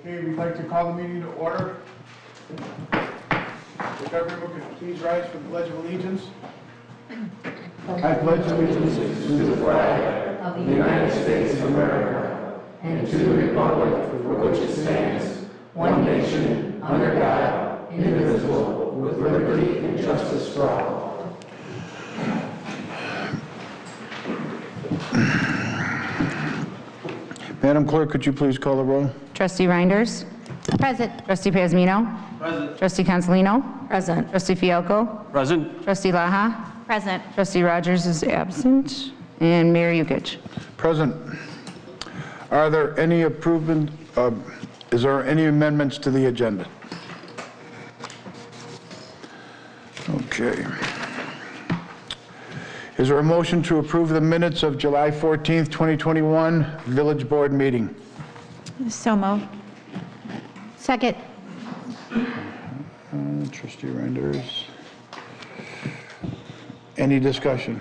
Okay, we'd like to call the meeting to order. If everyone could please rise for the Pledge of Allegiance. I pledge allegiance to the flag of the United States of America and to the republic for which it stands, one nation, under God, indivisible, with liberty and justice for all. Madam Clerk, could you please call the roll? Trustee Reinders? Present. Trustee Pazmino? Present. Trustee Consolino? Present. Trustee Fialco? Present. Trustee Laha? Present. Trustee Rogers is absent. And Mayor Yukich? Present. Are there any is there any amendments to the agenda? Okay. Is there a motion to approve the minutes of July 14th, 2021 Village Board meeting? So moved. Second. Trustee Reinders. Any discussion?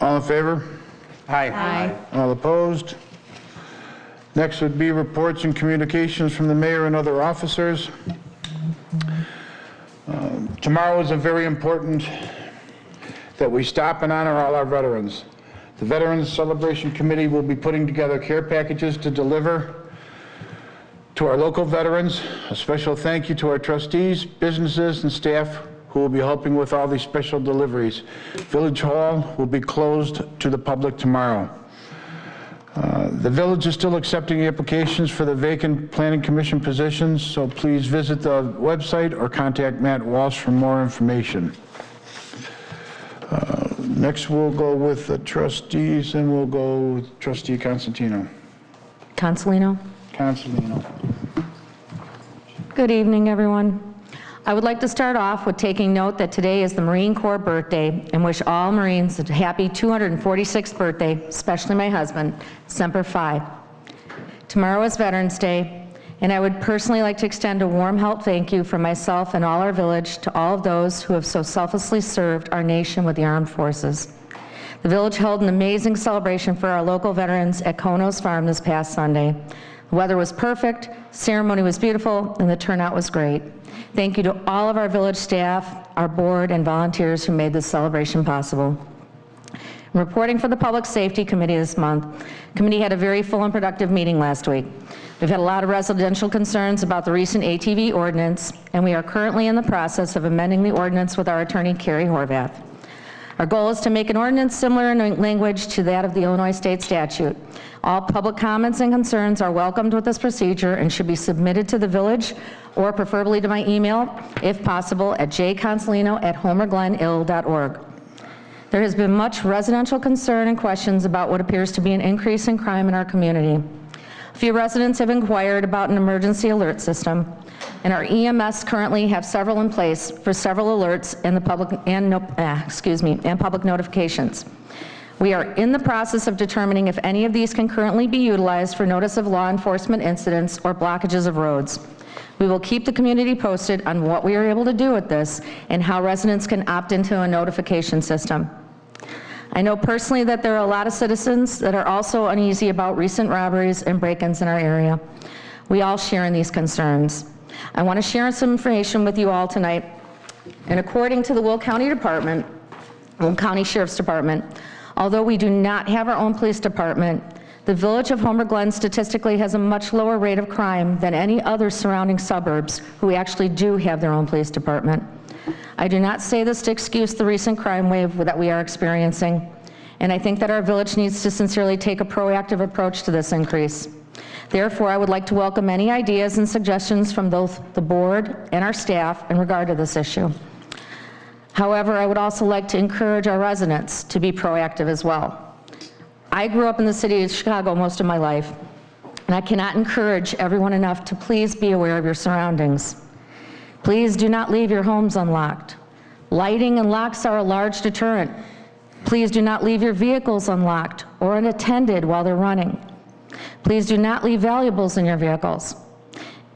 All in favor? Aye. Aye. All opposed? Next would be reports and communications from the mayor and other officers. Tomorrow is a very important that we stop and honor all our veterans. The Veterans Celebration Committee will be putting together care packages to deliver to our local veterans. A special thank you to our trustees, businesses, and staff who will be helping with all these special deliveries. Village Hall will be closed to the public tomorrow. The village is still accepting applications for the vacant planning commission positions, so please visit the website or contact Matt Walsh for more information. Next we'll go with the trustees, and we'll go with Trustee Constantino. Consolino? Consolino. Good evening, everyone. I would like to start off with taking note that today is the Marine Corps birthday and wish all Marines a happy 246th birthday, especially my husband, Semper Fi. Tomorrow is Veterans Day, and I would personally like to extend a warm heart thank you from myself and all our village to all of those who have so selflessly served our nation with the armed forces. The village held an amazing celebration for our local veterans at Konos Farm this past Sunday. The weather was perfect, ceremony was beautiful, and the turnout was great. Thank you to all of our village staff, our board, and volunteers who made this celebration possible. Reporting for the Public Safety Committee this month, the committee had a very full and productive meeting last week. We've had a lot of residential concerns about the recent ATV ordinance, and we are currently in the process of amending the ordinance with our attorney, Carrie Horvath. Our goal is to make an ordinance similar in language to that of the Illinois state statute. All public comments and concerns are welcomed with this procedure and should be submitted to the village or preferably to my email, if possible, at jconsolino@homerglenill.org. There has been much residential concern and questions about what appears to be an increase in crime in our community. A few residents have inquired about an emergency alert system, and our EMS currently have several in place for several alerts and the public public notifications. We are in the process of determining if any of these can currently be utilized for notice of law enforcement incidents or blockages of roads. We will keep the community posted on what we are able to do with this and how residents can opt into a notification system. I know personally that there are a lot of citizens that are also uneasy about recent robberies and break-ins in our area. We all share in these concerns. I want to share some information with you all tonight. And according to the Will County Sheriff's Department, although we do not have our own police department, the village of Homer Glen statistically has a much lower rate of crime than any other surrounding suburbs who actually do have their own police department. I do not say this to excuse the recent crime wave that we are experiencing, and I think that our village needs to sincerely take a proactive approach to this increase. Therefore, I would like to welcome any ideas and suggestions from both the board and our staff in regard to this issue. However, I would also like to encourage our residents to be proactive as well. I grew up in the city of Chicago most of my life, and I cannot encourage everyone enough to please be aware of your surroundings. Please do not leave your homes unlocked. Lighting and locks are a large deterrent. Please do not leave your vehicles unlocked or unattended while they're running. Please do not leave valuables in your vehicles.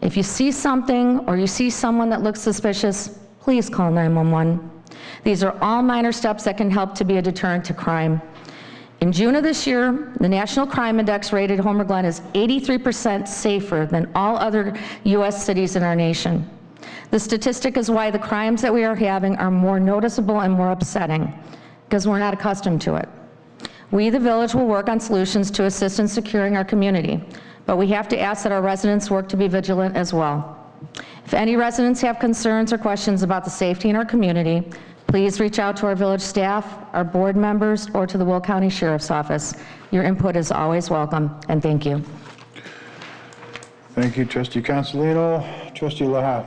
If you see something or you see someone that looks suspicious, please call 911. These are all minor steps that can help to be a deterrent to crime. In June of this year, the National Crime Index rated Homer Glen as 83% safer than all other U.S. cities in our nation. The statistic is why the crimes that we are having are more noticeable and more upsetting, because we're not accustomed to it. We, the village, will work on solutions to assist in securing our community, but we have to ask that our residents work to be vigilant as well. If any residents have concerns or questions about the safety in our community, please reach out to our village staff, our board members, or to the Will County Sheriff's Office. Your input is always welcome, and thank you. Thank you, Trustee Consolino. Trustee Lahat.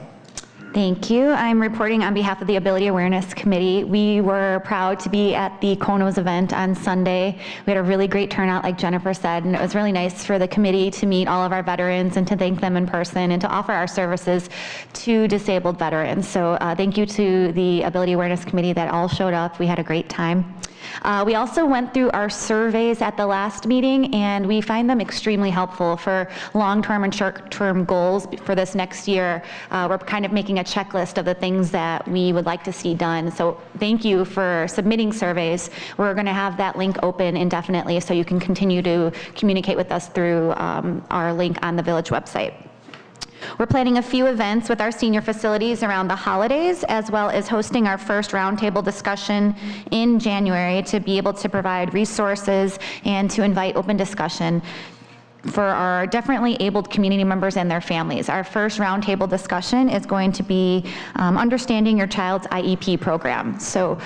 Thank you. I'm reporting on behalf of the Ability Awareness Committee. We were proud to be at the Konos event on Sunday. We had a really great turnout, like Jennifer said, and it was really nice for the committee to meet all of our veterans and to thank them in person and to offer our services to disabled veterans. So thank you to the Ability Awareness Committee that all showed up. We had a great time. We also went through our surveys at the last meeting, and we find them extremely helpful for long-term and short-term goals for this next year. We're kind of making a checklist of the things that we would like to see done. So thank you for submitting surveys. We're going to have that link open indefinitely, so you can continue to communicate with us through our link on the village website. We're planning a few events with our senior facilities around the holidays, as well as hosting our first roundtable discussion in January to be able to provide resources and to invite open discussion for our differently abled community members and their families. Our first roundtable discussion is going to be understanding your child's IEP program. So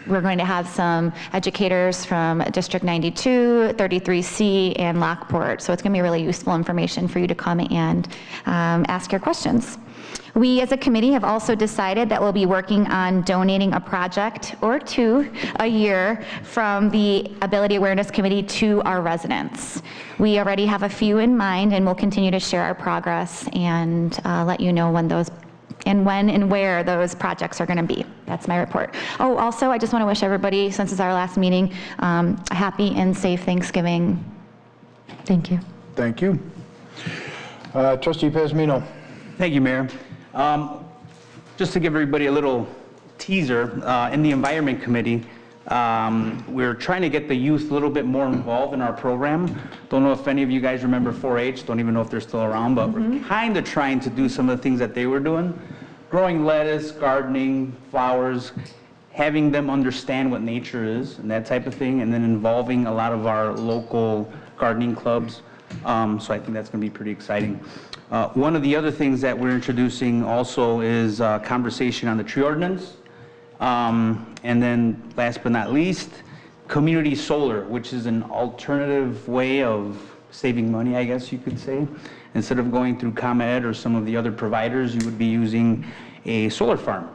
we're going to have some educators from District 92, 33C, and Lockport. So it's going to be really useful information for you to come and ask your questions. We as a committee have also decided that we'll be working on donating a project or two a year from the Ability Awareness Committee to our residents. We already have a few in mind, and we'll continue to share our progress and let you know when and where those projects are going to be. That's my report. Oh, also, I just want to wish everybody, since it's our last meeting, a happy and safe Thanksgiving. Thank you. Thank you. Trustee Pazmino. Thank you, Mayor. Just to give everybody a little teaser, in the Environment Committee, we're trying to get the youth a little bit more involved in our program. Don't know if any of you guys remember 4-H, don't even know if they're still around, but we're kind of trying to do some of the things that they were doing. Growing lettuce, gardening, flowers, having them understand what nature is and that type of thing, and then involving a lot of our local gardening clubs. So I think that's going to be pretty exciting. One of the other things that we're introducing also is conversation on the tree ordinance. And then last but not least, community solar, which is an alternative way of saving money, I guess you could say. Instead of going through ComEd or some of the other providers, you would be using a solar farm.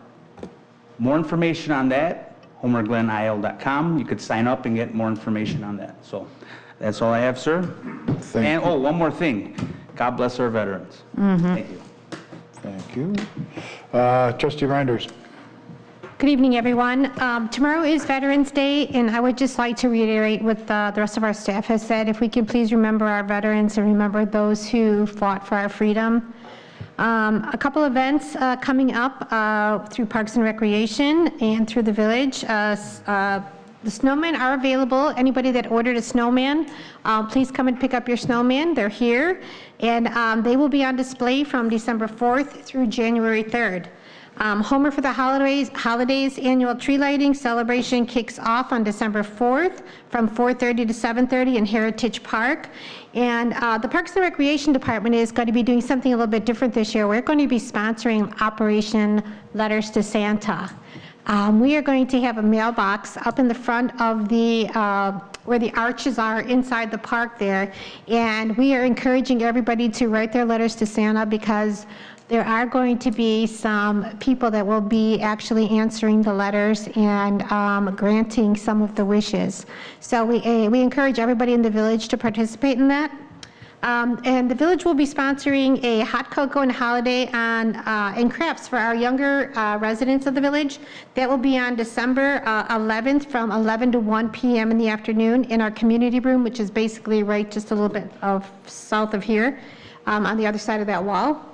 More information on that, homerglenil.com. You could sign up and get more information on that. So that's all I have, sir. Thank you. Oh, one more thing. God bless our veterans. Thank you. Thank you. Trustee Reinders. Good evening, everyone. Tomorrow is Veterans Day, and I would just like to reiterate what the rest of our staff has said. If we can please remember our veterans and remember those who fought for our freedom. A couple events coming up through Parks and Recreation and through the village. The snowmen are available. Anybody that ordered a snowman, please come and pick up your snowman. They're here, and they will be on display from December 4th through January 3rd. Homer for the Holidays annual tree lighting celebration kicks off on December 4th from 4:30 to 7:30 in Heritage Park. And the Parks and Recreation Department is going to be doing something a little bit different this year. We're going to be sponsoring Operation Letters to Santa. We are going to have a mailbox up in the front of the where the arches are inside the park there, and we are encouraging everybody to write their letters to Santa, because there are going to be some people that will be actually answering the letters and granting some of the wishes. So we encourage everybody in the village to participate in that. And the village will be sponsoring a hot cocoa and holiday and crafts for our younger residents of the village. That will be on December 11th from 11 to 1 p.m. in the afternoon in our community room, which is basically right just a little bit south of here on the other side of that wall.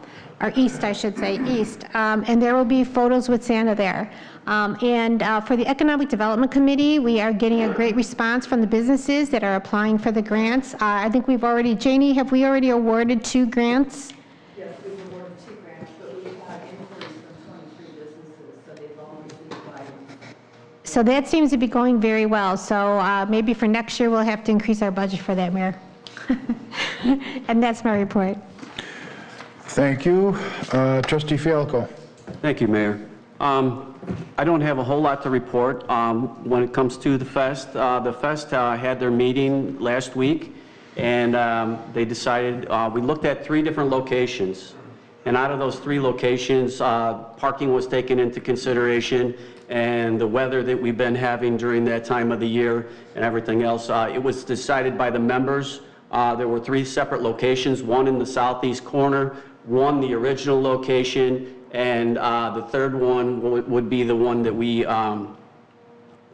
or east, I should say, east. And there will be photos with Santa there. And for the Economic Development Committee, we are getting a great response from the businesses that are applying for the grants. I think we've already, Janie, have we already awarded 2 grants? Yes, we've awarded 2 grants, but we've had inquiries from 23 businesses, so they've all received items. So that seems to be going very well. So maybe for next year, we'll have to increase our budget for that, Mayor. And that's my report. Thank you. Trustee Fialko. Thank you, Mayor. I don't have a whole lot to report when it comes to the fest. The fest had their meeting last week, and they decided, we looked at 3 different locations. And out of those 3 locations, parking was taken into consideration, and the weather that we've been having during that time of the year and everything else. It was decided by the members. There were 3 separate locations, one in the southeast corner, one the original location, and the third one would be the one that we, or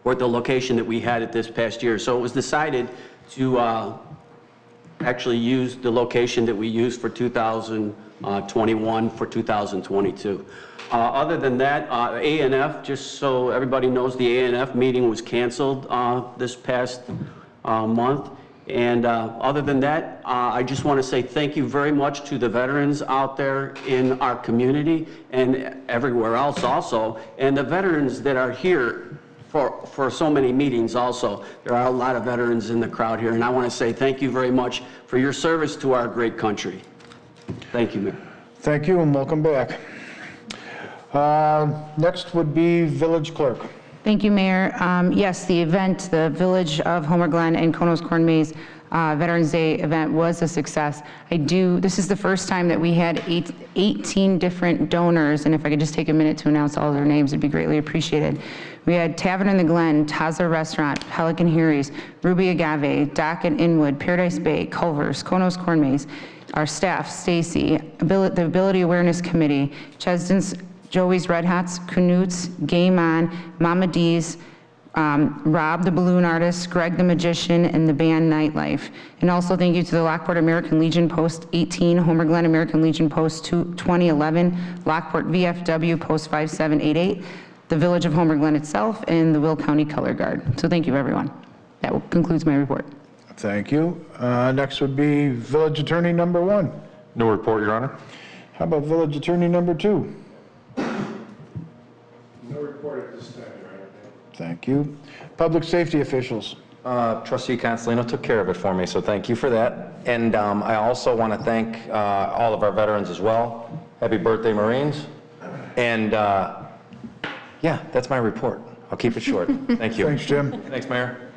the location that we had at this past year. So it was decided to actually use the location that we used for 2021 for 2022. Other than that, A&F, just so everybody knows, the A&F meeting was canceled this past month. And other than that, I just want to say thank you very much to the veterans out there in our community and everywhere else also, and the veterans that are here for so many meetings also. There are a lot of veterans in the crowd here, and I want to say thank you very much for your service to our great country. Thank you, Mayor. Thank you, and welcome back. Next would be Village Clerk. Thank you, Mayor. Yes, the event, the Village of Homer Glen and Konos Corn Maze Veterans Day event was a success. This is the first time that we had 18 different donors, and if I could just take a minute to announce all their names, it'd be greatly appreciated. We had Tavern in the Glen, Taza Restaurant, Pelican Harry's, Ruby Agave, Dock and Inwood, Paradise Bay, Culver's, Konos Corn Maze, our staff, Stacy, the Ability Awareness Committee, Chesden's, Joey's Red Hots, Knut's, Game On, Mama D's, Rob the Balloon Artist, Greg the Magician, and the band Nightlife. And also thank you to the Lockport American Legion Post 18, Homer Glen American Legion Post 2011, Lockport VFW Post 5788, the Village of Homer Glen itself, and the Will County Color Guard. So thank you, everyone. That concludes my report. Thank you. Next would be Village Attorney number 1. No report, Your Honor. How about Village Attorney number 2? No report at this time, Your Honor. Thank you. Public safety officials. Trustee Consolino took care of it for me, so thank you for that. And I also want to thank all of our veterans as well. Happy birthday, Marines. And yeah, that's my report. I'll keep it short. Thank you. Thanks, Jim. Thanks, Mayor.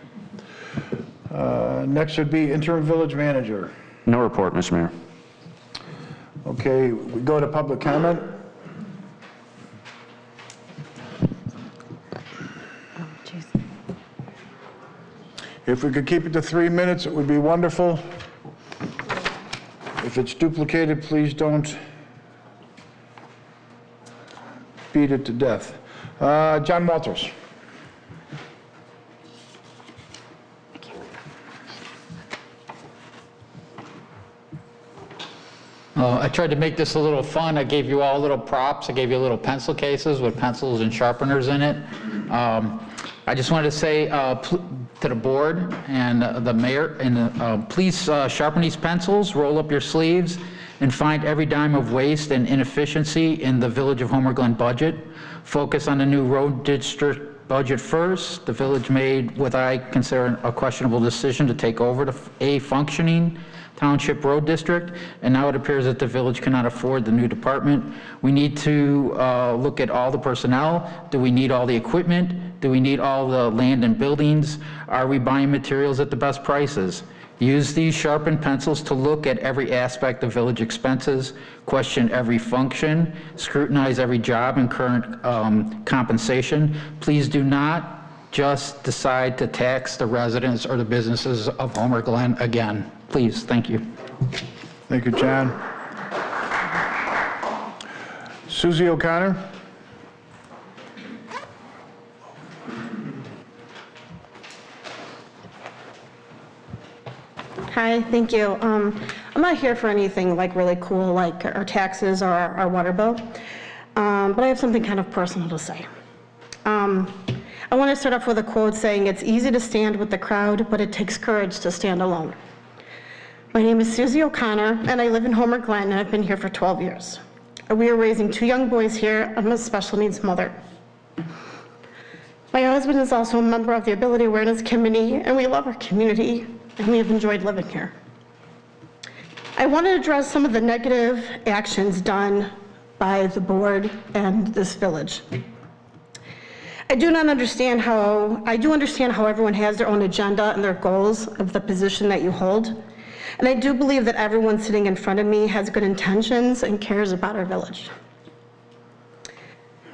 Next would be Interim Village Manager. No report, Mr. Mayor. Okay, we go to public comment. If we could keep it to 3 minutes, it would be wonderful. If it's duplicated, please don't beat it to death. John Walters. I tried to make this a little fun. I gave you all little props. I gave you little pencil cases with pencils and sharpeners in it. I just wanted to say to the board and the mayor, and please sharpen these pencils, roll up your sleeves, and find every dime of waste and inefficiency in the Village of Homer Glen budget. Focus on the new road district budget first. The village made what I consider a questionable decision to take over a functioning township road district, and now it appears that the village cannot afford the new department. We need to look at all the personnel. Do we need all the equipment? Do we need all the land and buildings? Are we buying materials at the best prices? Use these sharpened pencils to look at every aspect of village expenses, question every function, scrutinize every job and current compensation. Please do not just decide to tax the residents or the businesses of Homer Glen again. Please, thank you. Thank you, John. Susie O'Connor. Hi, thank you. I'm not here for anything like really cool, like our taxes or our water bill, but I have something kind of personal to say. I want to start off with a quote saying, "It's easy to stand with the crowd, but it takes courage to stand alone." My name is Susie O'Connor, and I live in Homer Glen, and I've been here for 12 years. We are raising 2 young boys here. I'm a special needs mother. My husband is also a member of the Ability Awareness Committee, and we love our community, and we have enjoyed living here. I want to address some of the negative actions done by the board and this village. I do understand how everyone has their own agenda and their goals of the position that you hold. And I do believe that everyone sitting in front of me has good intentions and cares about our village.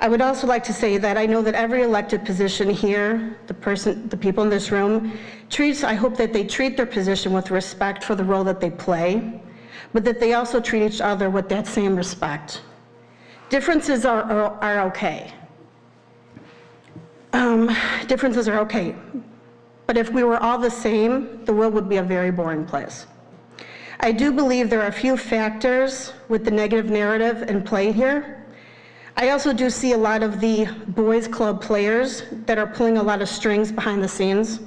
I would also like to say that I know that every elected position here, the people in this room, I hope that they treat their position with respect for the role that they play, but that they also treat each other with that same respect. Differences are okay. Differences are okay. But if we were all the same, the world would be a very boring place. I do believe there are a few factors with the negative narrative in play here. I also do see a lot of the boys club players that are pulling a lot of strings behind the scenes.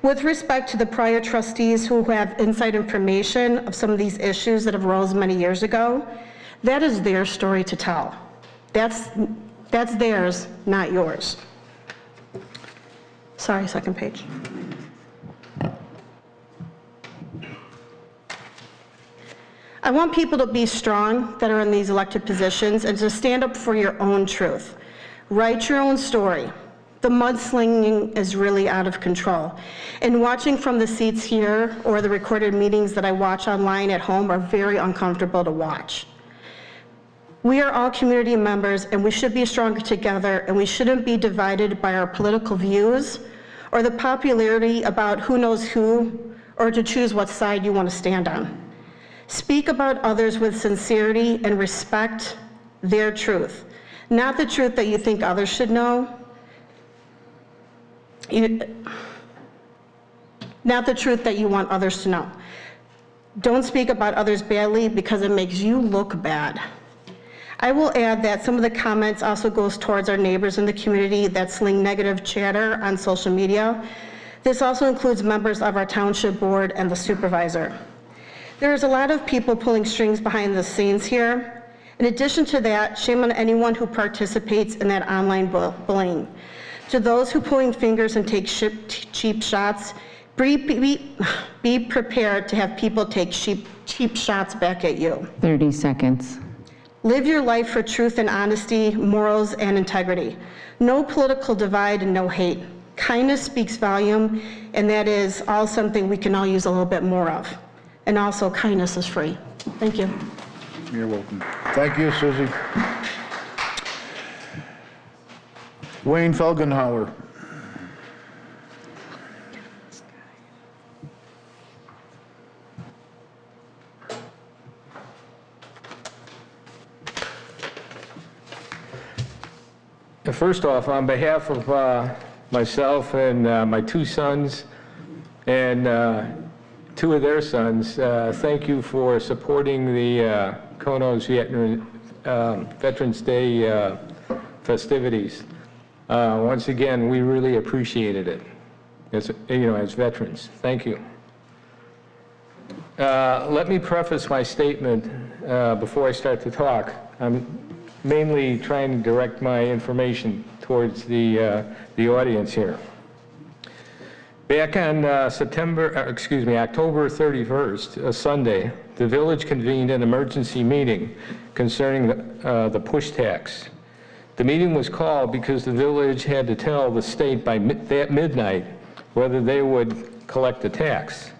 With respect to the prior trustees who have inside information of some of these issues that have arose many years ago, that is their story to tell. That's theirs, not yours. Sorry, second page. I want people to be strong that are in these elected positions and to stand up for your own truth. Write your own story. The mudslinging is really out of control. And watching from the seats here or the recorded meetings that I watch online at home are very uncomfortable to watch. We are all community members and we should be stronger together, and we shouldn't be divided by our political views or the popularity about who knows who, or to choose what side you want to stand on. Speak about others with sincerity and respect their truth, not the truth that you think others should know, not the truth that you want others to know. Don't speak about others badly because it makes you look bad. I will add that some of the comments also goes towards our neighbors in the community that sling negative chatter on social media. This also includes members of our township board and the supervisor. There is a lot of people pulling strings behind the scenes here. In addition to that, shame on anyone who participates in that online bullying. To those who pulling fingers and take cheap shots, be prepared to have people take cheap shots back at you. 30 seconds. Live your life for truth and honesty, morals and integrity. No political divide and no hate. Kindness speaks volume, and that is all something we can all use a little bit more of. And also, kindness is free. Thank you. You're welcome. Thank you, Susie. Wayne Felgenhauer. First off, on behalf of myself and my 2 sons and 2 of their sons, thank you for supporting the Konos Veterans Day festivities. Once again, we really appreciated it as veterans. Thank you. Let me preface my statement before I start to talk. I'm mainly trying to direct my information towards the audience here. Back on October 31st, a Sunday, the village convened an emergency meeting concerning the push tax. The meeting was called because the village had to tell the state by midnight whether they would collect the tax.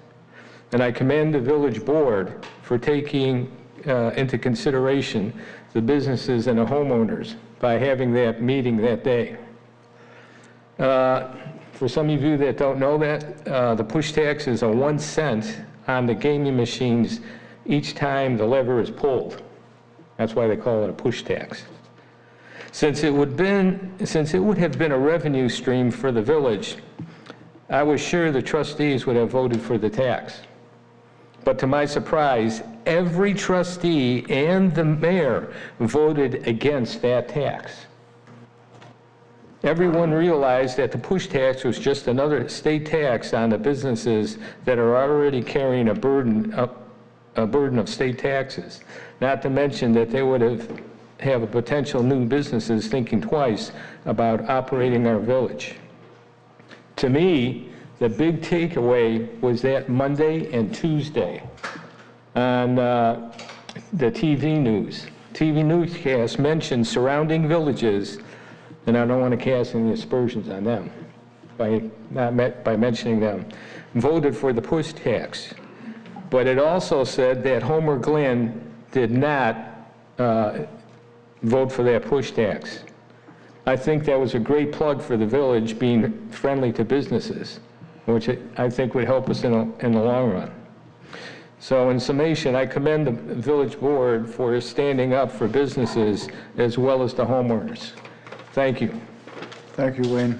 And I commend the village board for taking into consideration the businesses and the homeowners by having that meeting that day. For some of you that don't know that, the push tax is a 1 cent on the gaming machines each time the lever is pulled. That's why they call it a push tax. Since it would have been a revenue stream for the village, I was sure the trustees would have voted for the tax. But to my surprise, every trustee and the mayor voted against that tax. Everyone realized that the push tax was just another state tax on the businesses that are already carrying a burden of state taxes. Not to mention that they would have a potential new businesses thinking twice about operating our village. To me, the big takeaway was that Monday and Tuesday on the TV news. TV newscast mentioned surrounding villages, and I don't want to cast any aspersions on them by mentioning them, voted for the push tax. But it also said that Homer Glen did not vote for that push tax. I think that was a great plug for the village being friendly to businesses, which I think would help us in the long run. So in summation, I commend the village board for standing up for businesses as well as the homeowners. Thank you. Thank you, Wayne.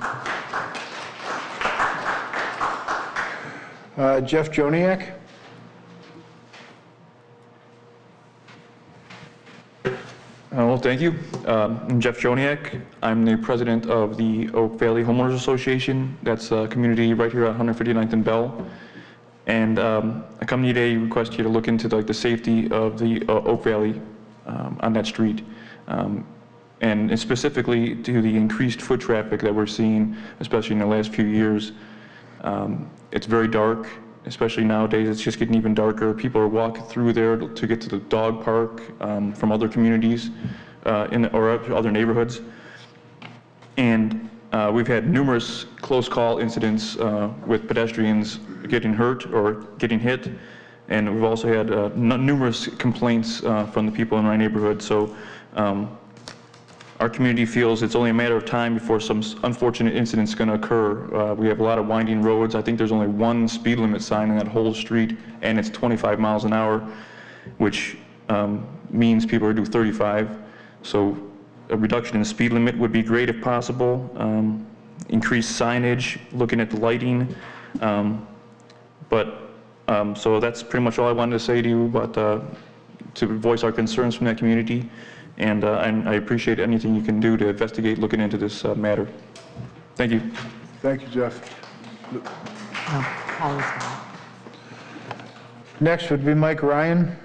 Jeff Joniak? Well, thank you. I'm Jeff Joniak. I'm the president of the Oak Valley Homeowners Association. That's a community right here at 159th and Bell. And I come today to request you to look into the safety of the Oak Valley on that street. And specifically to the increased foot traffic that we're seeing, especially in the last few years. It's very dark, especially nowadays. It's just getting even darker. People are walking through there to get to the dog park from other communities or other neighborhoods. And we've had numerous close call incidents with pedestrians getting hurt or getting hit. And we've also had numerous complaints from the people in my neighborhood. So our community feels it's only a matter of time before some unfortunate incident's going to occur. We have a lot of winding roads. I think there's only one speed limit sign in that whole street, and it's 25 miles an hour, which means people are doing 35. So a reduction in the speed limit would be great if possible. Increased signage, looking at the lighting. So that's pretty much all I wanted to say to you about to voice our concerns from that community. And I appreciate anything you can do to investigate looking into this matter. Thank you. Thank you, Jeff. Next would be Mike Ryan.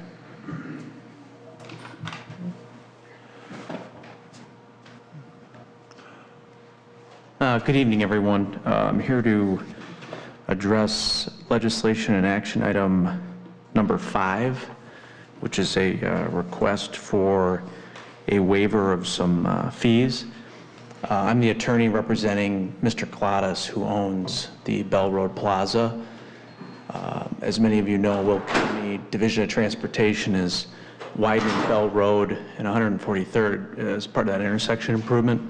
Good evening, everyone. I'm here to address legislation and action item number 5, which is a request for a waiver of some fees. I'm the attorney representing Mr. Coladas, who owns the Bell Road Plaza. As many of you know, Will County Division of Transportation is widening Bell Road and 143rd as part of that intersection improvement.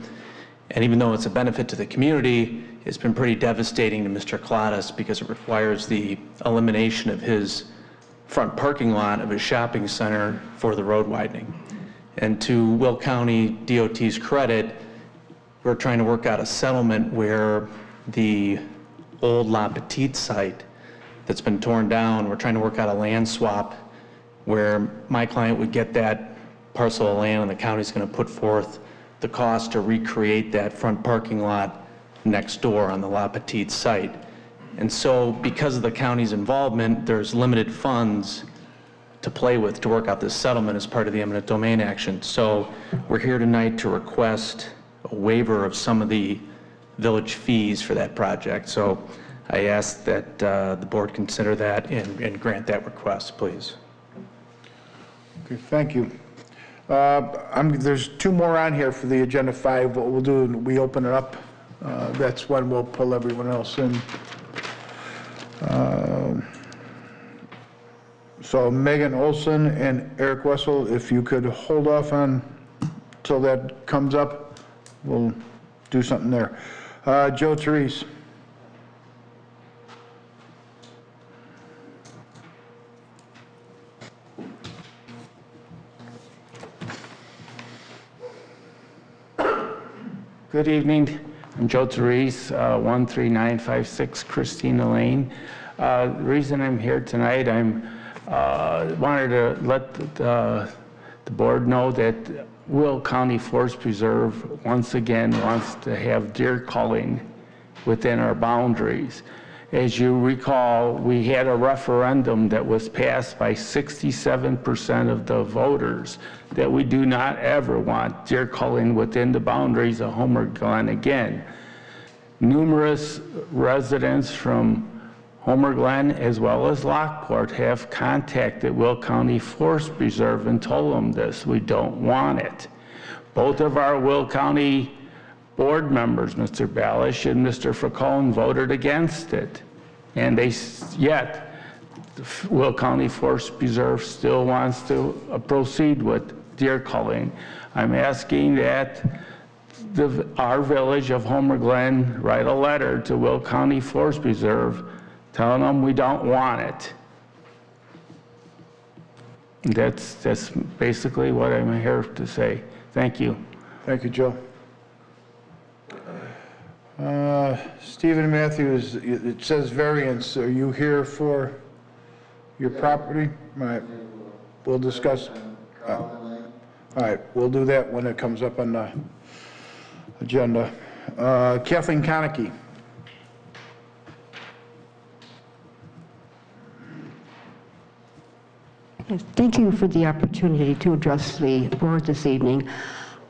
And even though it's a benefit to the community, it's been pretty devastating to Mr. Coladas because it requires the elimination of his front parking lot of his shopping center for the road widening. And to Will County DOT's credit, we're trying to work out a settlement where the old La Petite site that's been torn down, we're trying to work out a land swap where my client would get that parcel of land and the county's going to put forth the cost to recreate that front parking lot next door on the La Petite site. And so because of the county's involvement, there's limited funds to play with to work out this settlement as part of the eminent domain action. So we're here tonight to request a waiver of some of the village fees for that project. So I ask that the board consider that and grant that request, please. Okay, thank you. There's 2 more on here for the agenda 5. What we'll do, we open it up. That's when we'll pull everyone else in. So Megan Olson and Eric Wessel, if you could hold off on till that comes up, we'll do something there. Joe Therese. Good evening. I'm Joe Therese, 13956 Christina Lane. The reason I'm here tonight, I'm wanted to let the board know that Will County Forest Preserve once again wants to have deer culling within our boundaries. As you recall, we had a referendum that was passed by 67% of the voters that we do not ever want deer culling within the boundaries of Homer Glen again. Numerous residents from Homer Glen as well as Lockport have contacted Will County Forest Preserve and told them this. We don't want it. Both of our Will County board members, Mr. Balish and Mr. Fracone, voted against it. And yet, Will County Forest Preserve still wants to proceed with deer culling. I'm asking that our village of Homer Glen write a letter to Will County Forest Preserve telling them we don't want it. That's basically what I'm here to say. Thank you. Thank you, Joe. Stephen Matthews, it says variance. Are you here for your property? All right. We'll discuss. All right. We'll do that when it comes up on the agenda. Kathleen Konecki. Yes, thank you for the opportunity to address the board this evening.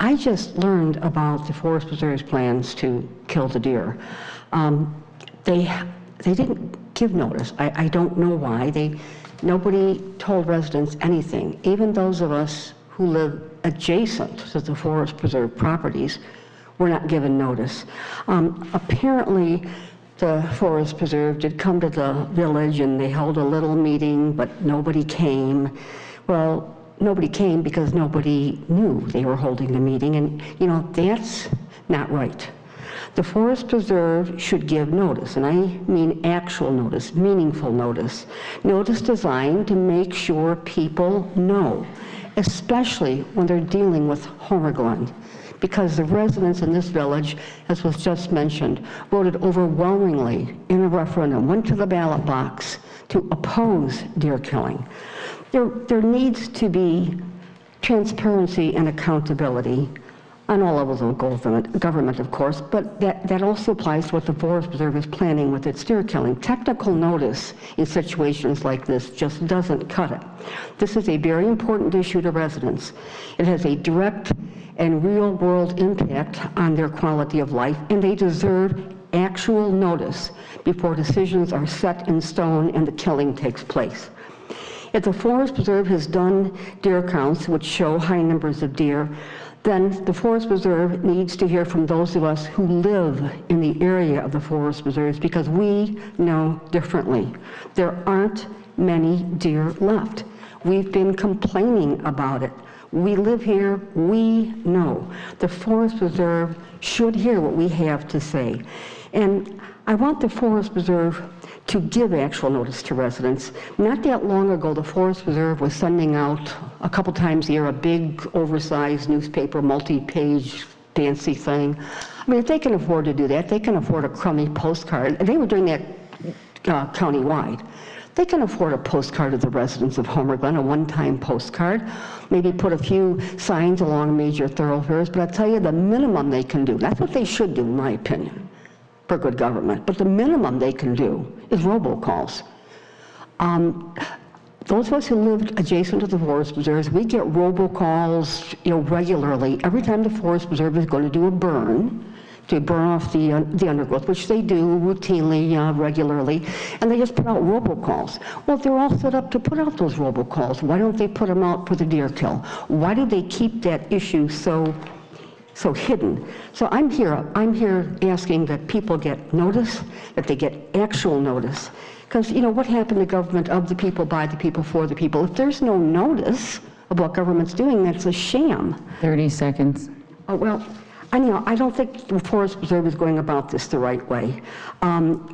I just learned about the Forest Preserve's plans to kill the deer. They didn't give notice. I don't know why. Nobody told residents anything. Even those of us who live adjacent to the Forest Preserve properties were not given notice. Apparently, the Forest Preserve did come to the village and they held a little meeting, but nobody came. Well, nobody came because nobody knew they were holding the meeting, and that's not right. The Forest Preserve should give notice, and I mean actual notice, meaningful notice. Notice designed to make sure people know, especially when they're dealing with Homer Glen, because the residents in this village, as was just mentioned, voted overwhelmingly in a referendum, went to the ballot box to oppose deer killing. There needs to be transparency and accountability on all levels of government, of course, but that also applies to what the Forest Preserve is planning with its deer killing. Technical notice in situations like this just doesn't cut it. This is a very important issue to residents. It has a direct and real-world impact on their quality of life, and they deserve actual notice before decisions are set in stone and the killing takes place. If the Forest Preserve has done deer counts which show high numbers of deer, then the Forest Preserve needs to hear from those of us who live in the area of the Forest Preserves, because we know differently. There aren't many deer left. We've been complaining about it. We live here, we know. The Forest Preserve should hear what we have to say. And I want the Forest Preserve to give actual notice to residents. Not that long ago, the Forest Preserve was sending out a couple times a year a big oversized newspaper, multi-page fancy thing. I mean, if they can afford to do that, they can afford a crummy postcard. And they were doing that county-wide. They can afford a postcard to the residents of Homer Glen, a one-time postcard, maybe put a few signs along major thoroughfares, but I'll tell you the minimum they can do, that's what they should do in my opinion, for good government, but the minimum they can do is robocalls. Those of us who lived adjacent to the Forest Preserves, we get robocalls regularly. Every time the Forest Preserve is going to do a burn, to burn off the undergrowth, which they do routinely, regularly, and they just put out robocalls. Well, they're all set up to put out those robocalls. Why don't they put them out for the deer kill? Why do they keep that issue so hidden? So I'm here asking that people get notice, that they get actual notice. Because, what happened to government? Of the people, by the people, for the people. If there's no notice of what government's doing, that's a sham. 30 seconds. Oh, well, anyhow, I don't think the Forest Preserve is going about this the right way. I'm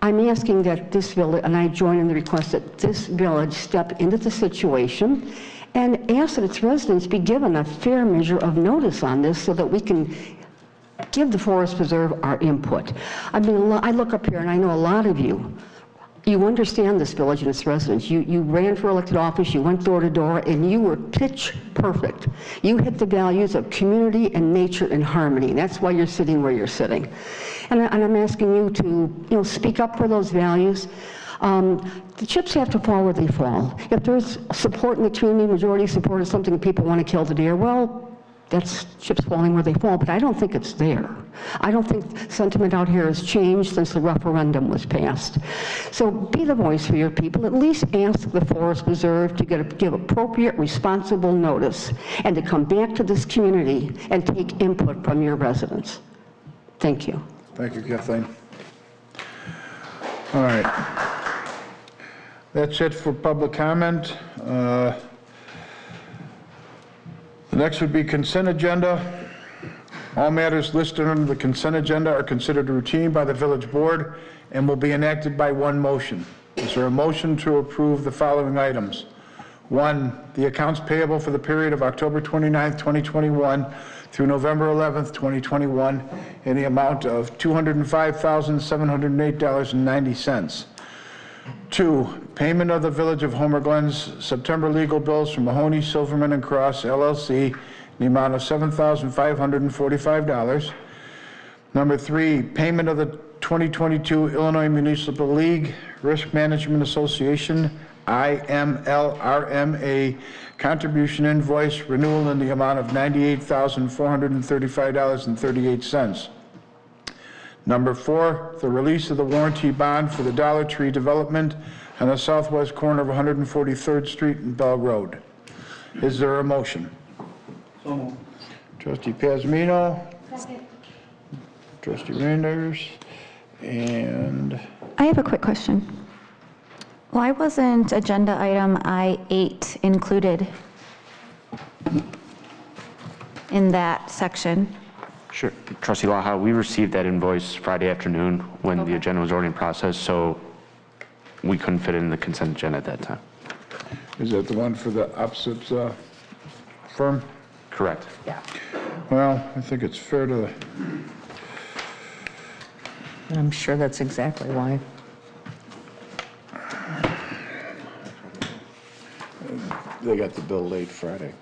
asking that this village, and I join in the request that this village step into the situation and ask that its residents be given a fair measure of notice on this so that we can give the Forest Preserve our input. I mean, I look up here and I know a lot of you You understand this village and its residents. You ran for elected office, you went door to door, and you were pitch perfect. You hit the values of community and nature and harmony. That's why you're sitting where you're sitting. And I'm asking you to, speak up for those values. The chips have to fall where they fall. If there's support in the community, majority support is something that people want to kill the deer, well, that's chips falling where they fall, but I don't think it's there. I don't think sentiment out here has changed since the referendum was passed. So be the voice for your people. At least ask the Forest Preserve to give appropriate, responsible notice and to come back to this community and take input from your residents. Thank you. Thank you, Kathleen. All right. That's it for public comment. The next would be consent agenda. All matters listed under the consent agenda are considered routine by the village board and will be enacted by one motion. Is there a motion to approve the following items? 1, the accounts payable for the period of October 29th, 2021 through November 11th, 2021 in the amount of $205,708.90. 2, payment of the Village of Homer Glen's September legal bills from Mahoney, Silverman and Cross, LLC, in the amount of $7,545. Number 3, payment of the 2022 Illinois Municipal League Risk Management Association, IMLRMA, contribution invoice renewal in the amount of $98,435.38. Number 4, the release of the warranty bond for the Dollar Tree development on the southwest corner of 143rd Street and Bell Road. Is there a motion? So moved. Trustee Pazmino. Second. Trustee Reinders. And I have a quick question. Why wasn't agenda item I-8 included in that section? Sure. Trustee Laha, we received that invoice Friday afternoon when the agenda was already in process, so we couldn't fit it in the consent agenda at that time. is that the one for the opposite firm? Correct. Yeah. Well, I think it's fair to... I'm sure that's exactly why. They got the bill late Friday.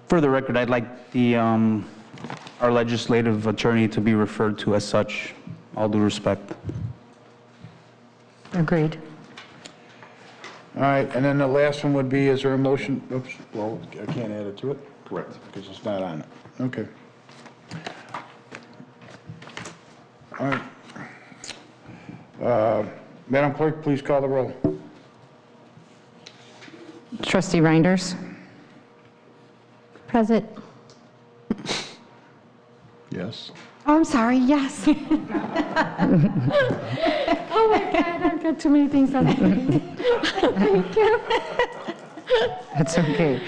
For the record, I'd like the, our legislative attorney to be referred to as such, all due respect. Agreed. All right, and then the last one would be, is there a motion? Oops, well, I can't add it to it? Correct. Because it's not on it. Okay. All right. Madam Clerk, please call the roll. Trustee Reinders. Present. Yes. Oh, I'm sorry, yes. Oh my God, I've got too many things on the Thank you. That's okay.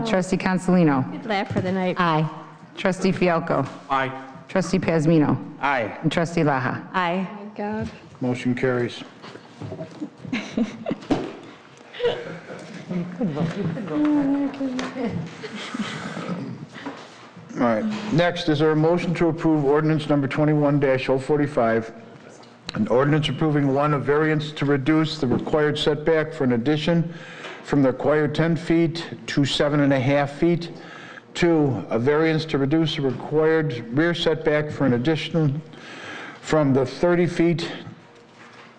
Trustee Consolino. Good laugh for the night. Aye. Trustee Fialco. Aye. Trustee Pazmino. Aye. And Trustee Laha. Aye. Oh my God. Motion carries. All right, next, is there a motion to approve ordinance number 21-045, an ordinance approving one, a variance to reduce the required setback for an addition from the required 10 feet to 7.5 feet. 2, a variance to reduce the required rear setback for an addition from the 30 feet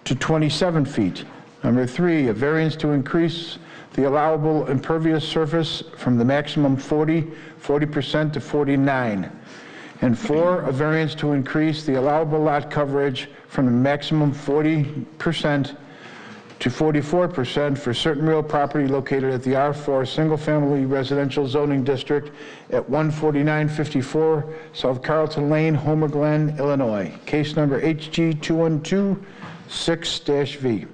to 27 feet. Number 3, a variance to increase the allowable impervious surface from the maximum 40% to 49. And 4, a variance to increase the allowable lot coverage from the maximum 40% to 44% for certain real property located at the R4 single-family residential zoning district at 14954 South Carlton Lane, Homer Glen, Illinois. Case number HG 212-6-V.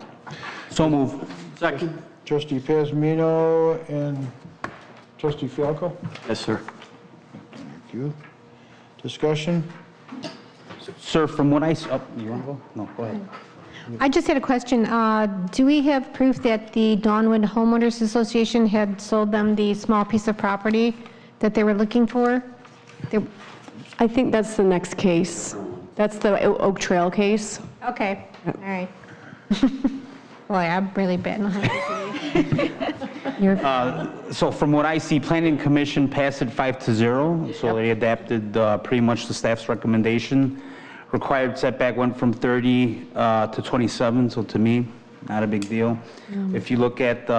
So move. Second. Trustee Pazmino and Trustee Fialco? Yes, sir. Thank you. Discussion? Sir, from what I, you want to go? No, go ahead. I just had a question. Do we have proof that the Dawnwood Homeowners Association had sold them the small piece of property that they were looking for? I think that's the next case. That's the Oak Trail case. Okay, all right. Boy, I'm really bad. So from what I see, Planning Commission passed it 5-0, so they adapted pretty much the staff's recommendation. Required setback went from 30 to 27, so to me, not a big deal. If you look at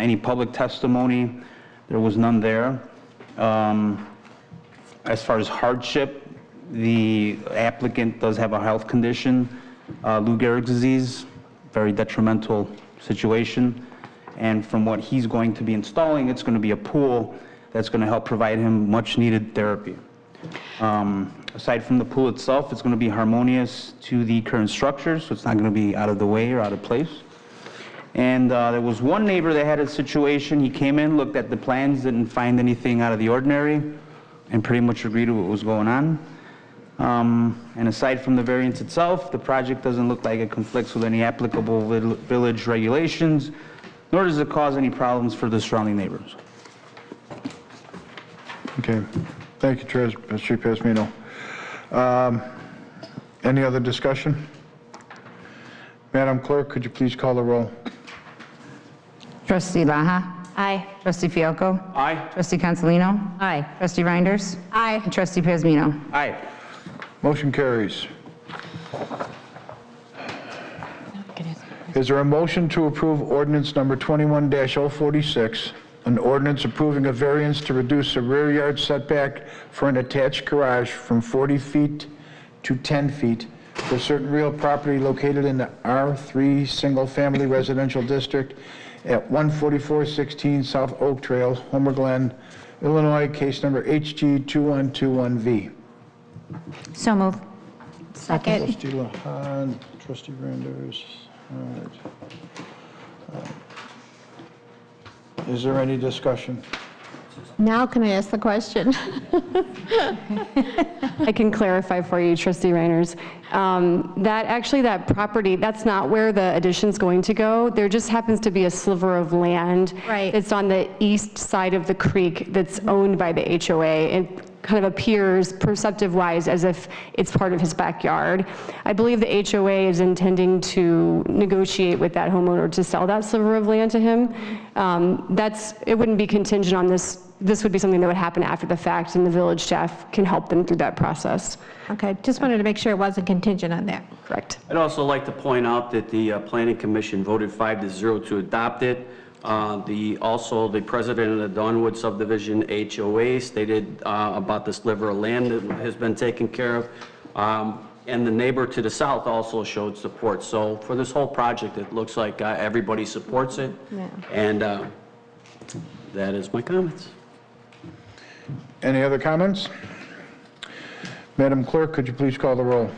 any public testimony, there was none there. As far as hardship, the applicant does have a health condition, Lou Gehrig's disease, very detrimental situation. And from what he's going to be installing, it's going to be a pool that's going to help provide him much needed therapy. Aside from the pool itself, it's going to be harmonious to the current structure, so it's not going to be out of the way or out of place. And there was one neighbor that had a situation. He came in, looked at the plans, didn't find anything out of the ordinary, and pretty much agreed with what was going on. And aside from the variance itself, the project doesn't look like it conflicts with any applicable village regulations, nor does it cause any problems for the surrounding neighbors. Okay, thank you, Trustee Pasmino. Any other discussion? Madam Clerk, could you please call the roll? Trustee Laha? Aye. Trustee Fialko? Aye. Trustee Consolino? Aye. Trustee Reinders? Aye. And Trustee Pasmino? Aye. Motion carries. Is there a motion to approve ordinance number 21-046, an ordinance approving a variance to reduce a rear yard setback for an attached garage from 40 feet to 10 feet for certain real property located in the R3 Single Family Residential District at 14416 South Oak Trail, Homer Glen, Illinois, case number HG2121V? So moved. Second. Trustee Lahan, Trustee Reinders. All right. Is there any discussion? Now can I ask the question? I can clarify for you, Trustee Reiners. That property, that's not where the addition's going to go. There just happens to be a sliver of land. Right. It's on the east side of the creek that's owned by the HOA. It kind of appears perceptive-wise as if it's part of his backyard. I believe the HOA is intending to negotiate with that homeowner to sell that sliver of land to him. It wouldn't be contingent on this. This would be something that would happen after the fact, and the village staff can help them through that process. Okay, just wanted to make sure it wasn't contingent on that. Correct. I'd also like to point out that the Planning Commission voted 5-0 to adopt it. Also, the president of the Dawnwood Subdivision HOA stated about the sliver of land that has been taken care of. And the neighbor to the south also showed support. So for this whole project, it looks like everybody supports it. Yeah. And that is my comments. Any other comments? Madam Clerk, could you please call the roll?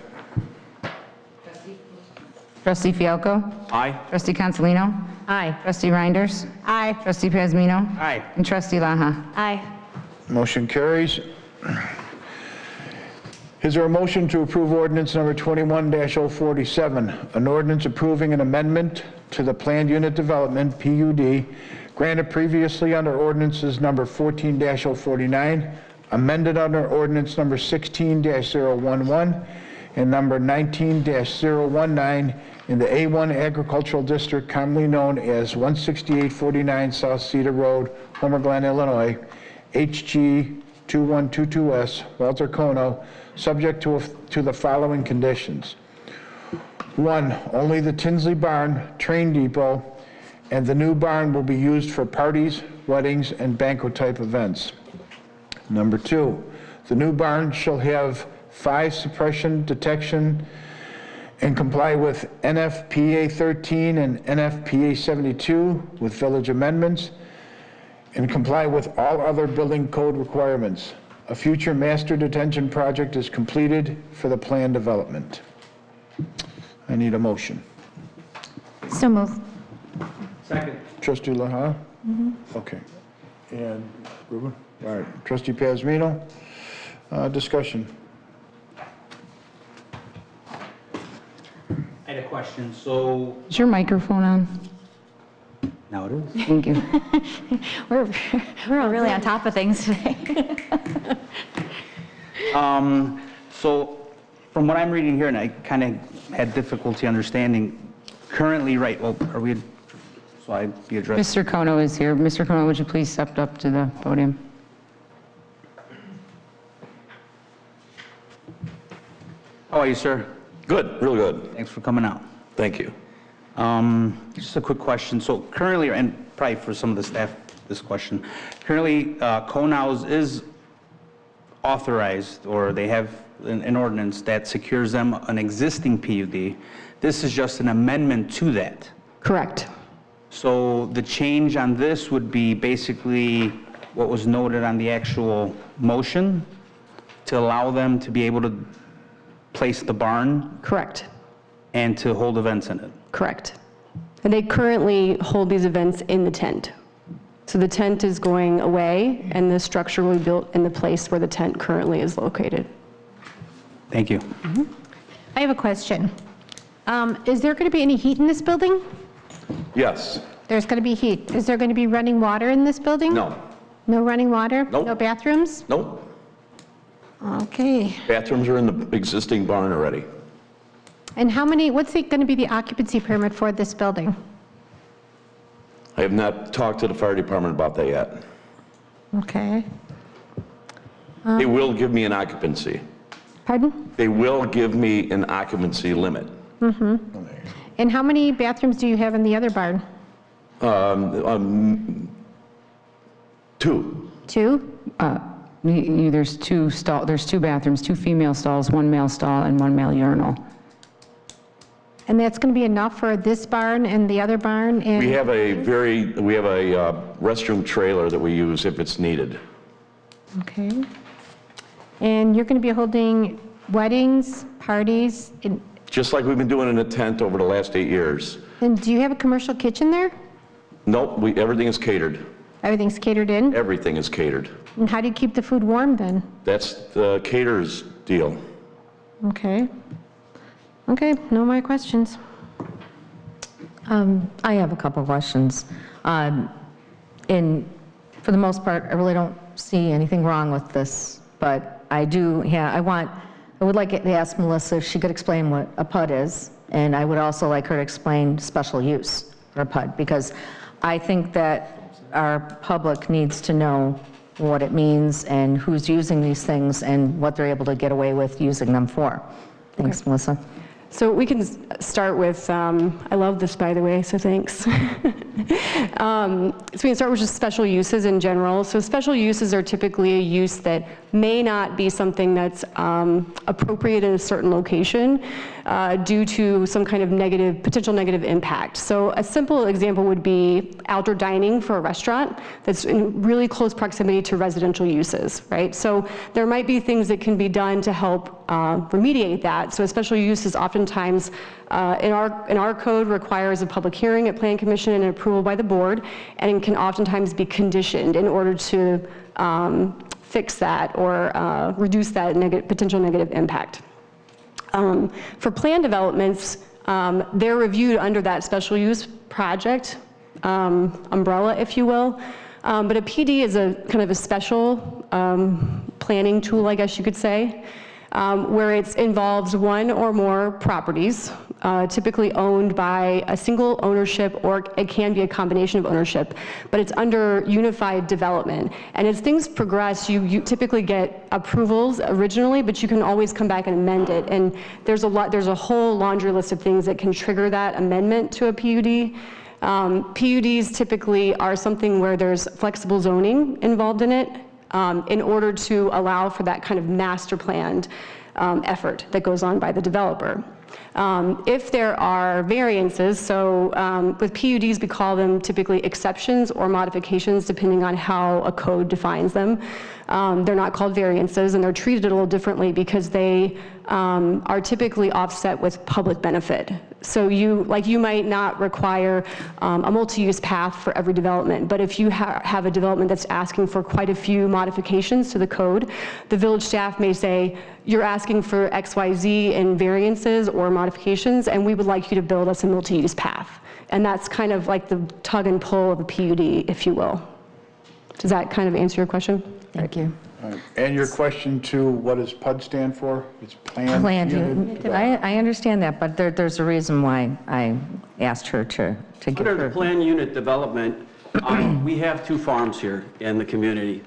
Trustee Fialko? Aye. Trustee Consolino? Aye. Trustee Reinders? Aye. Trustee Pasmino? Aye. And Trustee Laha? Aye. Motion carries. Is there a motion to approve ordinance number 21-047, an ordinance approving an amendment to the planned unit development, PUD, granted previously under ordinances number 14-049, amended under ordinance number 16-011, and number 19-019 in the A1 Agricultural District, commonly known as 16849 South Cedar Road, Homer Glen, Illinois, HG 2122S, Walter Kono, subject to the following conditions. 1, only the Tinsley Barn, train depot, and the new barn will be used for parties, weddings, and banquet-type events. Number 2, the new barn shall have fire suppression detection and comply with NFPA 13 and NFPA 72 with village amendments, and comply with all other building code requirements. A future master detention project is completed for the planned development. I need a motion. So moved. Second. Trustee Laha? Okay. And Ruben? All right. Trustee Pasmino? Discussion. I had a question. So Is your microphone on? now it is. Thank you. We're really on top of things today. So from what I'm reading here, and I kind of had difficulty understanding, currently, right, well, are we, so I'd be addressed. Mr. Kono is here. Mr. Kono, would you please step up to the podium? How are you, sir? Good, real good. Thanks for coming out. Thank you. Just a quick question. So currently, and probably for some of the staff, this question, currently, CONOWS is authorized, or they have an ordinance that secures them an existing PUD. This is just an amendment to that. Correct. So the change on this would be basically what was noted on the actual motion to allow them to be able to place the barn? Correct. And to hold events in it? Correct. And they currently hold these events in the tent. So the tent is going away, and the structure will be built in the place where the tent currently is located. Thank you. I have a question. Is there going to be any heat in this building? Yes. There's going to be heat. Is there going to be running water in this building? No. No running water? Nope. No bathrooms? Nope. Okay. Bathrooms are in the existing barn already. And what's going to be the occupancy permit for this building? I have not talked to the fire department about that yet. Okay. They will give me an occupancy. Pardon? They will give me an occupancy limit. Mm-hmm. And how many bathrooms do you have in the other barn? 2. 2? There's two bathrooms, 2 female stalls, 1 male stall, and 1 male urinal. And that's going to be enough for this barn and the other barn? And We have a restroom trailer that we use if it's needed. Okay. And you're going to be holding weddings, parties, Just like we've been doing in the tent over the last 8 years. and do you have a commercial kitchen there? Nope, everything is catered. Everything's catered in? Everything is catered. And how do you keep the food warm then? That's the caterer's deal. Okay. Okay, no more questions. I have a couple questions. For the most part, I really don't see anything wrong with this, but I would like to ask Melissa if she could explain what a PUD is, and I would also like her to explain special use for a PUD, because I think that our public needs to know what it means and who's using these things and what they're able to get away with using them for. Thanks, Melissa. So we can start with, I love this, by the way, so thanks. So we can start with just special uses in general. So special uses are typically a use that may not be something that's appropriate in a certain location due to some kind of potential negative impact. So a simple example would be outdoor dining for a restaurant that's in really close proximity to residential uses, right? So there might be things that can be done to help remediate that. So a special use is oftentimes in our code requires a public hearing at Plan Commission and approval by the board, and it can oftentimes be conditioned in order to fix that or reduce that potential negative impact. For plan developments, they're reviewed under that special use project umbrella, if you will. But a PD is a kind of a special planning tool, I guess you could say, where it involves one or more properties, typically owned by a single ownership, or it can be a combination of ownership, but it's under unified development. And as things progress, you typically get approvals originally, but you can always come back and amend it. And there's a whole laundry list of things that can trigger that amendment to a PUD. PUDs typically are something where there's flexible zoning involved in it, in order to allow for that kind of master planned effort that goes on by the developer. If there are variances, so with PUDs we call them typically exceptions or modifications depending on how a code defines them. They're not called variances, and they're treated a little differently because they are typically offset with public benefit. So you might not require a multi-use path for every development, but if you have a development that's asking for quite a few modifications to the code, the village staff may say, you're asking for XYZ in variances or modifications, and we would like you to build us a multi-use path. And that's kind of like the tug and pull of a PUD, if you will. Does that kind of answer your question? Thank you. All right. And your question to what does PUD stand for? It's Planned Unit Development. I understand that, but there's a reason why I asked her to give Under the her. planned unit development, we have 2 farms here in the community,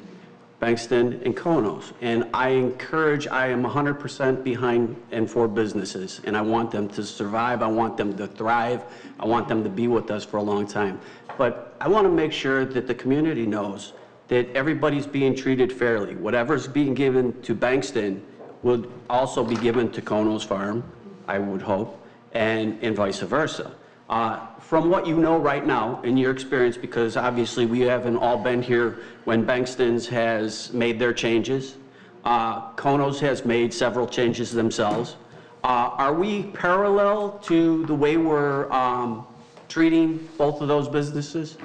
Bankston and Konos. And I am 100% behind and for businesses. And I want them to survive. I want them to thrive. I want them to be with us for a long time. But I want to make sure that the community knows that everybody's being treated fairly. Whatever's being given to Bankston will also be given to Konos Farm, I would hope, and vice versa. From what you know right now in your experience, because obviously we haven't all been here when Bankston's has made their changes, Konos has made several changes themselves. Are we parallel to the way we're treating both of those businesses?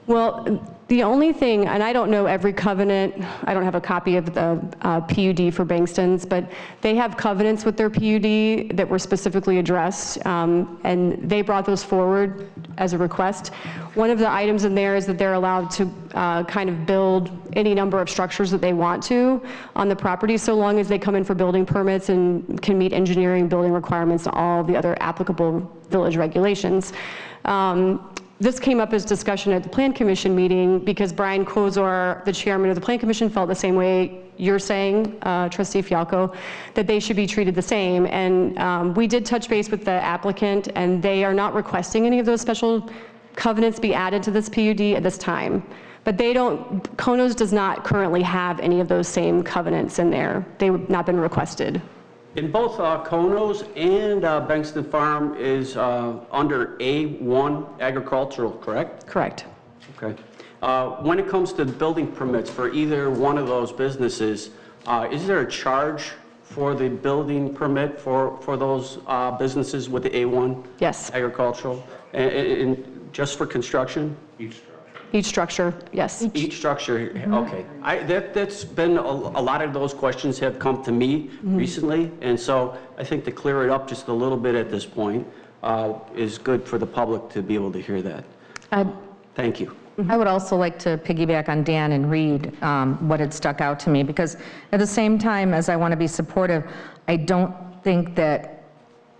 Well, the only thing, and I don't know every covenant, I don't have a copy of the PUD for Bankston's, but they have covenants with their PUD that were specifically addressed, and they brought those forward as a request. One of the items in there is that they're allowed to kind of build any number of structures that they want to on the property, so long as they come in for building permits and can meet engineering, building requirements, and all the other applicable village regulations. This came up as discussion at the Plan Commission meeting because Brian Kozor, the chairman of the Plan Commission, felt the same way you're saying, Trustee Fialco, that they should be treated the same. And we did touch base with the applicant, and they are not requesting any of those special covenants be added to this PUD at this time. But they don't, Konos does not currently have any of those same covenants in there. They've not been requested. In both Konos and Bankston Farm is under A1 agricultural, correct? Correct. Okay. When it comes to building permits for either one of those businesses, is there a charge for the building permit for those businesses with the A1? Yes. Agricultural? And just for construction? Each structure, yes. Each structure, okay. That's been, a lot of those questions have come to me recently, and so I think to clear it up just a little bit at this point is good for the public to be able to hear that. Thank you. I would also like to piggyback on Dan and read what had stuck out to me, because at the same time as I want to be supportive, I don't think that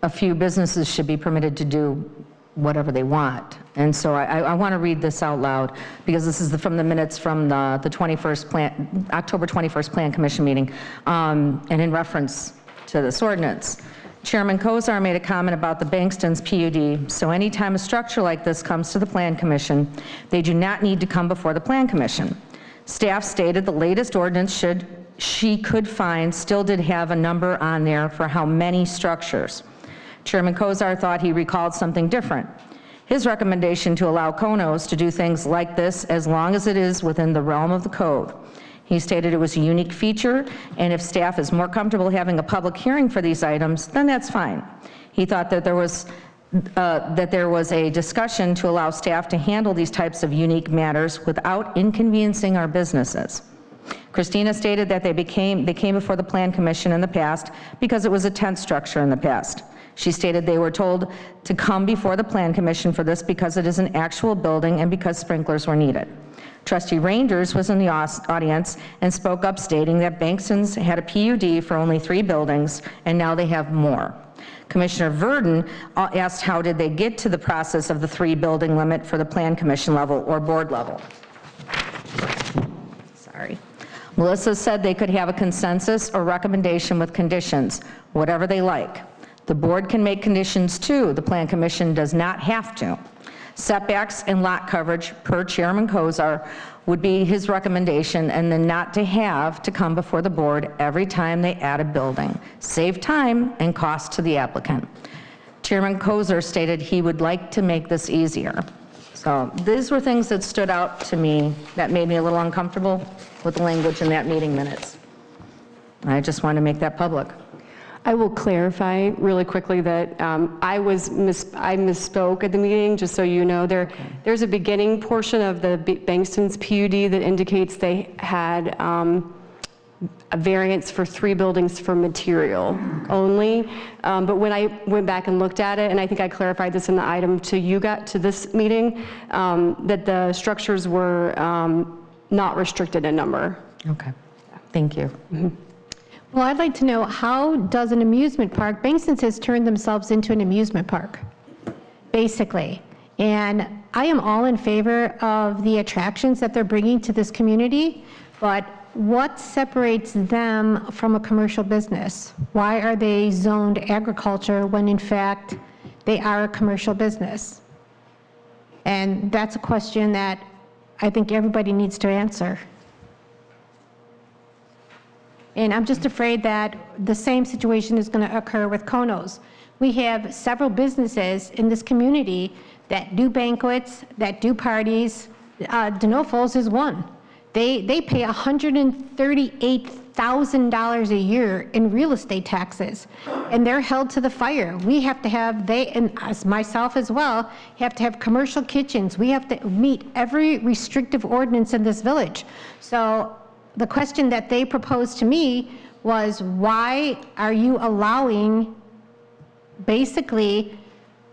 a few businesses should be permitted to do whatever they want. And so I want to read this out loud, because this is from the minutes from the 21st October 21st Plan Commission meeting, and in reference to this ordinance. Chairman Kozar made a comment about the Bankston's PUD, so anytime a structure like this comes to the Plan Commission, they do not need to come before the Plan Commission. Staff stated the latest ordinance she could find still did have a number on there for how many structures. Chairman Kozar thought he recalled something different. His recommendation to allow Konos to do things like this as long as it is within the realm of the code. He stated it was a unique feature, and if staff is more comfortable having a public hearing for these items, then that's fine. He thought that there was a discussion to allow staff to handle these types of unique matters without inconveniencing our businesses. Christina stated that they came before the Plan Commission in the past because it was a tent structure in the past. She stated they were told to come before the Plan Commission for this because it is an actual building and because sprinklers were needed. Trustee Rangers was in the audience and spoke up stating that Bankston's had a PUD for only 3 buildings and now they have more. Commissioner Verdon asked how did they get to the process of the 3 building limit for the Plan Commission level or board level. Sorry. Melissa said they could have a consensus or recommendation with conditions, whatever they like. The board can make conditions too. The Plan Commission does not have to. Setbacks and lot coverage per Chairman Kozar would be his recommendation, and then not to have to come before the board every time they add a building. Save time and cost to the applicant. Chairman Kozar stated he would like to make this easier. So these were things that stood out to me that made me a little uncomfortable with the language in that meeting minutes. I just wanted to make that public. I will clarify really quickly that I misspoke at the meeting, just so you know. There's a beginning portion of the Bankston's PUD that indicates they had a variance for 3 buildings for material only. But when I went back and looked at it, and I think I clarified this in the item to this meeting, that the structures were not restricted in number. Okay, thank you. Well, I'd like to know, how does an amusement park, Bankston's has turned themselves into an amusement park, basically. And I am all in favor of the attractions that they're bringing to this community, but what separates them from a commercial business? Why are they zoned agriculture when in fact they are a commercial business? And that's a question that I think everybody needs to answer. And I'm just afraid that the same situation is going to occur with Konos. We have several businesses in this community that do banquets, that do parties. Denofos is one. They pay $138,000 a year in real estate taxes, and they're held to the fire. We have to have, and as myself as well, have to have commercial kitchens. We have to meet every restrictive ordinance in this village. So the question that they proposed to me was, why are you allowing basically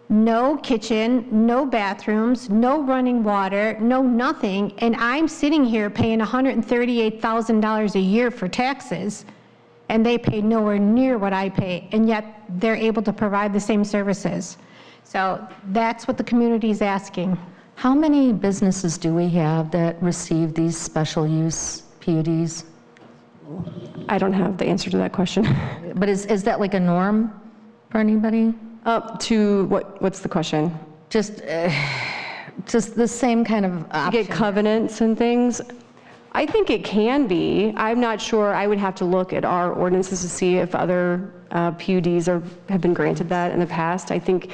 no kitchen, no bathrooms, no running water, no nothing, and I'm sitting here paying $138,000 a year for taxes, and they pay nowhere near what I pay, and yet they're able to provide the same services. So that's what the community is asking. How many businesses do we have that receive these special use PUDs? I don't have the answer to that question. But is that like a norm for anybody? To what's the question? Just the same kind of option. Get covenants and things. I think it can be. I'm not sure. I would have to look at our ordinances to see if other PUDs have been granted that in the past. I think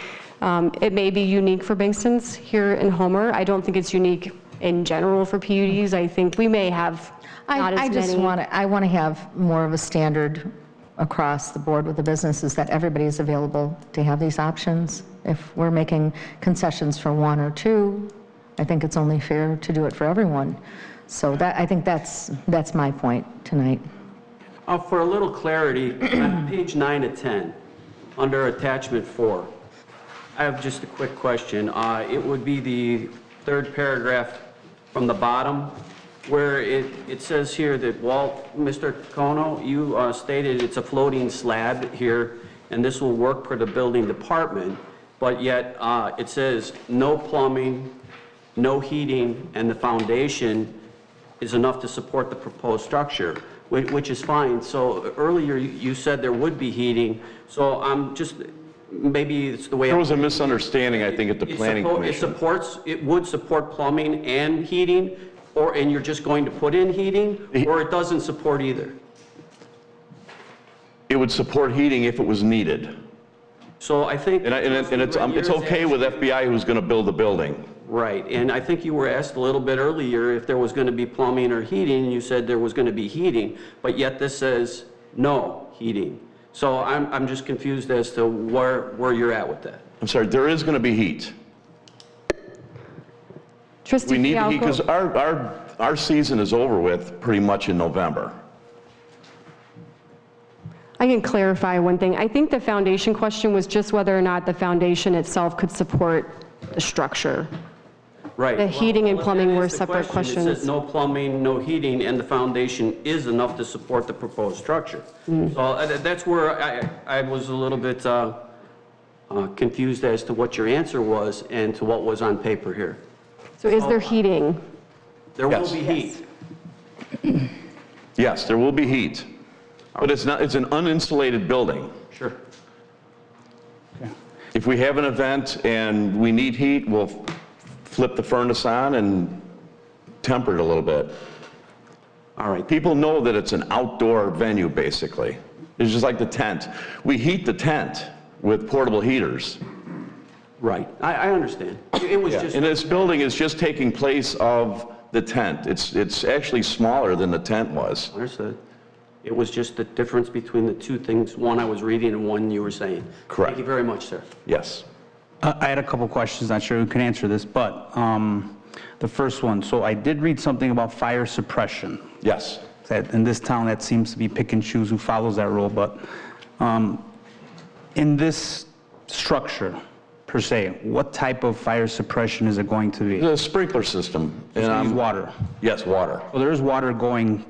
it may be unique for Bankston's here in Homer. I don't think it's unique in general for PUDs. I think we may have not as many. I want to have more of a standard across the board with the businesses, that everybody is available to have these options. If we're making concessions for one or two, I think it's only fair to do it for everyone. So I think that's my point tonight. For a little clarity, on page 9 of 10, under attachment 4, I have just a quick question. It would be the third paragraph from the bottom, where it says here that, Mr. Kono, you stated it's a floating slab here, and this will work for the building department, but yet it says no plumbing, no heating, and the foundation is enough to support the proposed structure, which is fine. So earlier you said there would be heating, so I'm just, maybe it's the way. There was a misunderstanding, I think, at the planning commission. It would support plumbing and heating, and you're just going to put in heating, or it doesn't support either? It would support heating if it was needed. So I think... And it's okay with FBI who's going to build the building. Right, and I think you were asked a little bit earlier if there was going to be plumbing or heating, and you said there was going to be heating, but yet this says no heating. So I'm just confused as to where you're at with that. I'm sorry, there is going to be heat. Trustee We need Fialco. heat because our season is over with pretty much in November. I can clarify one thing. I think the foundation question was just whether or not the foundation itself could support the structure. Right. The heating and plumbing were That is the separate question. It questions. says no plumbing, no heating, and the foundation is enough to support the proposed structure. So that's where I was a little bit confused as to what your answer was and to what was on paper here. So is there heating? There Yes. will be heat. Yes, there will be heat. But it's an uninsulated building. Sure. If we have an event and we need heat, we'll flip the furnace on and temper it a little bit. All right. People know that it's an outdoor venue, basically. It's just like the tent. We heat the tent with portable heaters. Right. I understand. It was just... And this building is just taking place of the tent. It's actually smaller than the tent was. Understood. It was just the difference between the two things, one I was reading and one you were saying. Correct. Thank you very much, sir. Yes. I had a couple questions, not sure who can answer this, but the first one, so I did read something about fire suppression. Yes. That in this town, that seems to be pick and choose who follows that rule, but in this structure, per se. What type of fire suppression is it going to be? The sprinkler system. It's gonna use water. Yes, water. Well, there is water going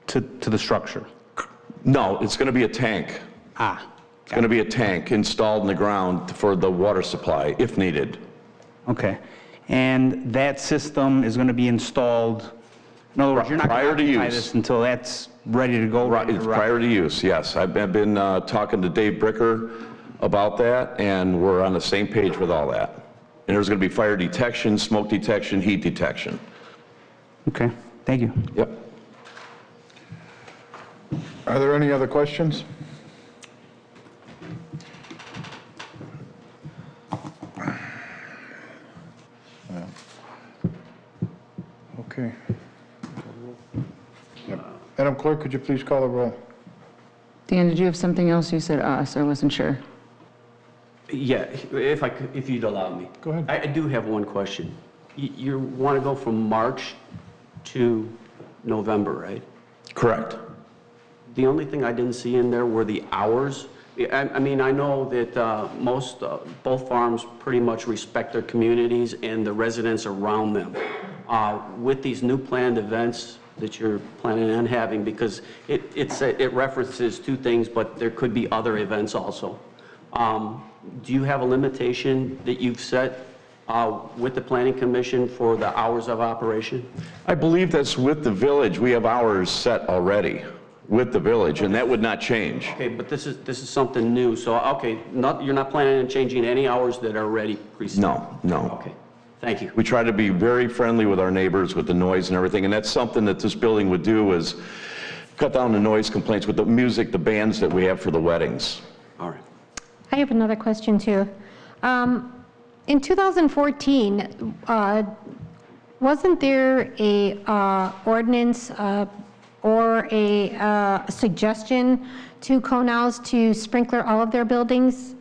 to the structure. No, it's going to be a tank. It's going to be a tank installed in the ground for the water supply, if needed. Okay. And that system is going to be installed, in other words, you're not going to occupy this until that's ready to go? It's prior to use, yes. I've been talking to Dave Bricker about that, and we're on the same page with all that. And there's going to be fire detection, smoke detection, heat detection. Okay, thank you. Yep. Are there any other questions? Okay. Yep. Madam Clerk, could you please call the roll? Dan, did you have something else? You said us, I wasn't sure. Yeah, if you'd allow me. Go ahead. I do have one question. You want to go from March to November, right? Correct. The only thing I didn't see in there were the hours. I mean, I know that both farms pretty much respect their communities and the residents around them. With these new planned events that you're planning on having, because it references two things, but there could be other events also. Do you have a limitation that you've set with the Planning Commission for the hours of operation? I believe that's with the village. We have hours set already with the village, and that would not change. Okay, but this is something new, so, okay, you're not planning on changing any hours that are already preset? No. Okay, thank you. We try to be very friendly with our neighbors with the noise and everything, and that's something that this building would do, is cut down the noise complaints with the music, the bands that we have for the weddings. All right. I have another question too. In 2014, wasn't there a ordinance or a suggestion to Conals to sprinkler all of their buildings?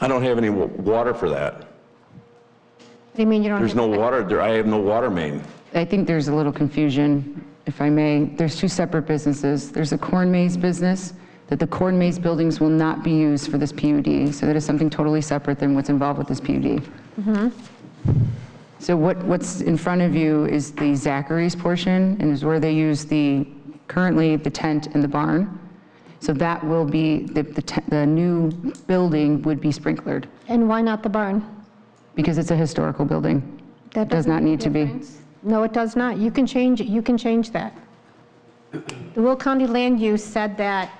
I don't have any water for that. What do you mean you don't There's have? no water there. I have no water main. I think there's a little confusion, if I may. There's two separate businesses. There's a corn maze business, that the corn maze buildings will not be used for this PUD. So that is something totally separate than what's involved with this PUD. Mm-hmm. So what's in front of you is the Zachary's portion, and is where they use currently the tent and the barn. So that will be, the new building would be sprinklered. And why not the barn? Because it's a historical building. That does not need to be. No, it does not. You can change it. You can change that. The Will County Land Use said that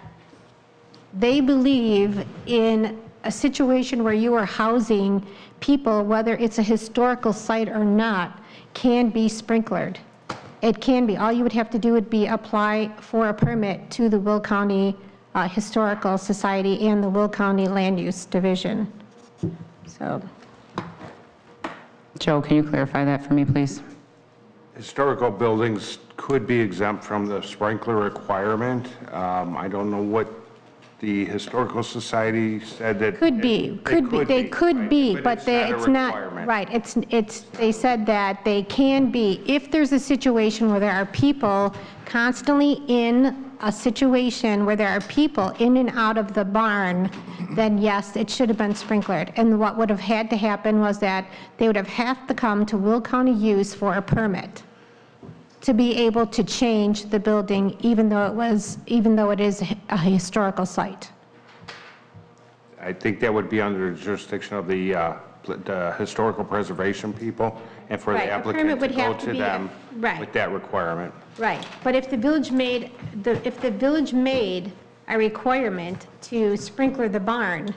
they believe in a situation where you are housing people, whether it's a historical site or not, can be sprinklered. It can be. All you would have to do would be apply for a permit to the Will County Historical Society and the Will County Land Use Division. So. Joe, can you clarify that for me, please? Historical buildings could be exempt from the sprinkler requirement. I don't know what the Historical Society said that. Could be, they could be, but it's not, right, they said that they can be, if there's a situation where there are people constantly in a situation where there are people in and out of the barn, then yes, it should have been sprinklered. And what would have had to happen was that they would have to come to Will County Use for a permit to be able to change the building, even though it is a historical site. I think that would be under the jurisdiction of the historical preservation people, and for the Right, a applicant permit to would go have to to be- them right. with that requirement. Right, but if the village made a requirement to sprinkler the barn,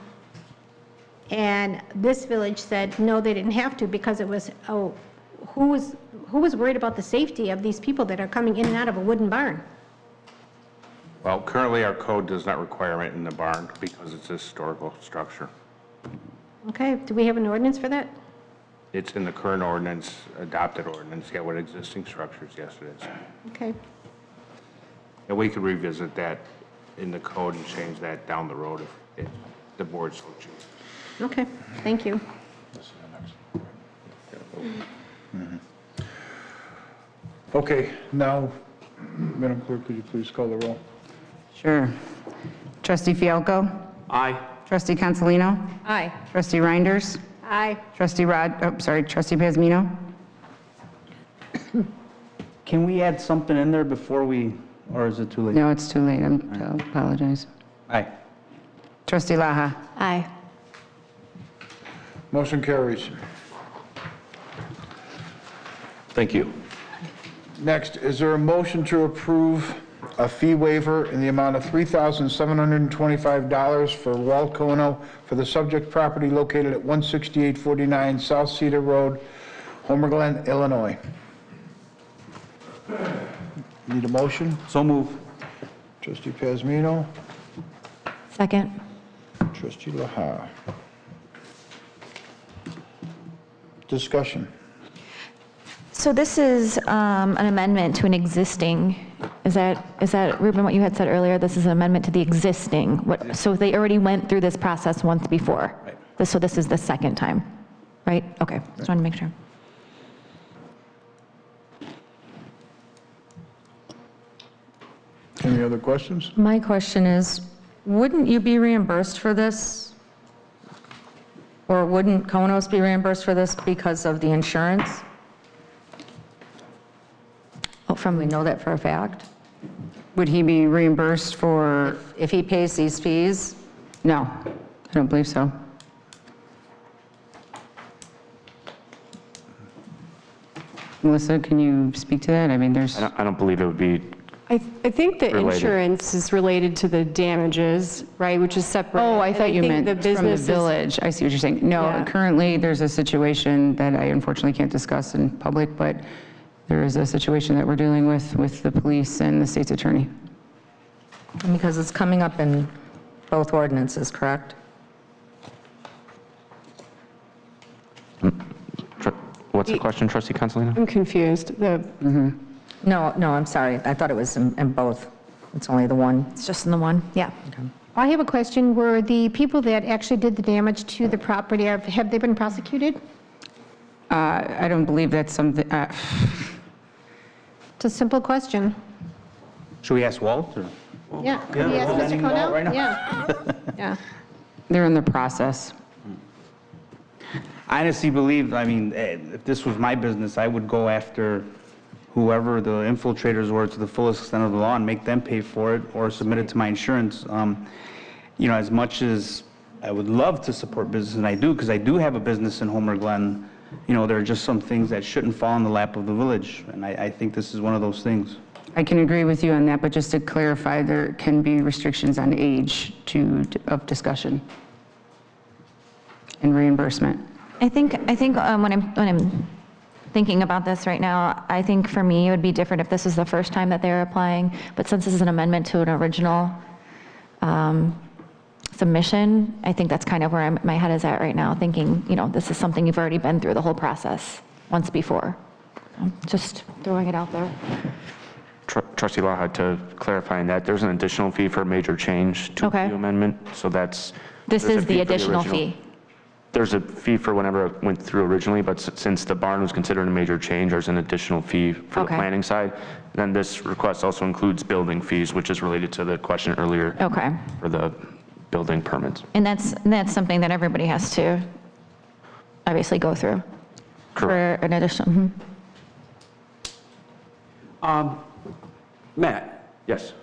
and this village said, no, they didn't have to because it was, who was worried about the safety of these people that are coming in and out of a wooden barn? Well, currently our code does not require it in the barn because it's a historical structure. Okay, do we have an ordinance for that? It's in the current ordinance, adopted ordinance, yeah, with existing structures, yes it is. Okay, And we could revisit that in the code and change that down the road if the board so chooses. okay, thank you. Okay, now, Madam Clerk, could you please call the roll? Sure. Trustee Fialko? Aye. Trustee Consolino? Aye. Trustee Reinders? Aye. Trustee Trustee Pazmino? Can we add something in there before we, or is it too late? No, it's too late. I apologize. Aye. Trustee Laha? Aye. Motion carries. Thank you. Next, is there a motion to approve a fee waiver in the amount of $3,725 for Walt Kono for the subject property located at 16849 South Cedar Road, Homer Glen, Illinois? Need a motion? So move. Trustee Pazmino, Second. trustee Laha. Discussion. So this is an amendment to an existing, is that Ruben, what you had said earlier? This is an amendment to the existing, so they already went through this process once before? Right. So this is the second time, right? Okay, just wanted to make sure. Any other questions? My question is, wouldn't you be reimbursed for this? Or wouldn't Konos be reimbursed for this because of the insurance? We know that for a fact. Would he be reimbursed for? If he pays these fees? No, I don't believe so. Melissa, can you speak to that? I mean, there's. I don't believe it would be. I think the Related. insurance is related to the damages, right, which is separate. Oh, I thought you think meant the from the business is- village. I see what you're saying. No, Yeah. currently, there's a situation that I unfortunately can't discuss in public, but there is a situation that we're dealing with the police and the state's attorney. Because it's coming up in both ordinances, correct? What's the question, Trustee Consolino? I'm confused. No, I'm sorry. I thought it was in both. It's only the one. It's just in the one, yeah. I have a question. Were the people that actually did the damage to the property, have they been prosecuted? I don't believe that's something, It's a simple question. Should we ask Walt, or? Yeah. Could we ask Walt Mr. ending Walt right now? Cornell? Yeah. Yeah. they're in the process. I honestly believe, I mean, if this was my business, I would go after whoever the infiltrators were to the fullest extent of the law and make them pay for it or submit it to my insurance. You know, as much as I would love to support business, and I do, because I do have a business in Homer Glen, you know, there are just some things that shouldn't fall in the lap of the village, and I think this is one of those things. I can agree with you on that, but just to clarify, there can be restrictions on age of discussion and reimbursement. I think when I'm thinking about this right now, I think for me, it would be different if this is the first time that they're applying, but since this is an amendment to an original submission, I think that's kind of where my head is at right now, thinking, you know, this is something you've already been through the whole process once before. Just throwing it out there. Trustee Laha, to clarify on that, there's an additional fee for a major change to the amendment, so that's. This is the additional fee. There's a fee for whenever it went through originally, but since the barn was considered a major change, there's an additional fee for the planning side. Then this request also includes building fees, which is related to the question earlier. Okay. For the building permits. And that's something that everybody has to obviously go through. Correct. For an additional. Matt? Yes.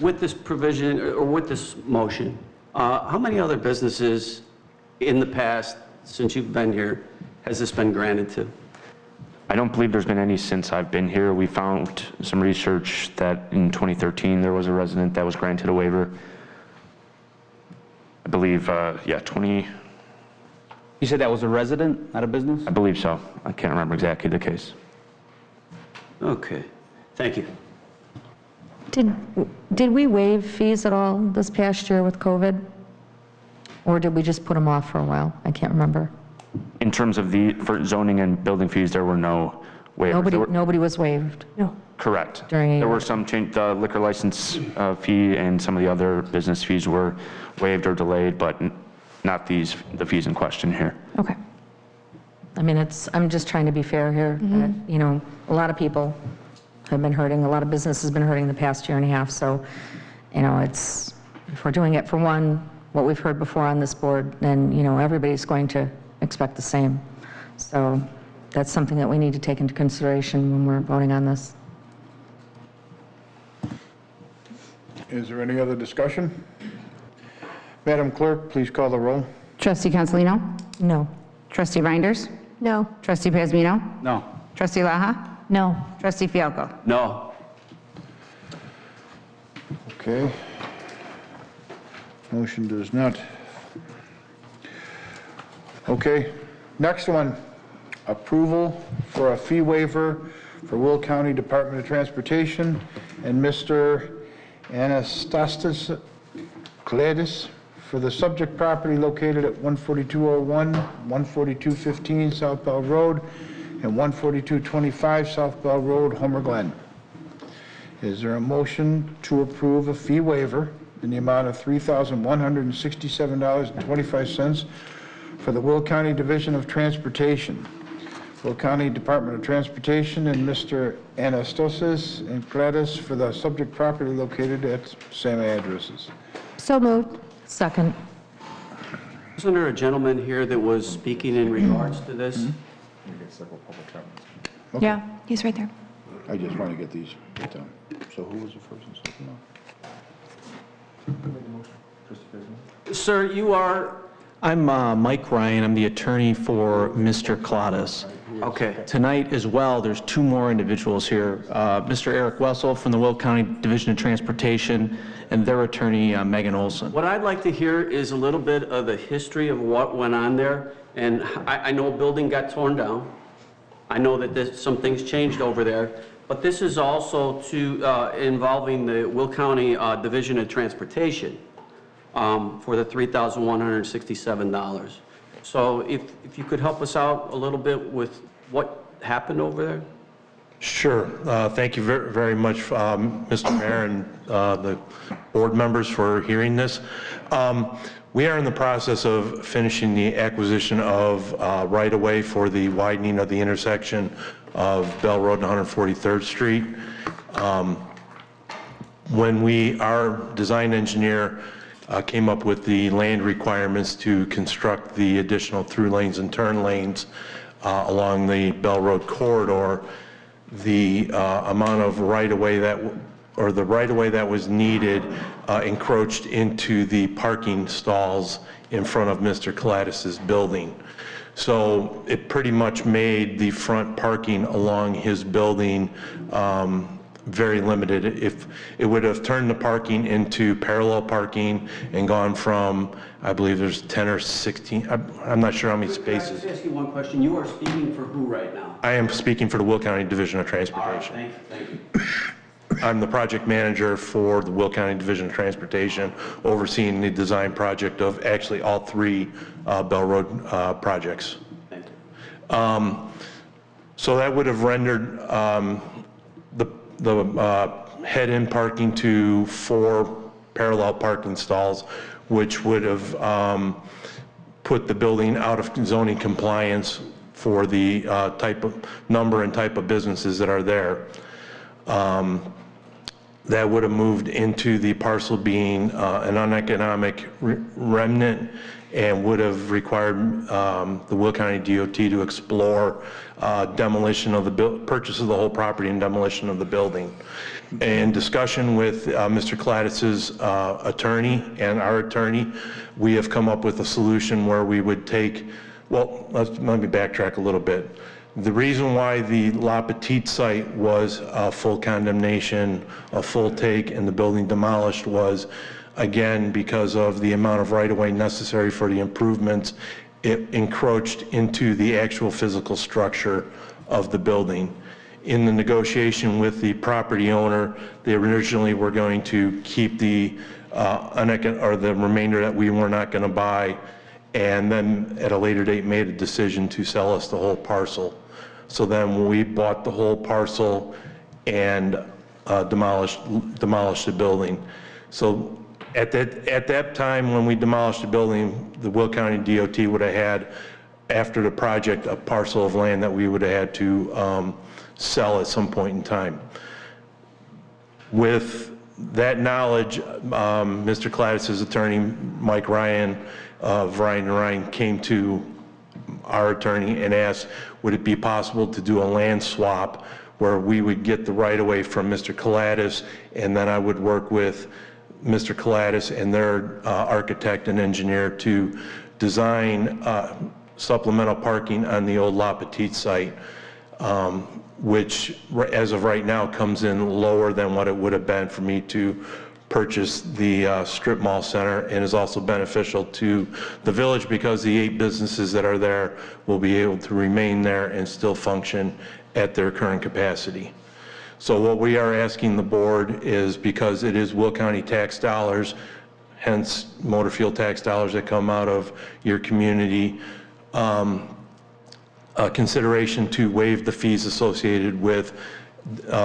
With this provision, or with this motion, how many other businesses in the past, since you've been here, has this been granted to? I don't believe there's been any since I've been here. We found some research that in 2013, there was a resident that was granted a waiver. I believe, 20. You said that was a resident, not a business? I believe so. I can't remember exactly the case. Okay, thank you. Did we waive fees at all this past year with COVID? Or did we just put them off for a while? I can't remember. In terms of for zoning and building fees, there were no waivers. Nobody was waived? No. Correct. During there were some change, the liquor license fee and some of the other business fees were waived or delayed, but not the fees in question here. Okay. I mean, I'm just trying to be fair here. You know, a lot of people have been hurting, a lot of business has been hurting the past year and a half, so, you know, if we're doing it for one, what we've heard before on this board, and, you know, everybody's going to expect the same. So that's something that we need to take into consideration when we're voting on this. Is there any other discussion? Madam Clerk, please call the roll. Trustee Consolino? No. Trustee Reinders? No. Trustee Pazmino? No. Trustee Laha? No. Trustee Fialko? No. Okay. Motion does not. Okay, next one. Approval for a fee waiver for Will County Department of Transportation and Mr. Anastastas Kladis for the subject property located at 14201, 14215 South Bell Road, and 14225 South Bell Road, Homer Glen. Is there a motion to approve a fee waiver in the amount of $3,167.25 for the Will County Division of Transportation? Will County Department of Transportation and Mr. Anastasas and Gladys for the subject property located at same addresses. So moved. Second. Wasn't there a gentleman here that was speaking in regards to this? Yeah, he's right there. I just want to get these done. So who was the first and second one? Sir, you are? I'm Mike Ryan. I'm the attorney for Mr. Kladis. Okay. Tonight as well, there's two more individuals here. Mr. Eric Wessel from the Will County Division of Transportation and their attorney, Megan Olson. What I'd like to hear is a little bit of the history of what went on there. And I know a building got torn down. I know that some things changed over there. But this is also involving the Will County Division of Transportation for the $3,167. So if you could help us out a little bit with what happened over there? Sure. Thank you very much, Mr. Mayor and the board members for hearing this. We are in the process of finishing the acquisition of right-of-way for the widening of the intersection of Bell Road and 143rd Street. When our design engineer came up with the land requirements to construct the additional through lanes and turn lanes along the Bell Road corridor, the amount of right-of-way that was needed encroached into the parking stalls in front of Mr. Kladis' building. So it pretty much made the front parking along his building very limited. If it would have turned the parking into parallel parking and gone from, I believe there's 10 or 16, I'm not sure how many spaces. Can I just ask you one question? You are speaking for who right now? I am speaking for the Will County Division of Transportation. All right, thank you. I'm the project manager for the Will County Division of Transportation, overseeing the design project of actually all three Bell Road projects. Thank you. So that would have rendered the head-in parking to 4 parallel parking stalls, which would have put the building out of zoning compliance for the number and type of businesses that are there. That would have moved into the parcel being an uneconomic remnant and would have required the Will County DOT to explore demolition of purchase of the whole property and demolition of the building. In discussion with Mr. Kladis' attorney and our attorney, we have come up with a solution where we would take, well, let me backtrack a little bit. The reason why the La Petite site was a full condemnation, a full take, and the building demolished was, again, because of the amount of right-of-way necessary for the improvements. It encroached into the actual physical structure of the building. In the negotiation with the property owner, they originally were going to keep the remainder that we were not going to buy, and then at a later date made a decision to sell us the whole parcel. So then we bought the whole parcel and demolished the building. So at that time when we demolished the building, the Will County DOT would have had, after the project, a parcel of land that we would have had to sell at some point in time. With that knowledge, Mr. Cladis' attorney, Mike Ryan of Ryan & Ryan, came to our attorney and asked, would it be possible to do a land swap where we would get the right-of-way from Mr. Cladis, and then I would work with Mr. Cladis and their architect and engineer to design supplemental parking on the old La Petite site, which as of right now comes in lower than what it would have been for me to purchase the strip mall center, and is also beneficial to the village because the 8 businesses that are there will be able to remain there and still function at their current capacity. So what we are asking the board is, because it is Will County tax dollars, hence motor fuel tax dollars that come out of your community, a consideration to waive the fees associated with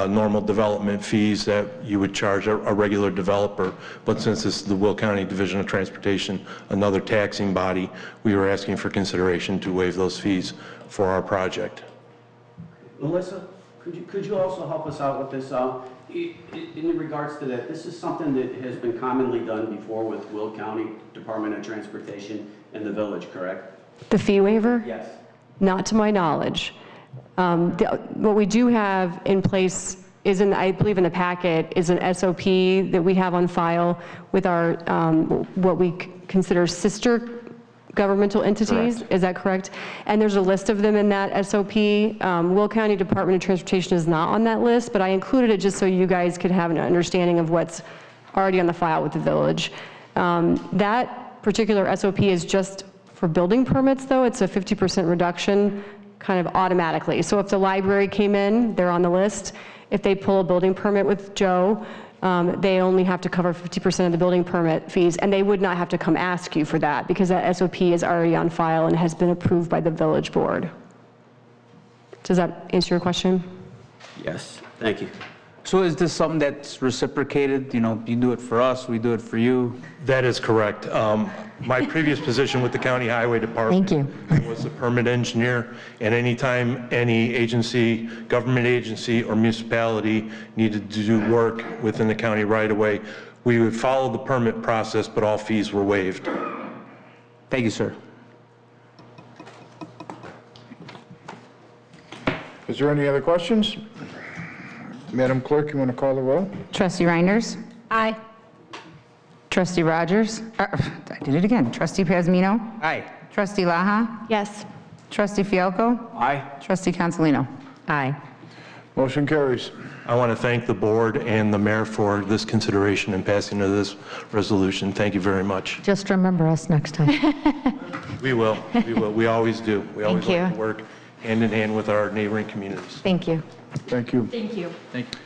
normal development fees that you would charge a regular developer. But since this is the Will County Division of Transportation, another taxing body, we were asking for consideration to waive those fees for our project. Melissa, could you also help us out with this? In regards to that, this is something that has been commonly done before with Will County Department of Transportation and the village, correct? The fee waiver? Yes. Not to my knowledge. What we do have in place is, I believe in the packet, is an SOP that we have on file with our, what we consider sister governmental entities. Correct. Is that correct? And there's a list of them in that SOP. Will County Department of Transportation is not on that list, but I included it just so you guys could have an understanding of what's already on the file with the village. That particular SOP is just for building permits, though. It's a 50% reduction kind of automatically. So if the library came in, they're on the list. If they pull a building permit with Joe, they only have to cover 50% of the building permit fees, and they would not have to come ask you for that because that SOP is already on file and has been approved by the village board. Does that answer your question? Yes, thank you. So is this something that's reciprocated? You know, you do it for us, we do it for you? That is correct. My previous position with the County Highway Department was the permit engineer, and anytime any agency, government agency or municipality needed to do work within the county right-of-way, we would follow the permit process, but all fees were waived. Thank you, sir. Is there any other questions? Madam Clerk, you want to call the roll? Trustee Reinders? Aye. Trustee Rogers? I did it again. Trustee Pazmino? Aye. Trustee Laha? Yes. Trustee Fialko? Aye. Trustee Consolino? Aye. Motion carries. I want to thank the board and the mayor for this consideration and passing of this resolution. Thank you very much. Just remember us next time. We will. We will. We always do. We always Thank like you. to work hand in hand with our neighboring communities. Thank you. Thank you. Thank you. Thank you.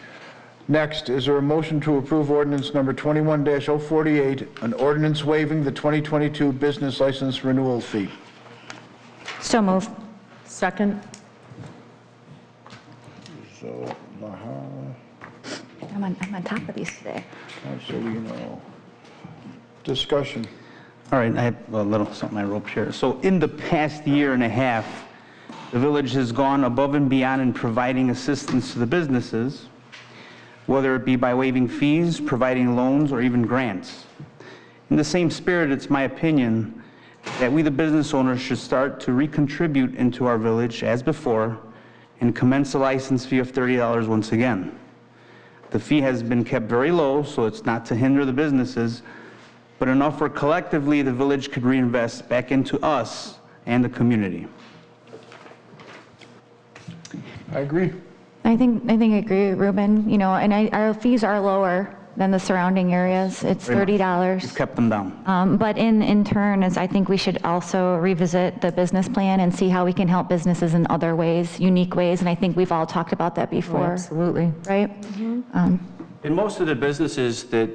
Next, is there a motion to approve ordinance number 21-048, an ordinance waiving the 2022 business license renewal fee? So move. Second. So, I'm on top of these today. Consolino. Discussion. All right, I have a little something I wrote here. So in the past year and a half, the village has gone above and beyond in providing assistance to the businesses, whether it be by waiving fees, providing loans, or even grants. In the same spirit, it's my opinion that we, the business owners, should start to recontribute into our village as before and commence a license fee of $30 once again. The fee has been kept very low, so it's not to hinder the businesses, but enough where collectively the village could reinvest back into us and the community. I agree. I think I agree, Ruben. You know, and our fees are lower than the surrounding areas. It's $30. We've kept them down. But in turn, I think we should also revisit the business plan and see how we can help businesses in other ways, unique ways. And I think we've all talked about that before. Oh, absolutely. Right? In most of the businesses that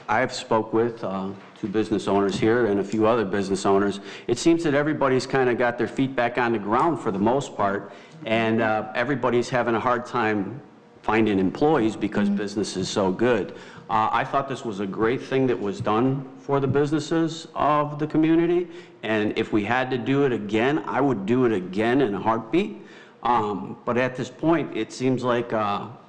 I've spoke with, two business owners here and a few other business owners, it seems that everybody's kind of got their feet back on the ground for the most part, and everybody's having a hard time finding employees because business is so good. I thought this was a great thing that was done for the businesses of the community, and if we had to do it again, I would do it again in a heartbeat. But at this point, it seems like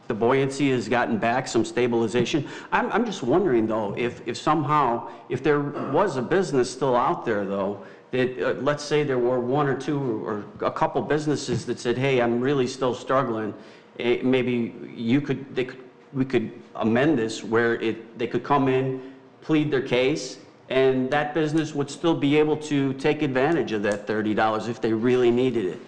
the buoyancy has gotten back, some stabilization. I'm just wondering though, if somehow, if there was a business still out there though, that, let's say there were one or two or a couple businesses that said, hey, I'm really still struggling, maybe we could amend this where they could come in, plead their case, and that business would still be able to take advantage of that $30 if they really needed it,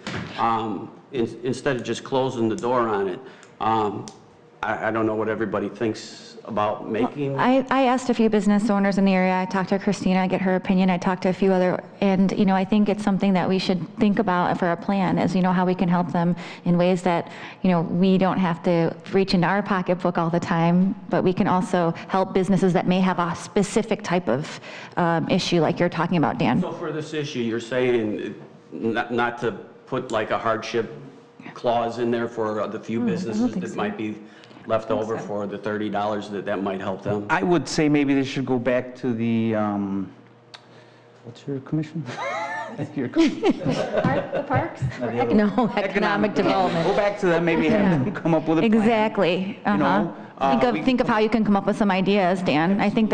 instead of just closing the door on it. I don't know what everybody thinks about making. I asked a few business owners in the area. I talked to Christina, get her opinion. I talked to a few other, and I think it's something that we should think about for our plan, is how we can help them in ways that we don't have to reach into our pocketbook all the time, but we can also help businesses that may have a specific type of issue like you're talking about, Dan. So for this issue, you're saying not to put like a hardship clause in there for the few businesses that might be left over for the $30 that might help them? I would say maybe they should go back to the, what's your commission? The parks? No, economic development. Go back to them, maybe have them come up with a plan. Exactly. Think of how you can come up with some ideas, Dan. I think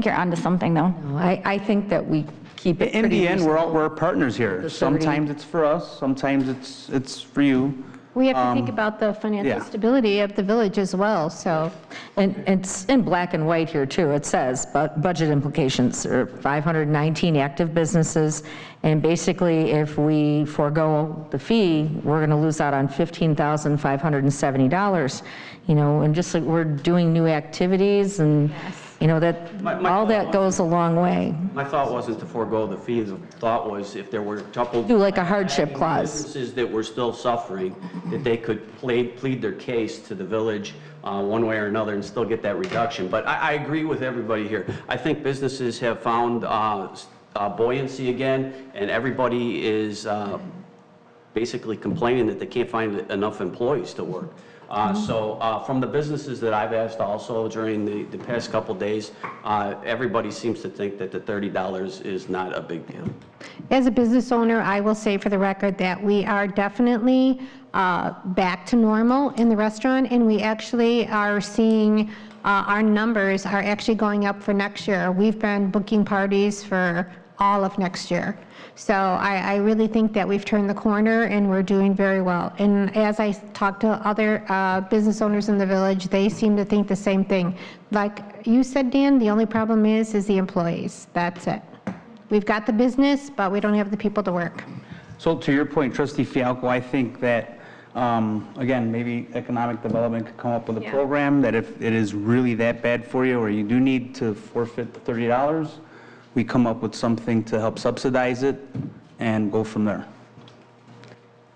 you're onto something though. I think that we keep it In pretty the end, reasonable. we're partners here. Sometimes it's for us, sometimes it's for you. We have to think about the financial stability of the village as well, so. And it's in black and white here too. It says, but budget implications are 519 active businesses. And basically, if we forego the fee, we're going to lose out on $15,570. And just like we're doing new activities and, all that goes a long way. My thought wasn't to forego the fee. The thought was if there were a couple. Do like a hardship clause. Businesses that were still suffering, that they could plead their case to the village one way or another and still get that reduction. But I agree with everybody here. I think businesses have found buoyancy again, and everybody is basically complaining that they can't find enough employees to work. So from the businesses that I've asked also during the past couple days, everybody seems to think that the $30 is not a big deal. As a business owner, I will say for the record that we are definitely back to normal in the restaurant, and we actually are seeing our numbers are actually going up for next year. We've been booking parties for all of next year. So I really think that we've turned the corner and we're doing very well. And as I talk to other business owners in the village, they seem to think the same thing. Like you said, Dan, the only problem is the employees. That's it. We've got the business, but we don't have the people to work. So to your point, Trustee Fialco, I think that, again, maybe economic development could come up with a program that if it is really that bad for you or you do need to forfeit the $30, we come up with something to help subsidize it and go from there.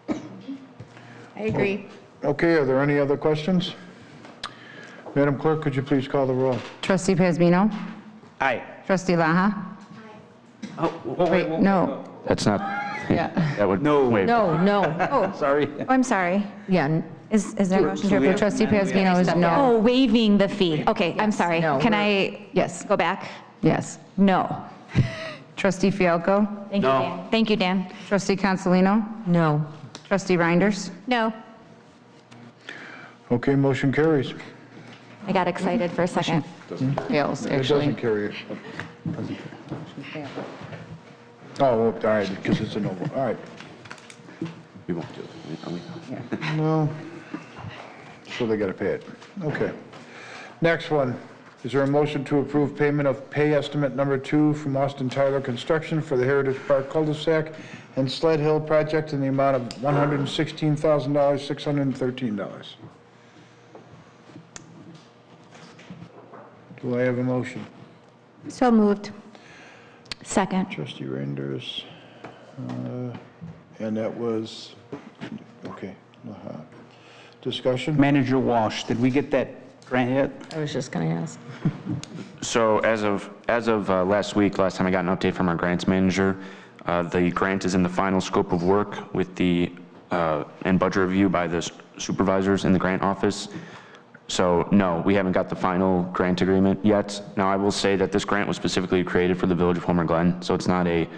I agree. Okay, are there any other questions? Madam Clerk, could you please call the roll? Trustee Pazmino? Aye. Trustee Laha? Wait, no. That's not, Yeah. that would. No. Wait. No. Oh, Sorry. I'm sorry. Yeah. Is there a motion to approve? Trustee Pazmino is no. Oh, waiving the fee. Okay, I'm sorry. No, Can I Yes. go back? Yes. No. Trustee Fialco? Thank you, Dan. Thank you, Dan. Trustee Consolino? No. Trustee Reinders? No. Okay, motion carries. I got excited for a second. Fails, It actually. doesn't carry it. Oh, all right, because it's a no vote. All right. We won't do it. Are we? No. So they got to pay it. Okay. Next one. Is there a motion to approve payment of pay estimate number 2 from Austin Tyler Construction for the Heritage Park cul-de-sac and Sled Hill project in the amount of $116,613? Do I have a motion? So moved. Second. Trustee Reinders. And that was, okay. Discussion? Manager Walsh, did we get that grant yet? I was just going to ask. So as of last week, last time I got an update from our grants manager, the grant is in the final scope of work with the, and budget review by the supervisors in the grant office. So no, we haven't got the final grant agreement yet. Now I will say that this grant was specifically created for the village of Homer Glen, so it's not a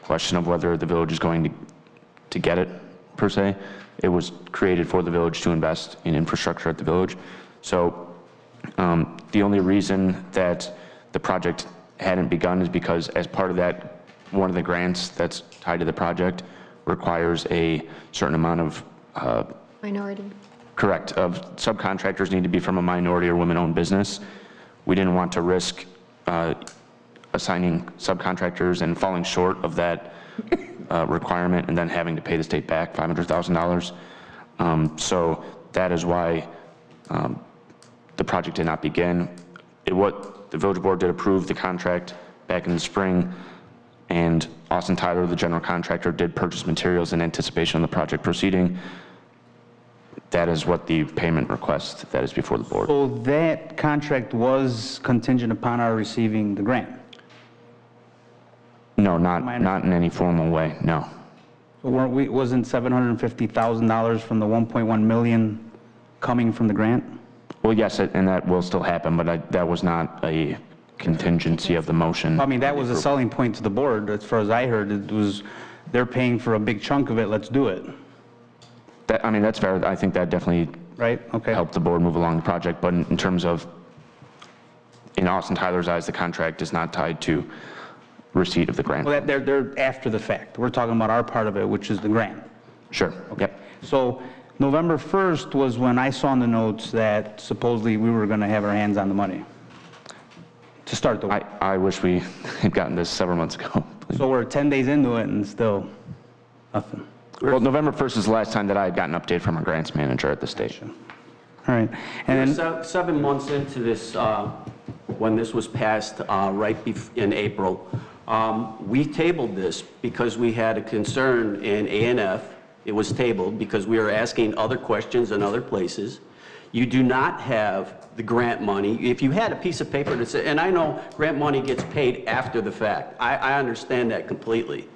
question of whether the village is going to get it per se. It was created for the village to invest in infrastructure at the village. So the only reason that the project hadn't begun is because as part of that, one of the grants that's tied to the project requires a certain amount of Minority. correct, of subcontractors need to be from a minority or women-owned business. We didn't want to risk assigning subcontractors and falling short of that requirement and then having to pay the state back $500,000. So that is why the project did not begin. What the village board did approve the contract back in the spring, and Austin Tyler, the general contractor, did purchase materials in anticipation of the project proceeding. That is what the payment request that is before the board. So that contract was contingent upon our receiving the grant? No, not in any formal way, no. So wasn't $750,000 from the 1.1 million coming from the grant? Well, yes, and that will still happen, but that was not a contingency of the motion. I mean, that was a selling point to the board. As far as I heard, it was, they're paying for a big chunk of it, let's do it. I mean, that's fair. I think that definitely helped the board move along the project, but in terms of, in Austin Tyler's eyes, the contract is not tied to receipt of the grant. Well, they're after the fact. We're talking about our part of it, which is the grant. Sure, yep. So November 1st was when I saw in the notes that supposedly we were going to have our hands on the money to start the work. I wish we had gotten this several months ago. So we're 10 days into it and still nothing. Well, November 1st is the last time that I had gotten an update from our grants manager at the station. All right. And then 7 months into this, when this was passed in April, we tabled this because we had a concern in A&F. It was tabled because we were asking other questions in other places. You do not have the grant money. If you had a piece of paper that said, and I know grant money gets paid after the fact. I understand that completely.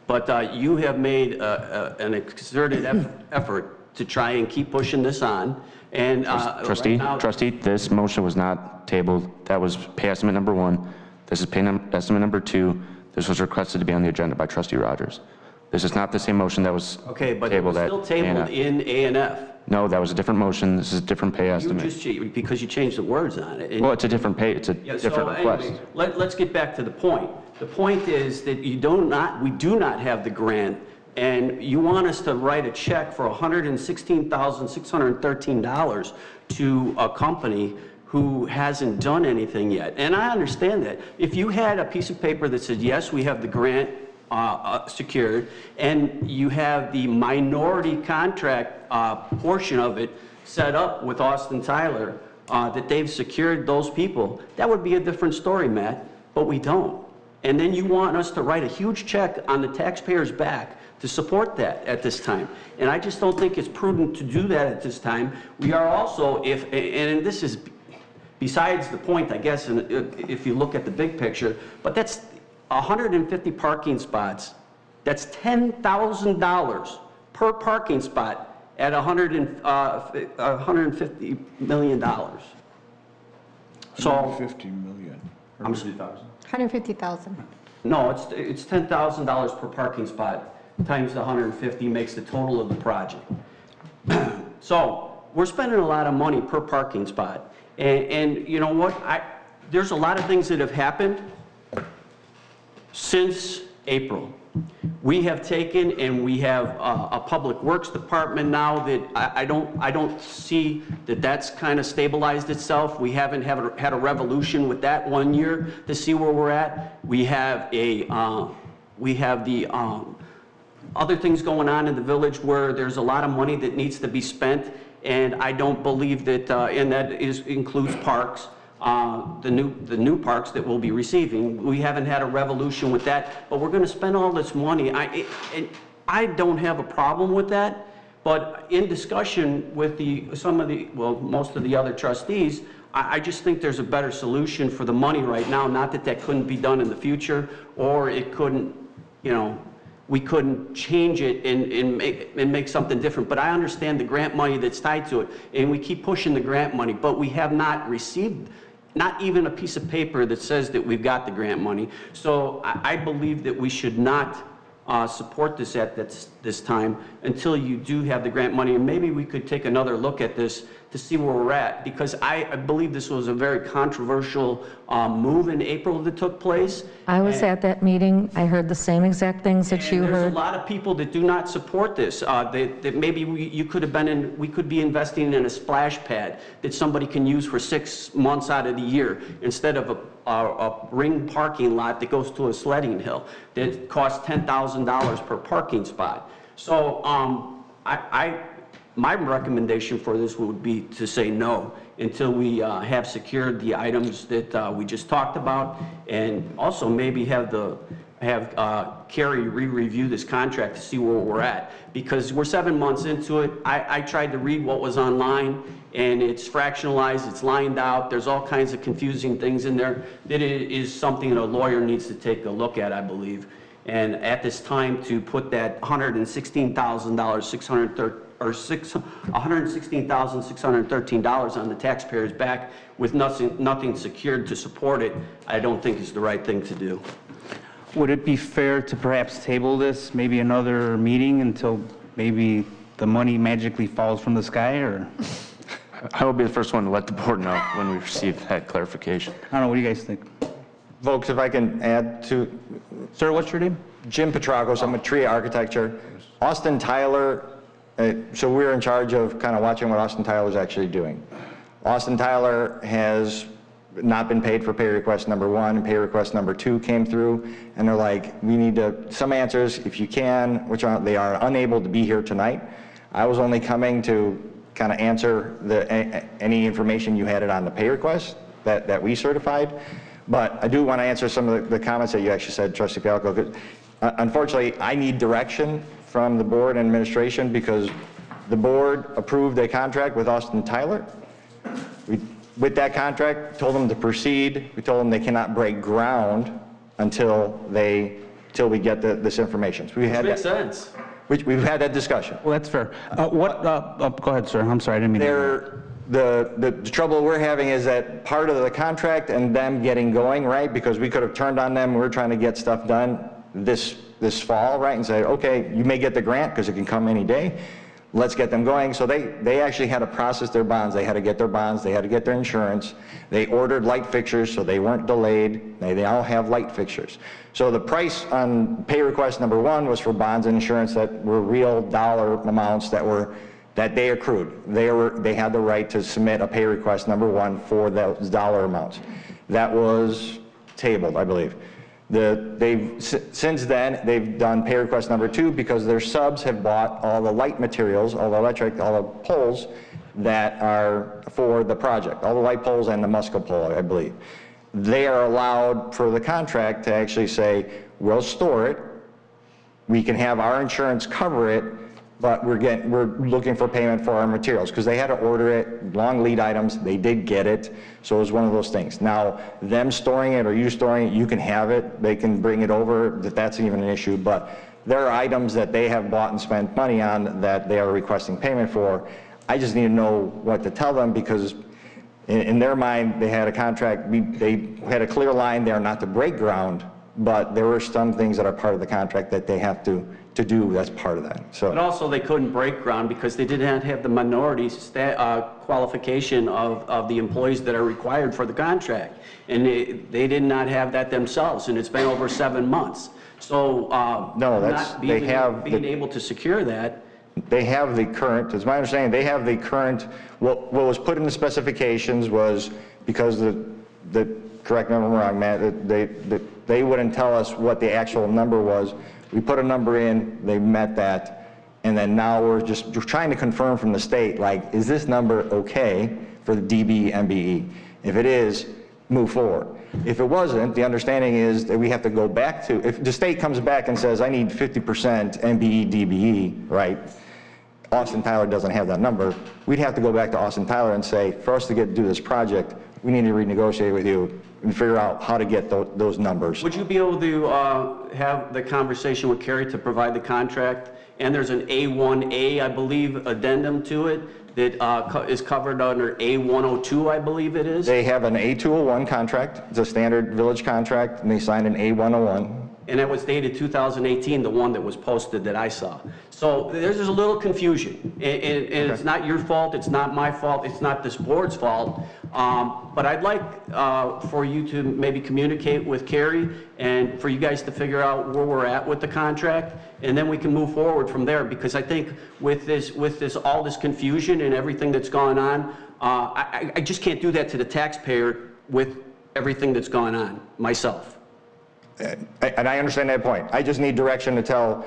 But you have made an exerted effort to try and keep pushing this on. And Trustee, this motion was not tabled. That was pay estimate number 1. This is pay estimate number 2. This was requested to be on the agenda by Trustee Rogers. This is not the same motion that was okay, but it was still tabled in A&F. No, that was a different motion. This is a different pay estimate. Because you changed the words on it. Well, it's a different pay. It's a different request. Anyway, let's get back to the point. The point is that we do not have the grant, and you want us to write a check for $116,613 to a company who hasn't done anything yet. And I understand that. If you had a piece of paper that said, yes, we have the grant secured, and you have the minority contract portion of it set up with Austin Tyler, that they've secured those people, that would be a different story, Matt, but we don't. And then you want us to write a huge check on the taxpayer's back to support that at this time. And I just don't think it's prudent to do that at this time. We are also, and this is besides the point, I guess, if you look at the big picture, but that's 150 parking spots. That's $10,000 per parking spot at $150 million. So, $150 million. I'm sorry. 150,000. No, it's $10,000 per parking spot times the 150 makes the total of the project. So we're spending a lot of money per parking spot. And you know what? There's a lot of things that have happened since April. We have taken and we have a public works department now that I don't see that that's kind of stabilized itself. We haven't had a revolution with that 1 year to see where we're at. We have the other things going on in the village where there's a lot of money that needs to be spent, and I don't believe that, and that includes parks. The new parks that we'll be receiving. We haven't had a revolution with that, but we're going to spend all this money. I don't have a problem with that, but in discussion with most of the other trustees, I just think there's a better solution for the money right now. Not that couldn't be done in the future, or it couldn't, we couldn't change it and make something different. But I understand the grant money that's tied to it, and we keep pushing the grant money, but we have not received not even a piece of paper that says that we've got the grant money. So I believe that we should not support this at this time until you do have the grant money. And maybe we could take another look at this to see where we're at, because I believe this was a very controversial move in April that took place. I was at that meeting. I heard the same exact things that you There's heard. a lot of people that do not support this. That maybe we could be investing in a splash pad that somebody can use for 6 months out of the year instead of a ring parking lot that goes to a sledding hill that costs $10,000 per parking spot. So my recommendation for this would be to say no until we have secured the items that we just talked about, and also maybe have Carrie re-review this contract to see where we're at, because we're 7 months into it. I tried to read what was online, and it's fractionalized, it's lined out, there's all kinds of confusing things in there that it is something a lawyer needs to take a look at, I believe. And at this time, to put that $116,613 on the taxpayer's back with nothing secured to support it, I don't think is the right thing to do. Would it be fair to perhaps table this, maybe another meeting until maybe the money magically falls from the sky, or? I will be the first one to let the board know when we receive that clarification. I don't know, what do you guys think? Folks, if I can add to... Sir, what's your name? Jim Petragos, I'm with Tree Architecture. Austin Tyler, so we're in charge of kind of watching what Austin Tyler's actually doing. Austin Tyler has not been paid for pay request number 1, and pay request number 2 came through, and they're like, we need some answers if you can, they are unable to be here tonight. I was only coming to kind of answer any information you had on the pay request that we certified. But I do want to answer some of the comments that you actually said, Trustee Fialko. Unfortunately, I need direction from the board and administration, because the board approved a contract with Austin Tyler. With that contract, told them to proceed. We told them they cannot break ground until we get this information. So Makes sense. We've had that discussion. Well, that's fair. Go ahead, sir. I'm sorry, I didn't mean to. The trouble we're having is that part of the contract and them getting going, right? Because we could have turned on them. We're trying to get stuff done this fall, right? And say, okay, you may get the grant because it can come any day. Let's get them going. So they actually had to process their bonds. They had to get their bonds. They had to get their insurance. They ordered light fixtures so they weren't delayed. They all have light fixtures. So the price on pay request number 1 was for bonds and insurance that were real dollar amounts that they accrued. They had the right to submit a pay request number 1 for those dollar amounts. That was tabled, I believe. Since then, they've done pay request number 2 because their subs have bought all the light materials, all the electric, all the poles that are for the project, all the light poles and the muscle pole, I believe. They are allowed for the contract to actually say, we'll store it, we can have our insurance cover it, but we're looking for payment for our materials, because they had to order it, long lead items, they did get it, so it was one of those things. Now, them storing it or you storing it, you can have it, they can bring it over, that's even an issue, but there are items that they have bought and spent money on that they are requesting payment for. I just need to know what to tell them, because in their mind, they had a contract, they had a clear line there not to break ground, but there were some things that are part of the contract that they have to do that's part of that. So. But also they couldn't break ground because they did not have the minority qualification of the employees that are required for the contract. And they did not have that themselves, and it's been over 7 months. So being able to secure that. They have the current, it's my understanding, they have the current, what was put in the specifications was because correct me if I'm wrong, Matt, they wouldn't tell us what the actual number was. We put a number in, they met that, and then now we're trying to confirm from the state, like, is this number okay for the DB MBE? If it is, move forward. If it wasn't, the understanding is that we have to go back to, if the state comes back and says, I need 50% MBE DBE, right? Austin Tyler doesn't have that number. We'd have to go back to Austin Tyler and say, for us to do this project, we need to renegotiate with you and figure out how to get those numbers. Would you be able to have the conversation with Carrie to provide the contract? And there's an A1A, I believe, addendum to it that is covered under A102, I believe it is. They have an A201 contract. It's a standard village contract, and they signed an A101. and it was dated 2018, the one that was posted that I saw. So there's just a little confusion, and it's not your fault, it's not my fault, it's not this board's fault, but I'd like for you to maybe communicate with Carrie and for you guys to figure out where we're at with the contract, and then we can move forward from there, because I think with all this confusion and everything that's gone on, I just can't do that to the taxpayer with everything that's gone on myself. And I understand that point. I just need direction to tell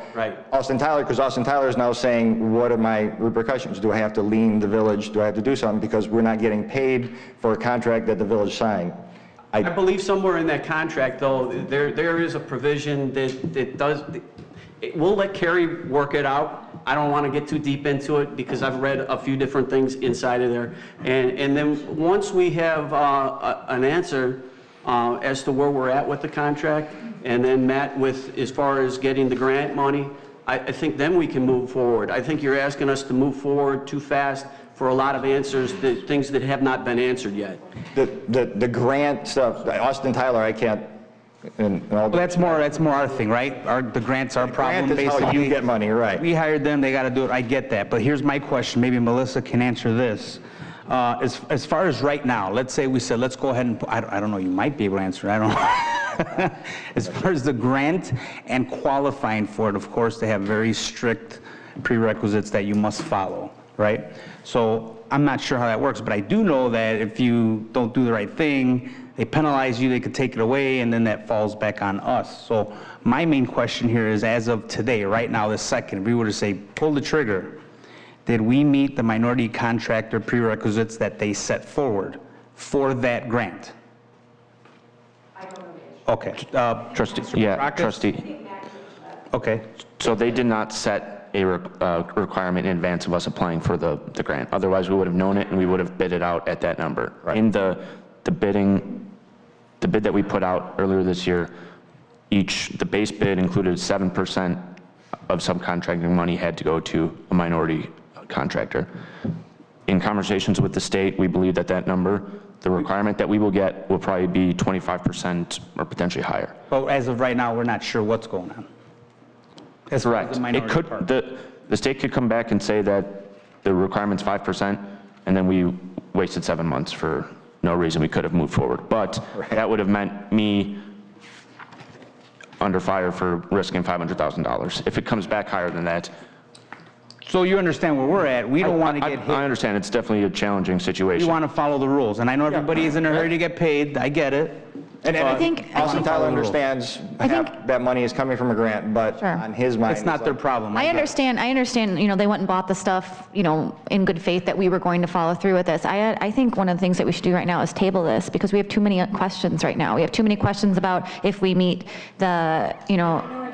Austin Tyler, because Austin Tyler is now saying, what are my repercussions? Do I have to lien the village? Do I have to do something? Because we're not getting paid for a contract that the village signed. I believe somewhere in that contract, though, there is a provision that does, we'll let Carrie work it out. I don't want to get too deep into it because I've read a few different things inside of there. And then once we have an answer as to where we're at with the contract, and then Matt with as far as getting the grant money, I think then we can move forward. I think you're asking us to move forward too fast for a lot of answers, things that have not been answered yet. The grant stuff, Austin Tyler, I can't. Well, that's more our thing, right? The grants are problem, grant is basically. how you get money, right? We hired them, they got to do it, I get that. But here's my question, maybe Melissa can answer this. As far as right now, let's say we said, let's go ahead and, I don't know, you might be able to answer, I don't know. As far as the grant and qualifying for it, of course, they have very strict prerequisites that you must follow, right? So I'm not sure how that works, but I do know that if you don't do the right thing, they penalize you, they could take it away, and then that falls back on us. So my main question here is, as of today, right now, this second, if we were to say, pull the trigger, did we meet the minority contractor prerequisites that they set forward for that grant? Okay. Trustee, trustee. Okay. So they did not set a requirement in advance of us applying for the grant. Otherwise, we would have known it and we would have bid it out at that number. In the bid that we put out earlier this year, the base bid included 7% of subcontracting money had to go to a minority contractor. In conversations with the state, we believe that number, the requirement that we will get, will probably be 25% or potentially higher. But as of right now, we're not sure what's going on. As far as the minority part. The state could come back and say that the requirement's 5%, and then we wasted 7 months for no reason. We could have moved forward, but that would have meant me under fire for risking $500,000. If it comes back higher than that. So you understand where we're at. We don't want to get hit. I understand. It's definitely a challenging situation. We want to follow the rules. And I know everybody is in a hurry to get paid. I get it. And I think Austin Tyler understands that money is coming from a grant, but on his mind, it's not their problem. I understand, they went and bought the stuff, in good faith that we were going to follow through with this. I think one of the things that we should do right now is table this, because we have too many questions right now. We have too many questions about if we meet the,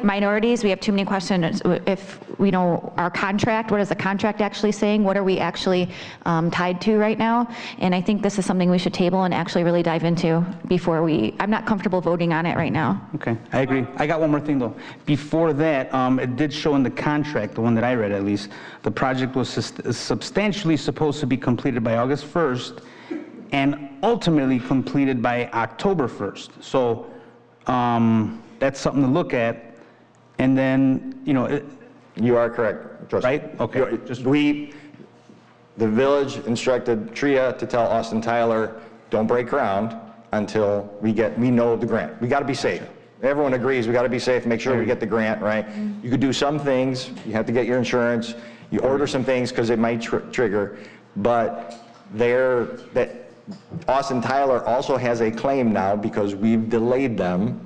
minorities. We have too many questions if we know our contract, what is the contract actually saying? What are we actually tied to right now? And I think this is something we should table and actually really dive into before I'm not comfortable voting on it right now. Okay, I agree. I got one more thing though. Before that, it did show in the contract, the one that I read at least, the project was substantially supposed to be completed by August 1st and ultimately completed by October 1st. So that's something to look at. And then, you are correct, Trustee. Right? Okay. The village instructed TRIA to tell Austin Tyler, don't break ground until we know the grant. We got to be safe. Everyone agrees we got to be safe, make sure we get the grant, right? You could do some things, you have to get your insurance, you order some things because it might trigger, but Austin Tyler also has a claim now because we've delayed them,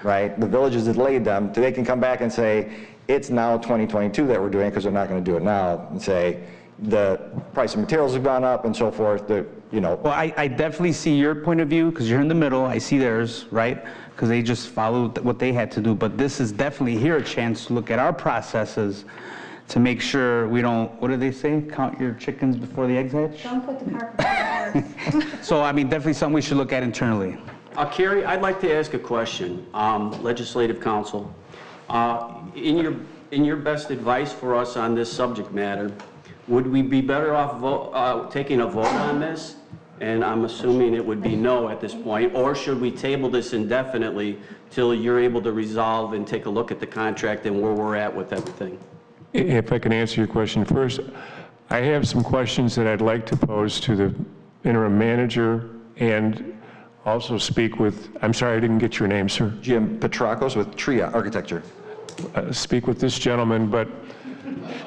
right? The village has delayed them, so they can come back and say, it's now 2022 that we're doing it, because they're not going to do it now, and say, the price of materials have gone up and so forth, Well, I definitely see your point of view, because you're in the middle, I see theirs, right? Because they just followed what they had to do, but this is definitely here a chance to look at our processes to make sure we don't, what do they say? Count your chickens before the eggs hatch? Don't put the cart before the horse. So, definitely something we should look at internally. Carrie, I'd like to ask a question, Legislative Counsel. In your best advice for us on this subject matter, would we be better off taking a vote on this And I'm assuming it would be no at this point, or should we table this indefinitely till you're able to resolve and take a look at the contract and where we're at with everything? If I can answer your question first, I have some questions that I'd like to pose to the interim manager and also speak with, I'm sorry, I didn't get your name, sir. Jim Petrakos with Tria Architecture. Speak with this gentleman, but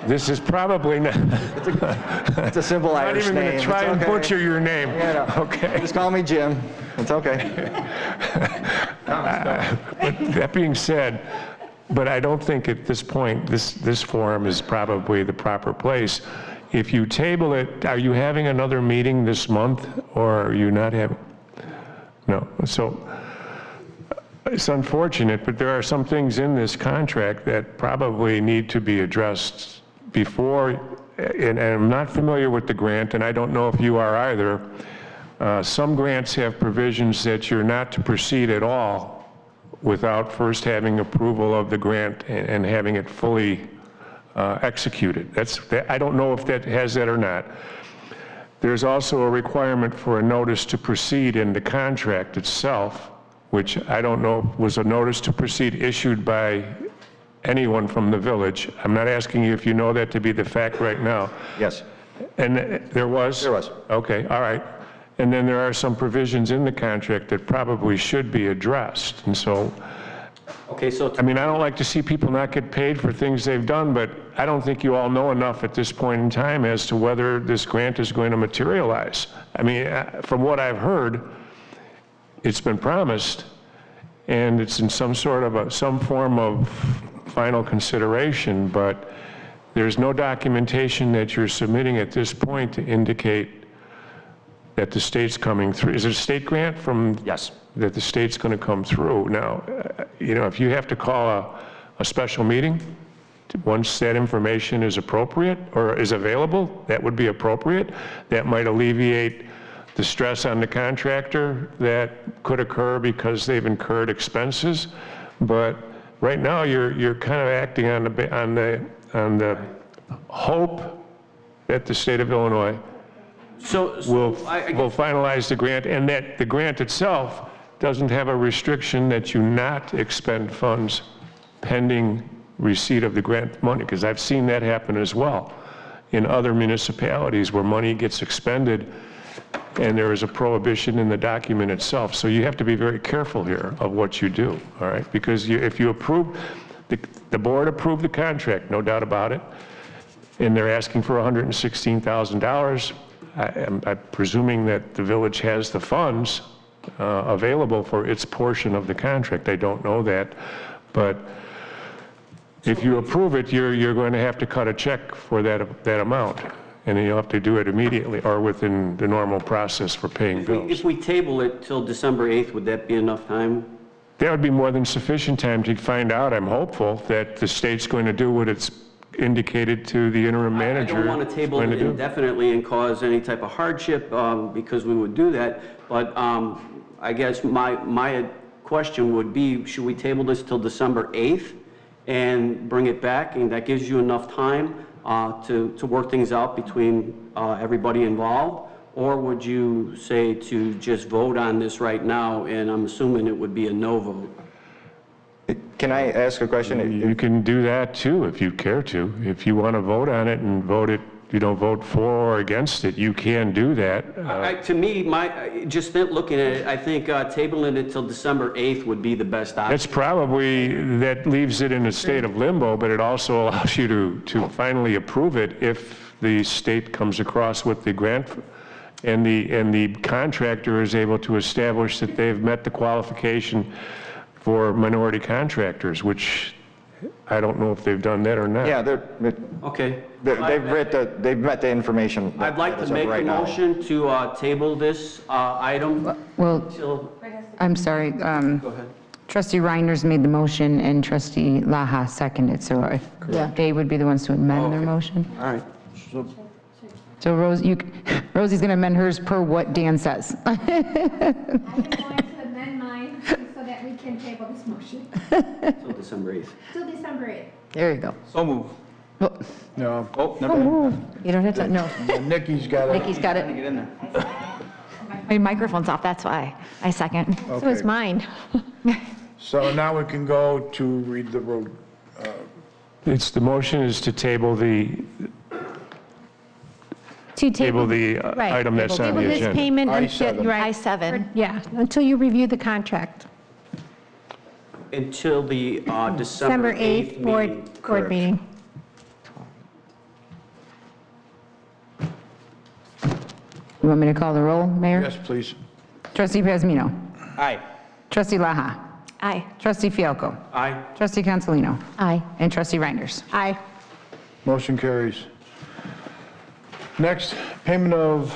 this is probably not. It's a simple Irish name. I'm not even going to try and butcher your name. Yeah, no. Okay. Just call me Jim. It's okay. But that being said, but I don't think at this point, this forum is probably the proper place. If you table it, are you having another meeting this month, or are you not having? No. So it's unfortunate, but there are some things in this contract that probably need to be addressed before, and I'm not familiar with the grant, and I don't know if you are either. Some grants have provisions that you're not to proceed at all without first having approval of the grant and having it fully executed. I don't know if that has that or not. There's also a requirement for a notice to proceed in the contract itself, which I don't know was a notice to proceed issued by anyone from the village. I'm not asking you if you know that to be the fact right now. Yes. And there was? There was. Okay, all right. And then there are some provisions in the contract that probably should be addressed. And so, okay, so I mean, I don't like to see people not get paid for things they've done, but I don't think you all know enough at this point in time as to whether this grant is going to materialize. I mean, from what I've heard, it's been promised, and it's in some sort of some form of final consideration, but there's no documentation that you're submitting at this point to indicate that the state's coming through. Is it a state grant from? Yes. That the state's going to come through. Now, you know, if you have to call a special meeting, once that information is appropriate or is available, that would be appropriate. That might alleviate the stress on the contractor that could occur because they've incurred expenses. But right now, you're kind of acting on the hope that the state of Illinois will finalize the grant, and that the grant itself doesn't have a restriction that you not expend funds pending receipt of the grant money, because I've seen that happen as well in other municipalities where money gets expended and there is a prohibition in the document itself. So you have to be very careful here of what you do, all right? Because if you approve, the board approved the contract, no doubt about it, and they're asking for $116,000. I'm presuming that the village has the funds available for its portion of the contract. I don't know that, but if you approve it, you're going to have to cut a check for that amount, and you'll have to do it immediately or within the normal process for paying bills. If we table it till December 8th, would that be enough time? That would be more than sufficient time to find out. I'm hopeful that the state's going to do what it's indicated to the interim manager. I don't want to table it indefinitely and cause any type of hardship because we would do that, but I guess my question would be, should we table this till December 8th and bring it back, and that gives you enough time to work things out between everybody involved? Or would you say to just vote on this right now, and I'm assuming it would be a no vote? Can I ask a question? You can do that too if you care to. If you want to vote on it and vote for or against it, you can do that. To me, just looking at it, I think tabling it till December 8th would be the best option. It's probably, that leaves it in a state of limbo, but it also allows you to finally approve it if the state comes across with the grant and the contractor is able to establish that they've met the qualification for minority contractors, which I don't know if they've done that or not. Yeah, okay. They've met the information. I'd like to make a motion to table this item. Well, I'm sorry. Go ahead. Trustee Reiners made the motion and Trustee Laha seconded, so they would be the ones to amend their motion. All right. So Rosie's going to amend hers per what Dan says. I'm going to amend mine so that we can table this motion. Till December 8th. Till December 8th. There you go. So move. No. Oh, never mind. You don't have to, no. Nikki's got it. Nikki's got it. Get in there. My microphone's off, that's why. I second. So is mine. So now we can go to read the road. The motion is to table the Right. item that's on Table the this agenda. payment I-7. until, right. I-7. Yeah, until you review the contract. Until the December December 8th 8th board meeting. meeting. You want me to call the roll, Mayor? Yes, please. Trustee Pazmino. Aye. Trustee Laha. Aye. Trustee Fialko. Aye. Trustee Cancelino. Aye. And Trustee Reinders. Aye. Motion carries. Next, is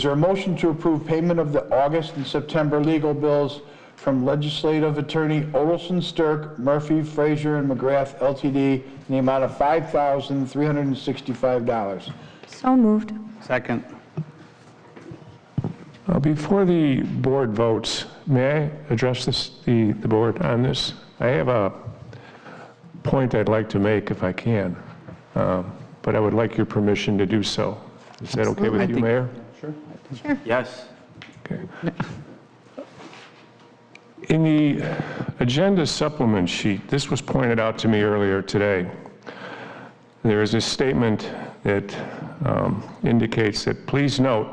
there a motion to approve payment of the August and September legal bills from Legislative Attorney Olson, Stirk, Murphy, Frazier, and McGrath LTD in the amount of $5,365? So moved. Second. Before the board votes, may I address the board on this? I have a point I'd like to make if I can, but I would like your permission to do so. Is that okay with you, Mayor? Sure. Sure. Yes. Okay. In the agenda supplement sheet, this was pointed out to me earlier today. There is a statement that indicates that, please note,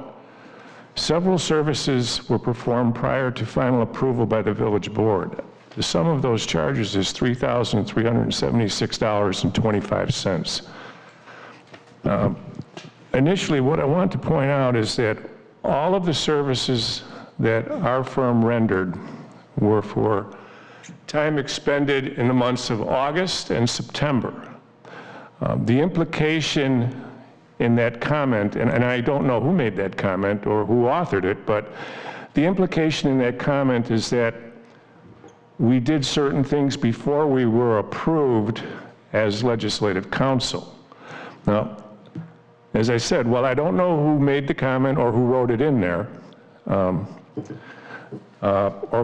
several services were performed prior to final approval by the village board. The sum of those charges is $3,376.25. Initially, what I want to point out is that all of the services that our firm rendered were for time expended in the months of August and September. The implication in that comment, and I don't know who made that comment or who authored it, but the implication in that comment is that we did certain things before we were approved as legislative council. Now, as I said, well, I don't know who made the comment or who wrote it in there, or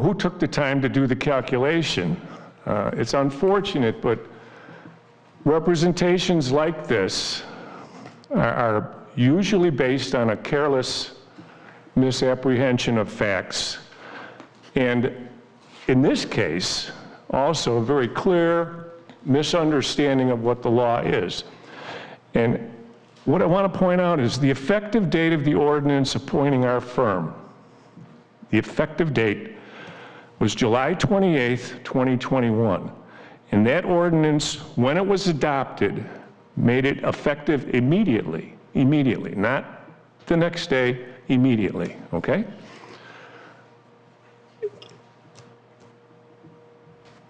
who took the time to do the calculation. It's unfortunate, but representations like this are usually based on a careless misapprehension of facts. And in this case, also a very clear misunderstanding of what the law is. And what I want to point out is the effective date of the ordinance appointing our firm, the effective date was July 28th, 2021. And that ordinance, when it was adopted, made it effective immediately, not the next day, immediately, okay?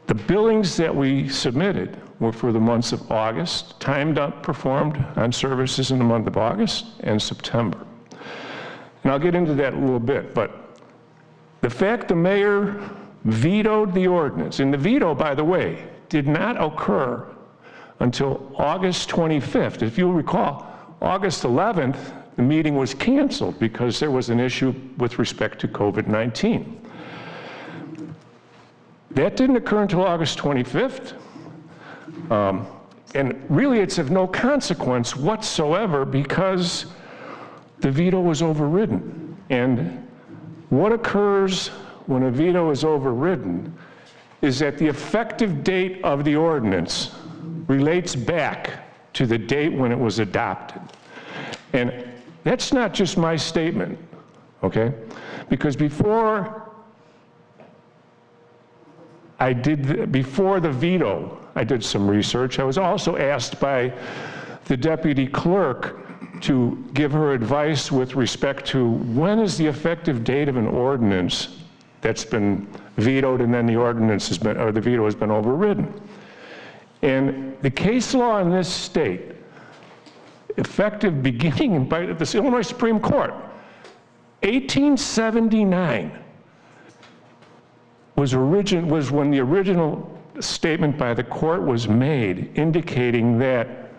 The billings that we submitted were for the months of August, timed up, performed on services in the month of August and September. And I'll get into that in a little bit, but the fact the mayor vetoed the ordinance, and the veto, by the way, did not occur until August 25th. If you'll recall, August 11th, the meeting was canceled because there was an issue with respect to COVID-19. That didn't occur until August 25th. And really, it's of no consequence whatsoever because the veto was overridden. And what occurs when a veto is overridden is that the effective date of the ordinance relates back to the date when it was adopted. And that's not just my statement, okay? Because before the veto, I did some research. I was also asked by the deputy clerk to give her advice with respect to when is the effective date of an ordinance that's been vetoed and then the ordinance has been, or the veto has been overridden. And the case law in this state, effective beginning by the Illinois Supreme Court, 1879 was when the original statement by the court was made indicating that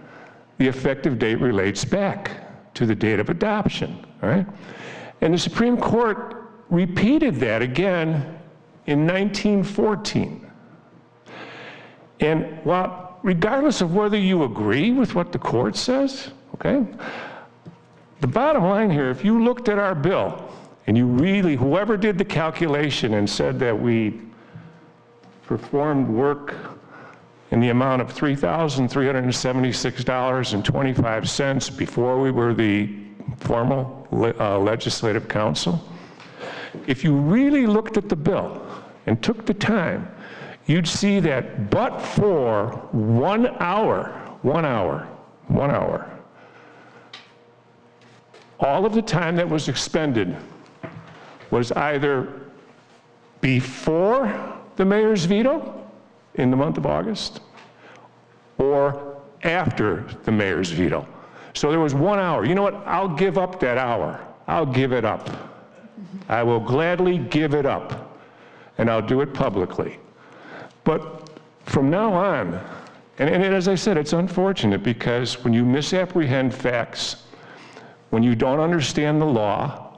the effective date relates back to the date of adoption, all right? And the Supreme Court repeated that again in 1914. And while, regardless of whether you agree with what the court says, okay, the bottom line here, if you looked at our bill, and you really, whoever did the calculation and said that we performed work in the amount of $3,376.25 before we were the formal legislative council, if you really looked at the bill and took the time, you'd see that but for 1 hour, all of the time that was expended was either before the mayor's veto in the month of August or after the mayor's veto. So there was 1 hour. You know what? I'll give up that hour. I'll give it up. I will gladly give it up, and I'll do it publicly. But from now on, and as I said, it's unfortunate because when you misapprehend facts, when you don't understand the law,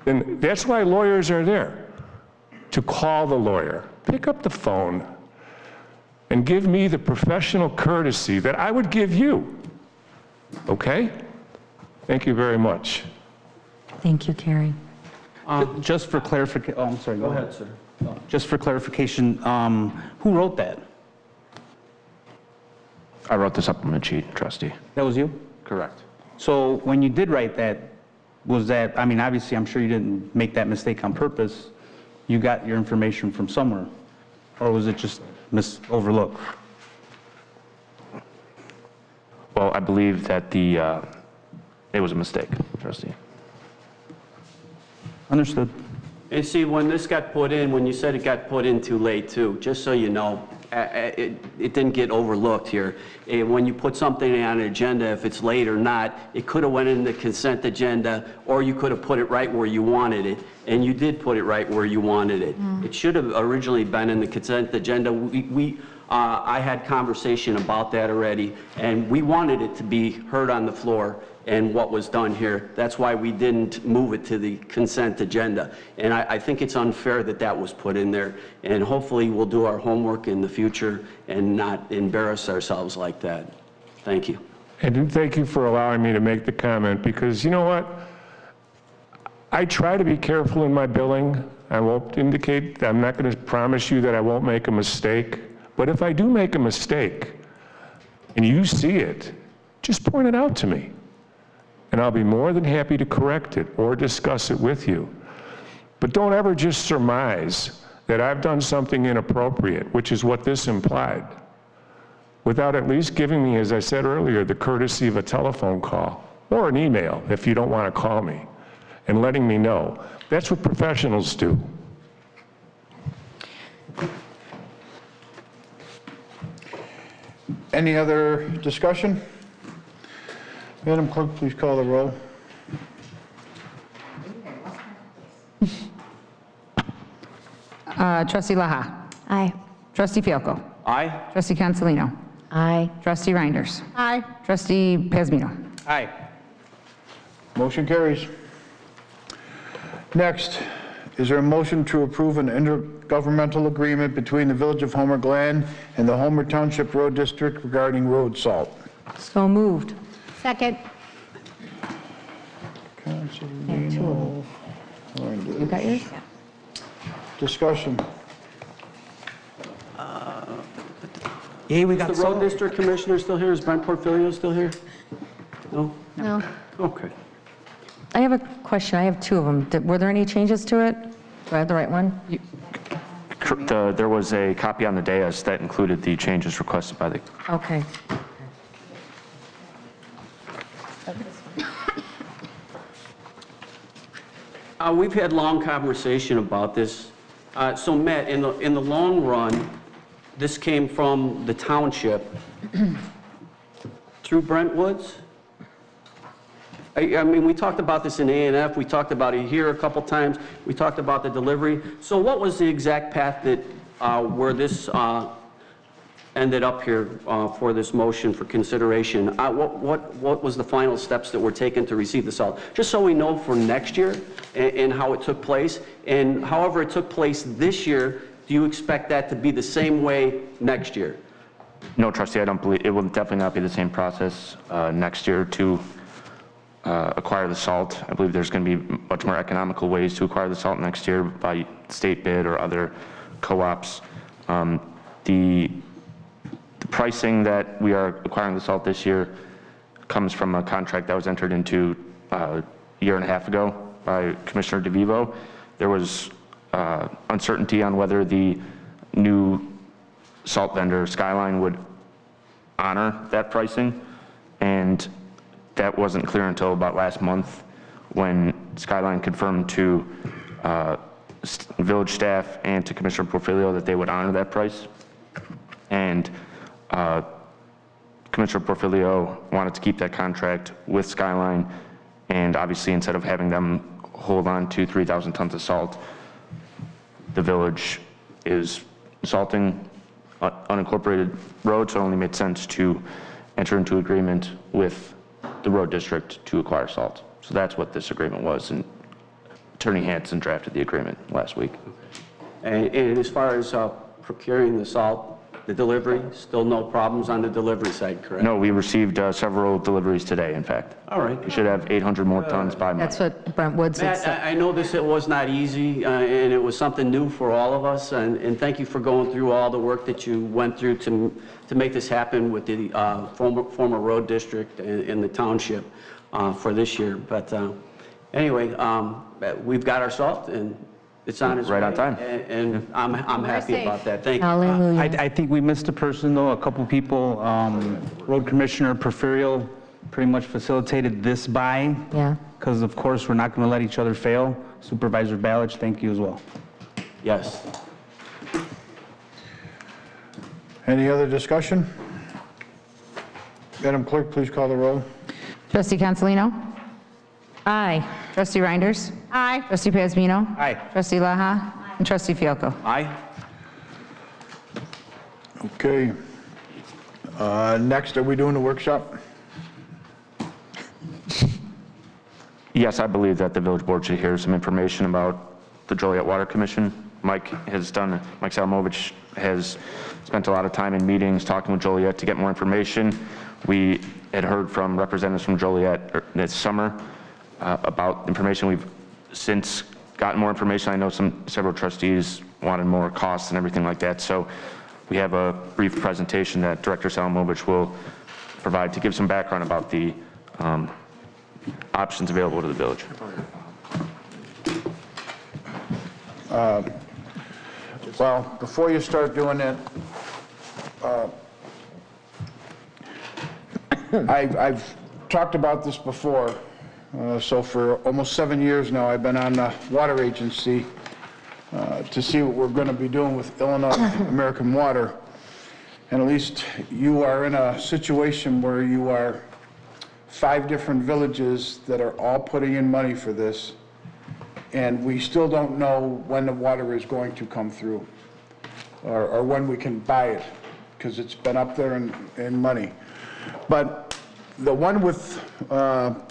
then that's why lawyers are there, to call the lawyer, pick up the phone, and give me the professional courtesy that I would give you. Okay? Thank you very much. Thank you, Carrie. Just for clarification, oh, I'm sorry, go ahead, sir. Just for clarification, who wrote that? I wrote the supplement sheet, trustee. That was you? Correct. So when you did write that, was that, I mean, obviously, I'm sure you didn't make that mistake on purpose. You got your information from somewhere, or was it just overlooked? Well, I believe that it was a mistake, trustee. Understood. And see, when this got put in, when you said it got put in too late too, just so you know, it didn't get overlooked here. And when you put something on an agenda, if it's late or not, it could have went in the consent agenda, or you could have put it right where you wanted it. And you did put it right where you wanted it. It should have originally been in the consent agenda. I had conversation about that already, and we wanted it to be heard on the floor and what was done here. That's why we didn't move it to the consent agenda. And I think it's unfair that that was put in there. And hopefully we'll do our homework in the future and not embarrass ourselves like that. Thank you. And thank you for allowing me to make the comment, because you know what? I try to be careful in my billing. I won't indicate, I'm not going to promise you that I won't make a mistake. But if I do make a mistake and you see it, just point it out to me. And I'll be more than happy to correct it or discuss it with you. But don't ever just surmise that I've done something inappropriate, which is what this implied, without at least giving me, as I said earlier, the courtesy of a telephone call or an email if you don't want to call me, and letting me know. That's what professionals do. Any other discussion? Madam Clerk, please call the roll. Trustee Laha. Aye. Trustee Fielko. Aye. Trustee Cancelino. Aye. Trustee Reinders. Aye. Trustee Pazmino. Aye. Motion carries. Next, is there a motion to approve an intergovernmental agreement between the Village of Homer Glen and the Homer Township Road District regarding road salt? So moved. Second. Councilino. You got yours? Discussion. Yeah, we Is got the road district commissioner still here? Is Brent Portfolio still here? No? No. Okay. I have a question. I have two of them. Were there any changes to it? Do I have the right one? There was a copy on the dais that included the changes requested by the... Okay. We've had long conversation about this. So Matt, in the long run, this came from the township through Brentwoods? I mean, we talked about this in A&F, we talked about it here a couple times, we talked about the delivery. So what was the exact path that, where this ended up here for this motion for consideration? What was the final steps that were taken to receive the salt? Just so we know for next year and how it took place, and however it took place this year, do you expect that to be the same way next year? No, trustee, I don't believe, it will definitely not be the same process next year to acquire the salt. I believe there's going to be much more economical ways to acquire the salt next year by state bid or other co-ops. The pricing that we are acquiring the salt this year comes from a contract that was entered into a year and a half ago by Commissioner DeVivo. There was uncertainty on whether the new salt vendor, Skyline, would honor that pricing, and that wasn't clear until about last month when Skyline confirmed to village staff and to Commissioner Porfilio that they would honor that price. And Commissioner Porfilio wanted to keep that contract with Skyline, and obviously instead of having them hold on to 3,000 tons of salt, the village is salting unincorporated roads, so it only made sense to enter into agreement with the road district to acquire salt. So that's what this agreement was, and Attorney Hanson drafted the agreement last week. And as far as procuring the salt, the delivery, still no problems on the delivery side, correct? No, we received several deliveries today, in fact. All right. We should have 800 more tons by Monday. That's what Brent Woods had said. Matt, I know it was not easy, and it was something new for all of us, and thank you for going through all the work that you went through to make this happen with the former road district and the township for this year. But anyway, we've got our salt, and it's on its way. Right on time. And I'm happy about that. Thank you. Hallelujah. I think we missed a person, though. A couple people, Road Commissioner Porfirio pretty much facilitated this buy. Yeah. Because, of course, we're not going to let each other fail. Supervisor Balich, thank you as well. Yes. Any other discussion? Madam Clerk, please call the roll. Trustee Cancelino? Aye. Trustee Reinders? Aye. Trustee Pazmino? Aye. Trustee Laha? And Trustee Fielko? Aye. Okay. Next, are we doing the workshop? Yes, I believe that the village board should hear some information about the Joliet Water Commission. Mike Salamovich has spent a lot of time in meetings talking with Joliet to get more information. We had heard from representatives from Joliet this summer about information. We've since gotten more information. I know several trustees wanted more costs and everything like that. So we have a brief presentation that Director Salamovich will provide to give some background about the options available to the village. Well, before you start doing that, I've talked about this before. So for almost 7 years now, I've been on the water agency to see what we're going to be doing with Illinois American Water. And at least you are in a situation where you are 5 different villages that are all putting in money for this, and we still don't know when the water is going to come through or when we can buy it, because it's been up there in money. But the one with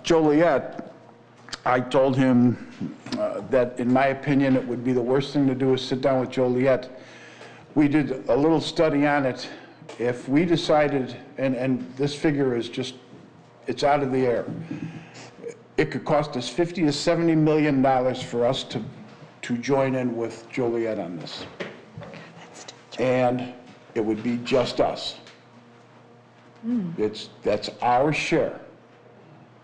Joliet, I told him that in my opinion it would be the worst thing to do is sit down with Joliet. We did a little study on it. If we decided, and this figure is just, it's out of the air, it could cost us $50 to $70 million for us to join in with Joliet on this. And it would be just us. That's our share.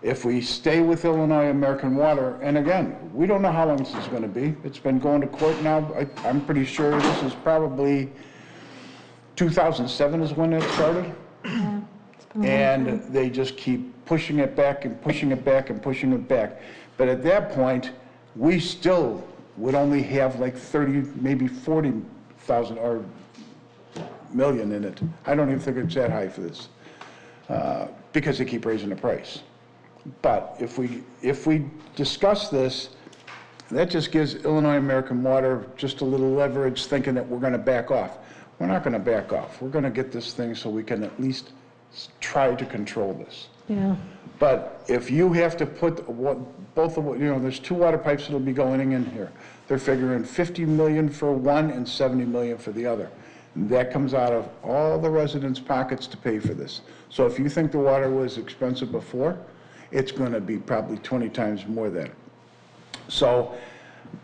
If we stay with Illinois American Water, and again, we don't know how long this is going to be. It's been going to court now. I'm pretty sure this is probably 2007 is when it started. Yeah, And they just keep pushing it back and pushing it back and pushing it back. But at that point, we still would only have like 30, maybe 40,000 or million in it. I don't even think it's that high for this, because they keep raising the price. But if we discuss this, that just gives Illinois American Water just a little leverage, thinking that we're going to back off. We're not going to back off. We're going to get this thing so we can at least try to control this. Yeah. But if you have to put both of, there's 2 water pipes that'll be going in here. They're figuring 50 million for one and 70 million for the other. And that comes out of all the residents' pockets to pay for this. So if you think the water was expensive before, it's going to be probably 20 times more than. So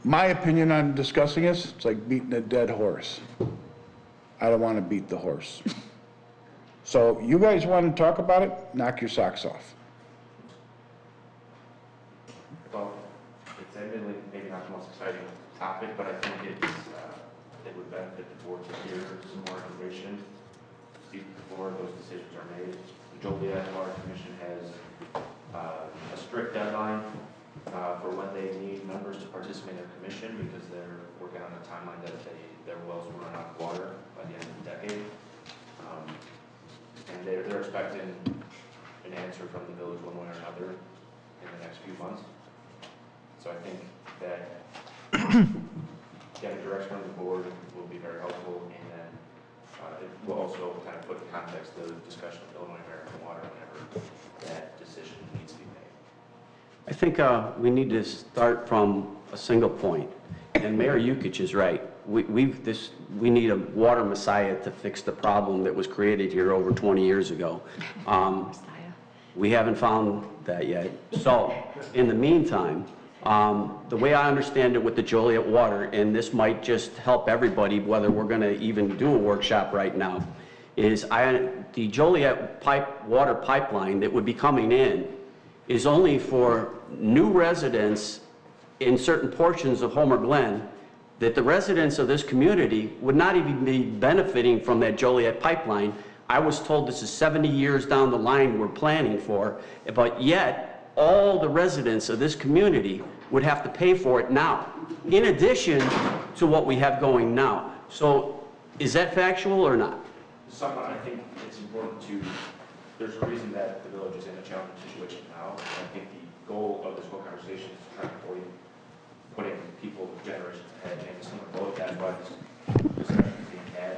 my opinion on discussing this, it's like beating a dead horse. I don't want to beat the horse. So you guys want to talk about it? Knock your socks off. Well, it's admittedly maybe not the most exciting topic, but I think it would benefit the board to hear some more information before those decisions are made. The Joliet Water Commission has a strict deadline for when they need members to participate in their commission because they're working on a timeline that their wells will run out of water by the end of the decade. And they're expecting an answer from the village one way or another in the next few months. So I think that getting direction from the board will be very helpful, and then it will also kind of put in context the discussion of Illinois American Water whenever that decision needs to be made. I think we need to start from a single point, and Mayor Yukich is right. We need a water messiah to fix the problem that was created here over 20 years ago. We haven't found that yet. So, in the meantime, the way I understand it with the Joliet Water, and this might just help everybody, whether we're going to even do a workshop right now, is the Joliet water pipeline that would be coming in is only for new residents in certain portions of Homer Glen, that the residents of this community would not even be benefiting from that Joliet pipeline. I was told this is 70 years down the line we're planning for, but yet all the residents of this community would have to pay for it now, in addition to what we have going now. So is that factual or not? I think it's important there's a reason that the village is in a challenging situation now. And I think the goal of this whole conversation is to try to avoid putting people generations ahead in some boat. That's why this discussion is being had.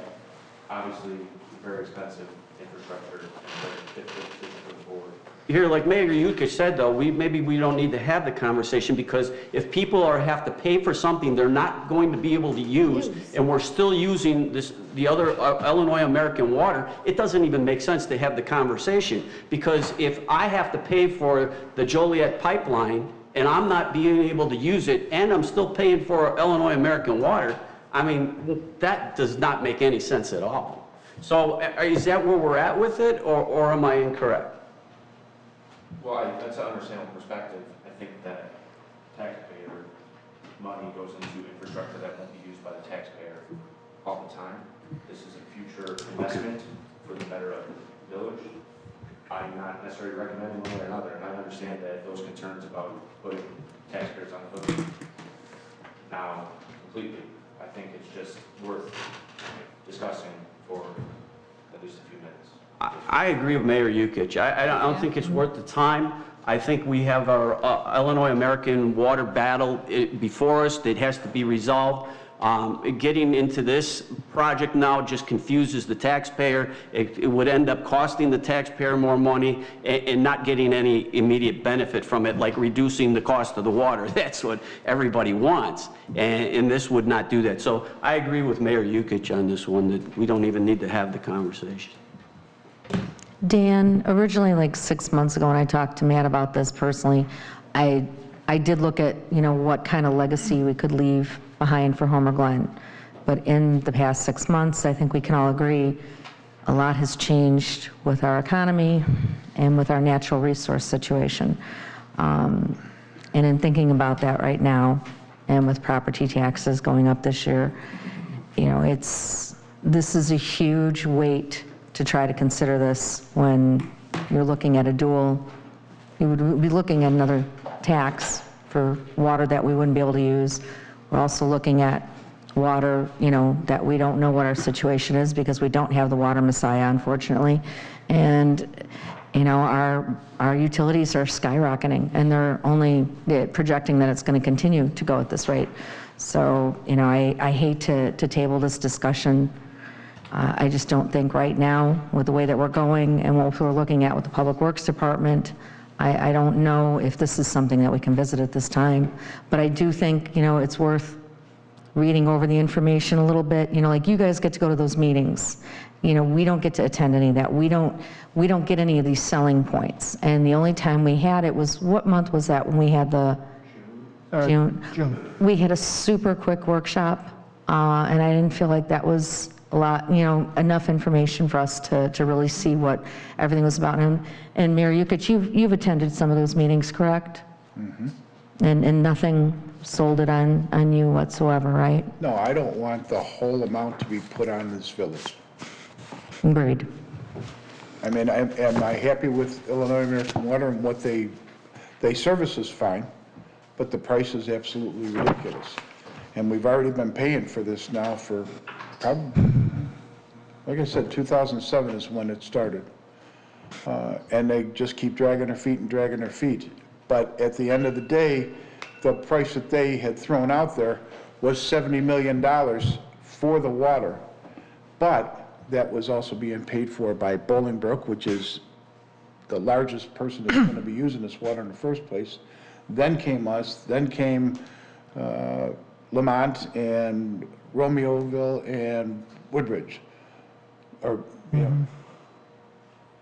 Obviously, very expensive infrastructure and very difficult decision for the board. Here, like Mayor Yukich said, though, maybe we don't need to have the conversation, because if people have to pay for something they're not going to be able to use, and we're still using the other Illinois American Water, it doesn't even make sense to have the conversation. Because if I have to pay for the Joliet pipeline and I'm not being able to use it, and I'm still paying for Illinois American Water, I mean, that does not make any sense at all. So is that where we're at with it, or am I incorrect? Well, that's an understandable perspective. I think that taxpayer money goes into infrastructure that won't be used by the taxpayer all the time. This is a future investment for the better of the village. I'm not necessarily recommending one way or another, and I understand that those concerns about putting taxpayers on the hook now completely. I think it's just worth discussing for at least a few minutes. I agree with Mayor Yukich. I don't think it's worth the time. I think we have our Illinois American Water battle before us that has to be resolved. Getting into this project now just confuses the taxpayer. It would end up costing the taxpayer more money and not getting any immediate benefit from it, like reducing the cost of the water. That's what everybody wants, and this would not do that. So I agree with Mayor Yukich on this one, that we don't even need to have the conversation. Dan, originally like 6 months ago when I talked to Matt about this personally, I did look at, what kind of legacy we could leave behind for Homer Glen. But in the past 6 months, I think we can all agree a lot has changed with our economy and with our natural resource situation. And in thinking about that right now, and with property taxes going up this year, this is a huge weight to try to consider this when you're looking at you would be looking at another tax for water that we wouldn't be able to use. We're also looking at water, that we don't know what our situation is because we don't have the water messiah, unfortunately. And, our utilities are skyrocketing, and they're projecting that it's going to continue to go at this rate. So, I hate to table this discussion. I just don't think right now, with the way that we're going and what we're looking at with the Public Works Department, I don't know if this is something that we can visit at this time. But I do think, it's worth reading over the information a little bit. Like you guys get to go to those meetings. You know, we don't get to attend any of that. We don't get any of these selling points. And the only time we had it was, what month was that when we had the June? We had a super quick workshop, and I didn't feel like that was a lot, you know, enough information for us to really see what everything was about. And Mayor Yukich, you've attended some of those meetings, correct? Mm-hmm. And nothing sold it on you whatsoever, right? No, I don't want the whole amount to be put on this village. Agreed. I mean, am I happy with Illinois American Water and what they service is fine, but the price is absolutely ridiculous. And we've already been paying for this now for probably, like I said, 2007 is when it started. And they just keep dragging their feet and dragging their feet. But at the end of the day, the price that they had thrown out there was $70 million for the water. But that was also being paid for by Bolingbrook, which is the largest person that's going to be using this water in the first place. Then came us, then came Lamont and Romeoville and Woodridge. Or, you know.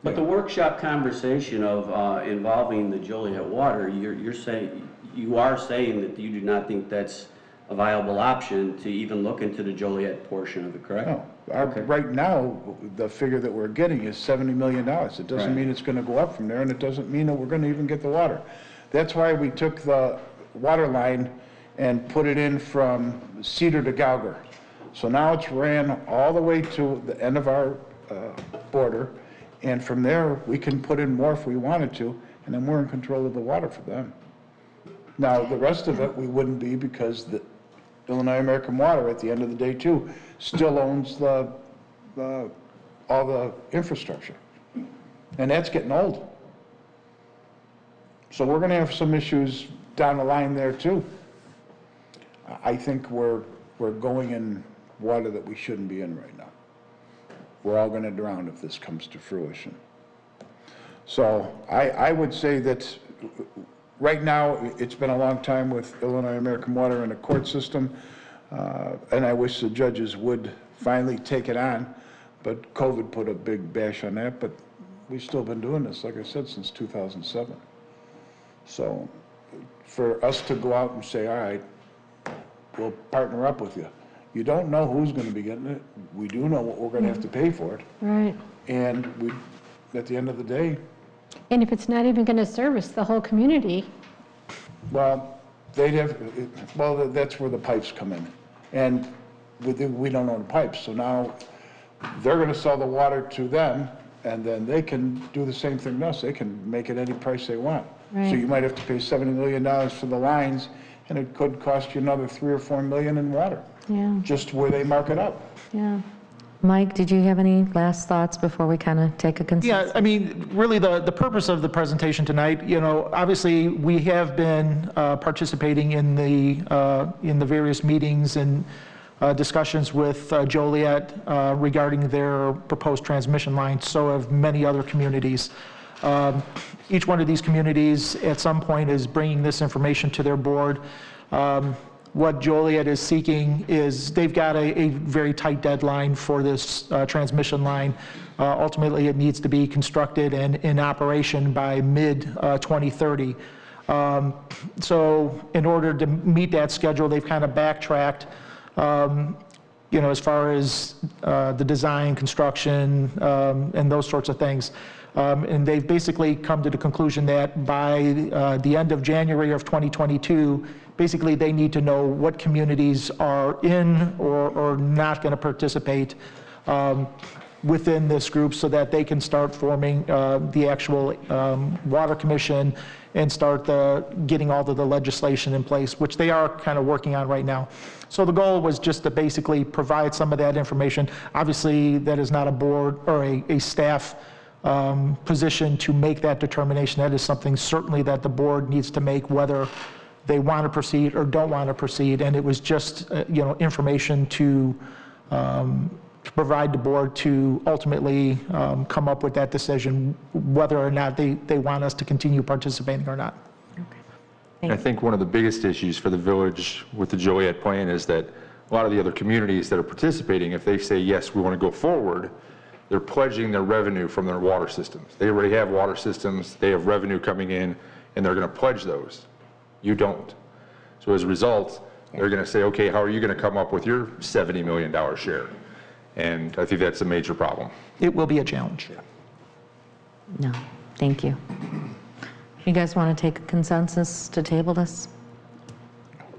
But the workshop conversation of involving the Joliet water, you are saying that you do not think that's a viable option to even look into the Joliet portion of it, correct? No. Right now, the figure that we're getting is $70 million. It doesn't mean it's going to go up from there, and it doesn't mean that we're going to even get the water. That's why we took the water line and put it in from Cedar to Gauger. So now it's ran all the way to the end of our border, and from there, we can put in more if we wanted to, and then we're in control of the water for them. Now, the rest of it, we wouldn't be, because the Illinois American Water, at the end of the day, too, still owns all the infrastructure. And that's getting old. So we're going to have some issues down the line there, too. I think we're going in water that we shouldn't be in right now. We're all going to drown if this comes to fruition. So I would say that right now, it's been a long time with Illinois American Water and the court system, and I wish the judges would finally take it on, but COVID put a big bash on that, but we've still been doing this, like I said, since 2007. So for us to go out and say, all right, we'll partner up with you. You don't know who's going to be getting it. We do know what we're going to have to pay for it. Right. And we, at the end of the day, And if it's not even going to service the whole community, well, they'd have, well, that's where the pipes come in. And we don't own the pipes, so now they're going to sell the water to them, and then they can do the same thing to us. They can make it any price they want. Right. So you might have to pay $70 million for the lines, and it could cost you another $3 or $4 million in water, Yeah. just where they mark it up. Yeah. Mike, did you have any last thoughts before we kind of take a consensus? Yeah, I mean, really the purpose of the presentation tonight, you know, obviously we have been participating in the various meetings and discussions with Joliet regarding their proposed transmission line. So have many other communities. Each one of these communities at some point is bringing this information to their board. What Joliet is seeking is they've got a very tight deadline for this transmission line. Ultimately, it needs to be constructed and in operation by mid-2030. So in order to meet that schedule, they've kind of backtracked, you know, as far as the design, construction, and those sorts of things. And they've basically come to the conclusion that by the end of January of 2022, basically they need to know what communities are in or not going to participate within this group so that they can start forming the actual water commission and start getting all of the legislation in place, which they are kind of working on right now. So the goal was just to basically provide some of that information. Obviously, that is not a board or a staff position to make that determination. That is something certainly that the board needs to make, whether they want to proceed or don't want to proceed. And it was just you know, information to provide the board to ultimately come up with that decision, whether or not they want us to continue participating or not. I think one of the biggest issues for the village with the Joliet plan is that a lot of the other communities that are participating, if they say, yes, we want to go forward, they're pledging their revenue from their water systems. They already have water systems, they have revenue coming in, and they're going to pledge those. You don't. So as a result, they're going to say, okay, how are you going to come up with your $70 million share? And I think that's a major problem. It will be a challenge. No, thank you. You guys want to take a consensus to table this?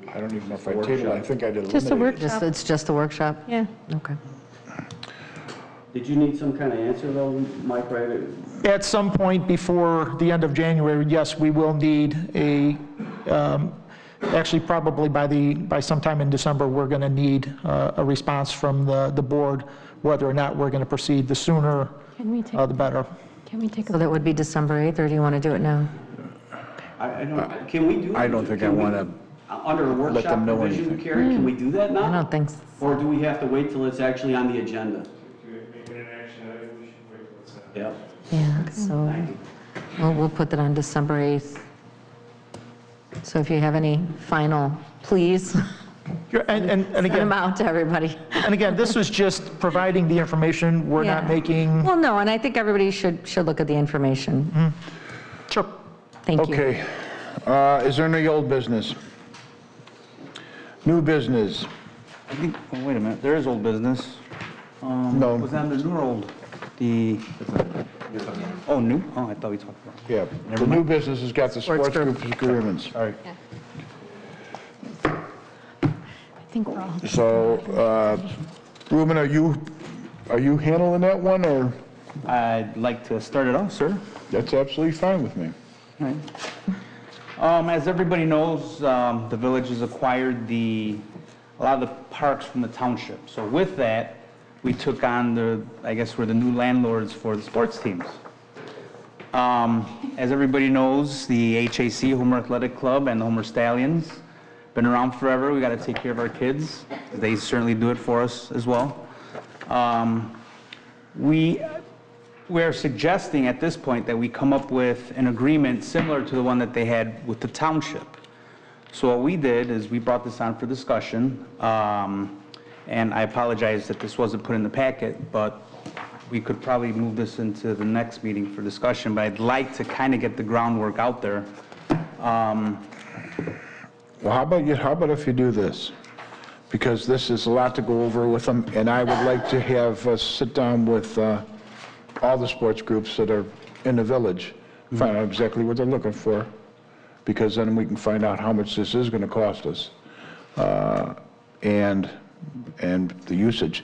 I don't even know if I tabled it. I think I did. Just a eliminate it. workshop. It's just a workshop? Yeah. Okay. Did you need some kind of answer though, Mike, right? At some point before the end of January, yes, we will need a, actually probably by sometime in December, we're going to need a response from the board, whether or not we're going to proceed. The sooner, Can we take, the better. can we take So that would be December 8th, or do you want to do it now? I don't, can we do it? I don't think I Can we- want to Under a let workshop them know provision, anything. Carrie, can we do that I now? don't think so. Or do we have to wait till it's actually on the agenda? Yep. Yeah, so we'll put that on December 8th. So if you have any final pleas, And send them again, out to everybody. and again, this was just providing the information. We're not Yeah. making, Well, no, and I think everybody should look at the information. sure. Thank you. Okay. Is there any old business? New business? I think, oh, wait a minute, there is old business. No. Was that under new or old? The, oh, new? Oh, I thought we talked about. Yeah. The new business has got the sports group agreements. Sorry. I think we're all. So, Ruben, are you handling that one, or? I'd like to start it off, sir. That's absolutely fine with me. All right. As everybody knows, the village has acquired a lot of the parks from the township. So with that, we took on I guess we're the new landlords for the sports teams. As everybody knows, the HAC, Homer Athletic Club, and the Homer Stallions, been around forever. We got to take care of our kids. They certainly do it for us as well. We're suggesting at this point that we come up with an agreement similar to the one that they had with the township. So what we did is we brought this on for discussion, and I apologize that this wasn't put in the packet, but we could probably move this into the next meeting for discussion, but I'd like to kind of get the groundwork out there. Well, how about if you do this? Because this is a lot to go over with them, and I would like to have us sit down with all the sports groups that are in the village, find out exactly what they're looking for, because then we can find out how much this is going to cost us, and the usage.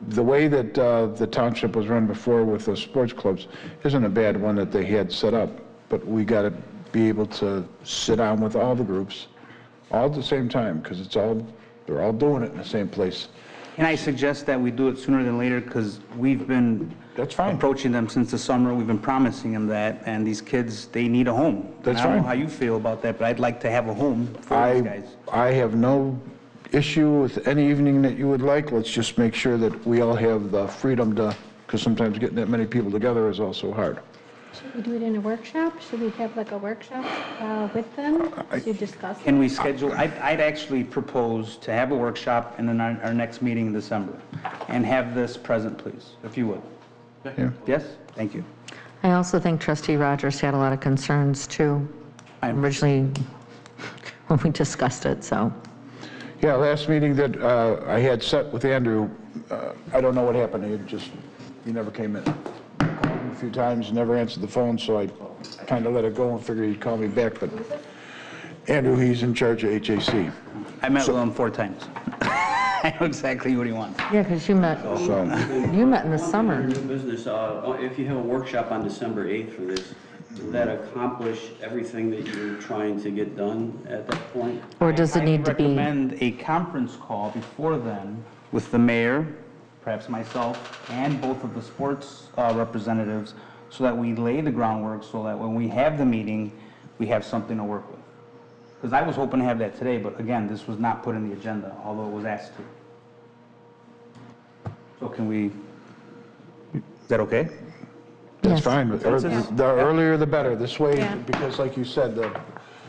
The way that the township was run before with the sports clubs isn't a bad one that they had set up, but we got to be able to sit down with all the groups all at the same time, because they're all doing it in the same place. Can I suggest that we do it sooner than later, because we've been approaching them since the summer, we've been promising them that, and these kids, they need a home. That's And I don't know fine. how you feel about that, but I'd like to have a home for these guys. I have no issue with any evening that you would like. Let's just make sure that we all have the freedom to, because sometimes getting that many people together is also hard. Should we do it in a workshop? Should we have like a workshop with them to discuss? Can we schedule, I'd actually propose to have a workshop and then our next meeting in December, and have this present, please, if you would. Yeah. Yes? Thank you. I also think Trustee Rogers had a lot of concerns too, originally when we discussed it, so. Yeah, last meeting that I had set with Andrew, I don't know what happened. He never came in. Called him a few times, never answered the phone, so I kind of let it go and figured he'd call me back. But Andrew, he's in charge of HAC. I met with him 4 times. I know exactly what he wants. Yeah, because you met in the summer. New business, if you have a workshop on December 8th for this, does that accomplish everything that you're trying to get done at that point? Or does it need to be? I recommend a conference call before then with the mayor, perhaps myself, and both of the sports representatives, so that we lay the groundwork, so that when we have the meeting, we have something to work with. Because I was hoping to have that today, but again, this was not put in the agenda, although it was asked to. So can we, is that okay? That's fine. The earlier the better. This way, Yeah. because like you said,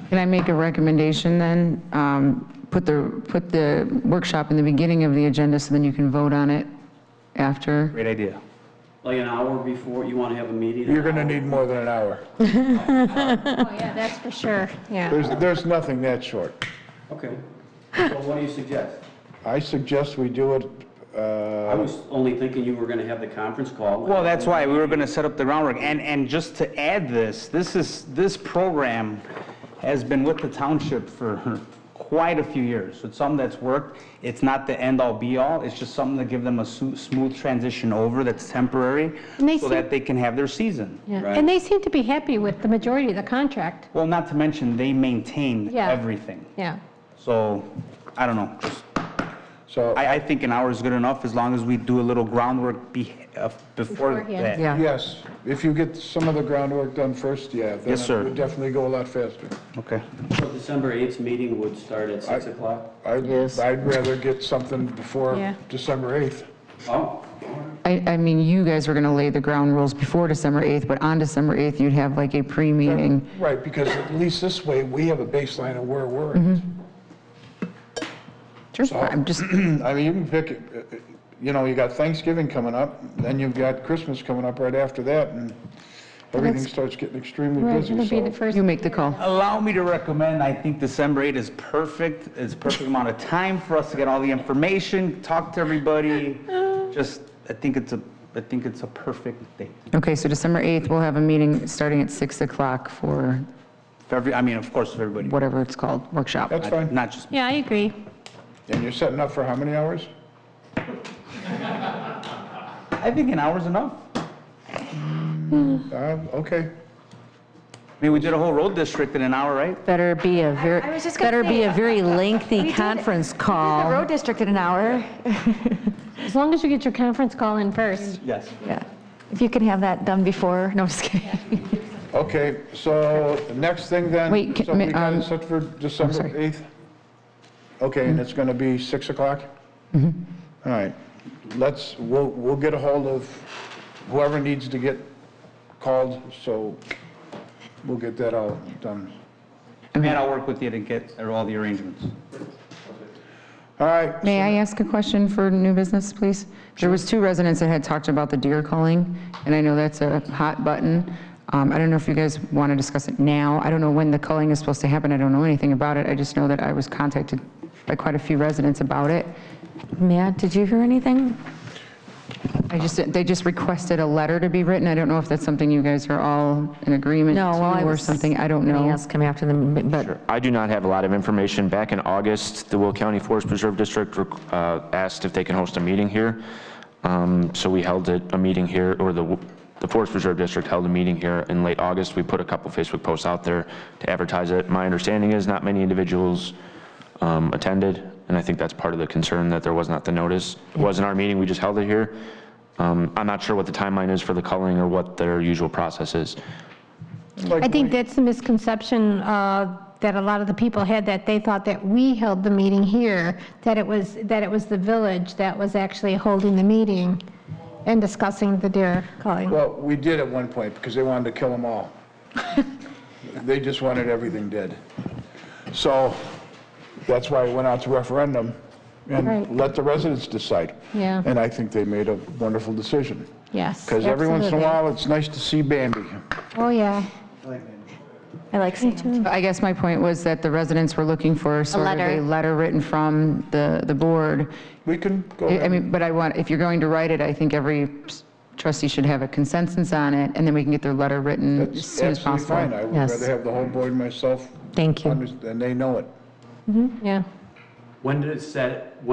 Can I make a recommendation then? Put the workshop in the beginning of the agenda so then you can vote on it after. Great idea. Like an hour before you want to have a meeting? You're going to need more than an hour. Oh, yeah, that's for sure, yeah. There's nothing that short. Okay. So what do you suggest? I suggest we do it, I was only thinking you were going to have the conference call. Well, that's why we were going to set up the groundwork. And just to add this program has been with the township for quite a few years. So it's something that's worked. It's not the end-all be-all. It's just something to give them a smooth transition over that's temporary so that they can have their season. Yeah. And they seem to be happy with the majority of the contract. Well, not to mention, they maintain everything. Yeah. So, I don't know. I think an hour is good enough as long as we do a little groundwork before that. Yes, if you get some of the groundwork done first, then Yes, sir. it would definitely go a lot faster. Okay. So December 8th meeting would start at 6 o'clock? I'd rather get something before December 8th. Oh. I mean, you guys were going to lay the ground rules before December 8th, but on December 8th, you'd have like a pre-meeting. Right, because at least this way, we have a baseline of where we're at. Sure, So, I'm just, I mean, you can pick, you got Thanksgiving coming up, then you've got Christmas coming up right after that, and everything starts getting extremely busy. You make the call. Allow me to recommend, I think December 8th is perfect. It's a perfect amount of time for us to get all the information, talk to everybody. I think it's a perfect date. Okay, so December 8th, we'll have a meeting starting at 6 o'clock for of course, for everybody. whatever it's called, workshop. That's fine. Not just Yeah, I agree. And you're setting up for how many hours? I think an hour's enough. Okay. I mean, we did a whole road district in an hour, right? Better be a very, I was just gonna better be say, a very lengthy we did conference The call. road district in an hour. As long as you get your conference call in first. Yes. Yeah. If you can have that done before, no, I'm just kidding. Okay, so the next thing then, Wait, so we got it set for December 8th? Okay, and it's going to be 6 o'clock? All right, we'll get a hold of whoever needs to get called, so we'll get that all done. And I'll work with you to get all the arrangements. All right. May I ask a question for new business, please? There was 2 residents that had talked about the deer calling, and I know that's a hot button. I don't know if you guys want to discuss it now. I don't know when the culling is supposed to happen. I don't know anything about it. I just know that I was contacted by quite a few residents about it. Matt, did you hear anything? They just requested a letter to be written. I don't know if that's something you guys are all in agreement No, well, I to or was something. I don't gonna know. ask him after the, but I do not have a lot of information. Back in August, the Will County Forest Preserve District asked if they can host a meeting here. So we held a meeting here, or the Forest Preserve District held a meeting here in late August. We put a couple Facebook posts out there to advertise it. My understanding is not many individuals attended, and I think that's part of the concern that there was not the notice. It wasn't our meeting, we just held it here. I'm not sure what the timeline is for the culling or what their usual process is. I think that's the misconception that a lot of the people had, that they thought that we held the meeting here, that it was the village that was actually holding the meeting and discussing the deer culling. Well, we did at one point because they wanted to kill them all. They just wanted everything dead. So that's why it went out to referendum and let the residents decide. Yeah. And I think they made a wonderful decision. Yes. Because every once in a absolutely. while, it's nice to see Bambi. Oh, yeah. I like seeing it. I guess my point was that the residents were looking for sort of a letter written from the board. We can go I mean, but if you're going to write it, I think every trustee should have a consensus on it, and then we can get their letter written as soon as Absolutely possible. fine. I would rather have the whole board myself. Thank you. And they know it. Yeah. When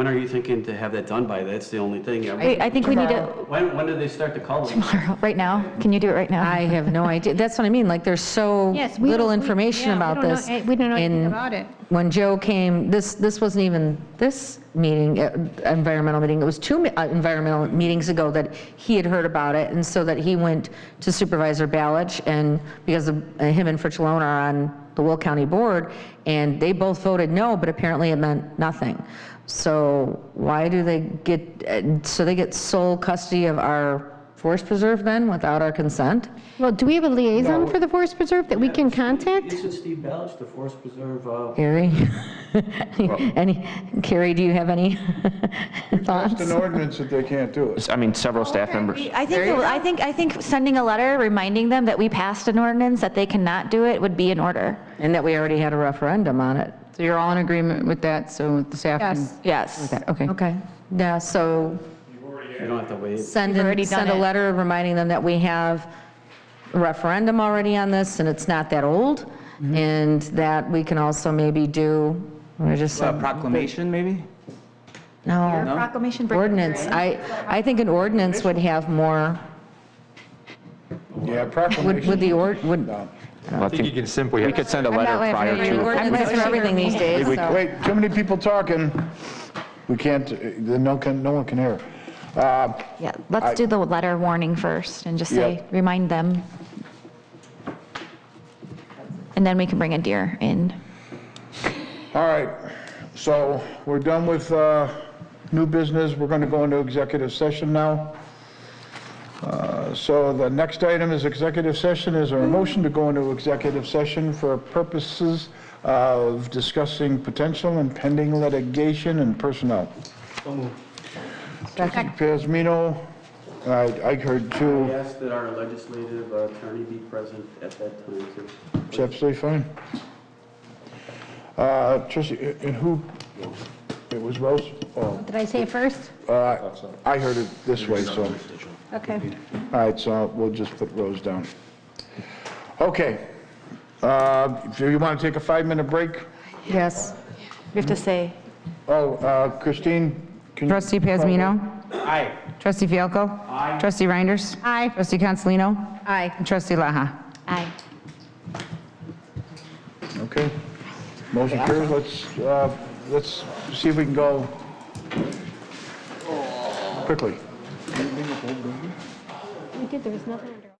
are you thinking to have that done by? That's the only thing. I think we need to, When do they start the culling? tomorrow, right now. Can you do it right now? I have no idea. That's what I mean, like, there's so Yes, we little don't- we- information yeah, about we don't this. know- we don't know anything And about it. When Joe came, this wasn't even this meeting, environmental meeting, it was 2 environmental meetings ago that he had heard about it, and so that he went to Supervisor Balich, and because of him and Fritz Malone are on the Will County Board, and they both voted no, but apparently it meant nothing. So why do they get, so they get sole custody of our Forest Preserve then, without our consent? Well, do we have a liaison for the Forest Preserve that we can contact? Isn't Steve Belch, the Forest Preserve? Carrie? Carrie, do you have any thoughts? It's an ordinance that they can't do it. I mean, several staff members. I think sending a letter reminding them that we passed an ordinance that they cannot do it would be in order. And that we already had a referendum on it. So you're all in agreement with that, so the staff can... Yes. With that, okay. Okay, yeah, so You don't have to wait. send We've already send done a it. letter reminding them that we have a referendum already on this, and it's not that old, and that we can also maybe do, what I just said. Proclamation, maybe? No. No? Proclamation break- Ordinance, I think an ordinance would have more, Yeah, proclamation. would the, would, I think you can simply. we could send a letter prior to. ordinances for everything these days, so. Wait, too many people talking. We can't, no one can hear. Yeah, let's do the letter warning first and just say, Yeah. remind them. And then we can bring a deer in. All right, so we're done with new business. We're going to go into executive session now. So the next item is executive session. Is there a motion to go into executive session for purposes of discussing potential and pending litigation and personnel? Trustee Pasmino, I heard I too. asked that our legislative attorney be present at that time, too. It's absolutely fine. Trustee, and who, it was Rose? Oh, Did I say first? I heard it this way, so. Okay. All right, so we'll just put Rose down. Okay. Do you want to take a 5-minute break? Yes. We have to say. Oh, Christine? can you- Trustee Pasmino? Aye. Trustee Fialko? Aye. Trustee Reinders? Aye. Trustee Consolino? Aye. And Trustee Laha? Aye. Okay. Motion carries. Let's see if we can go quickly. We did, there was nothing under.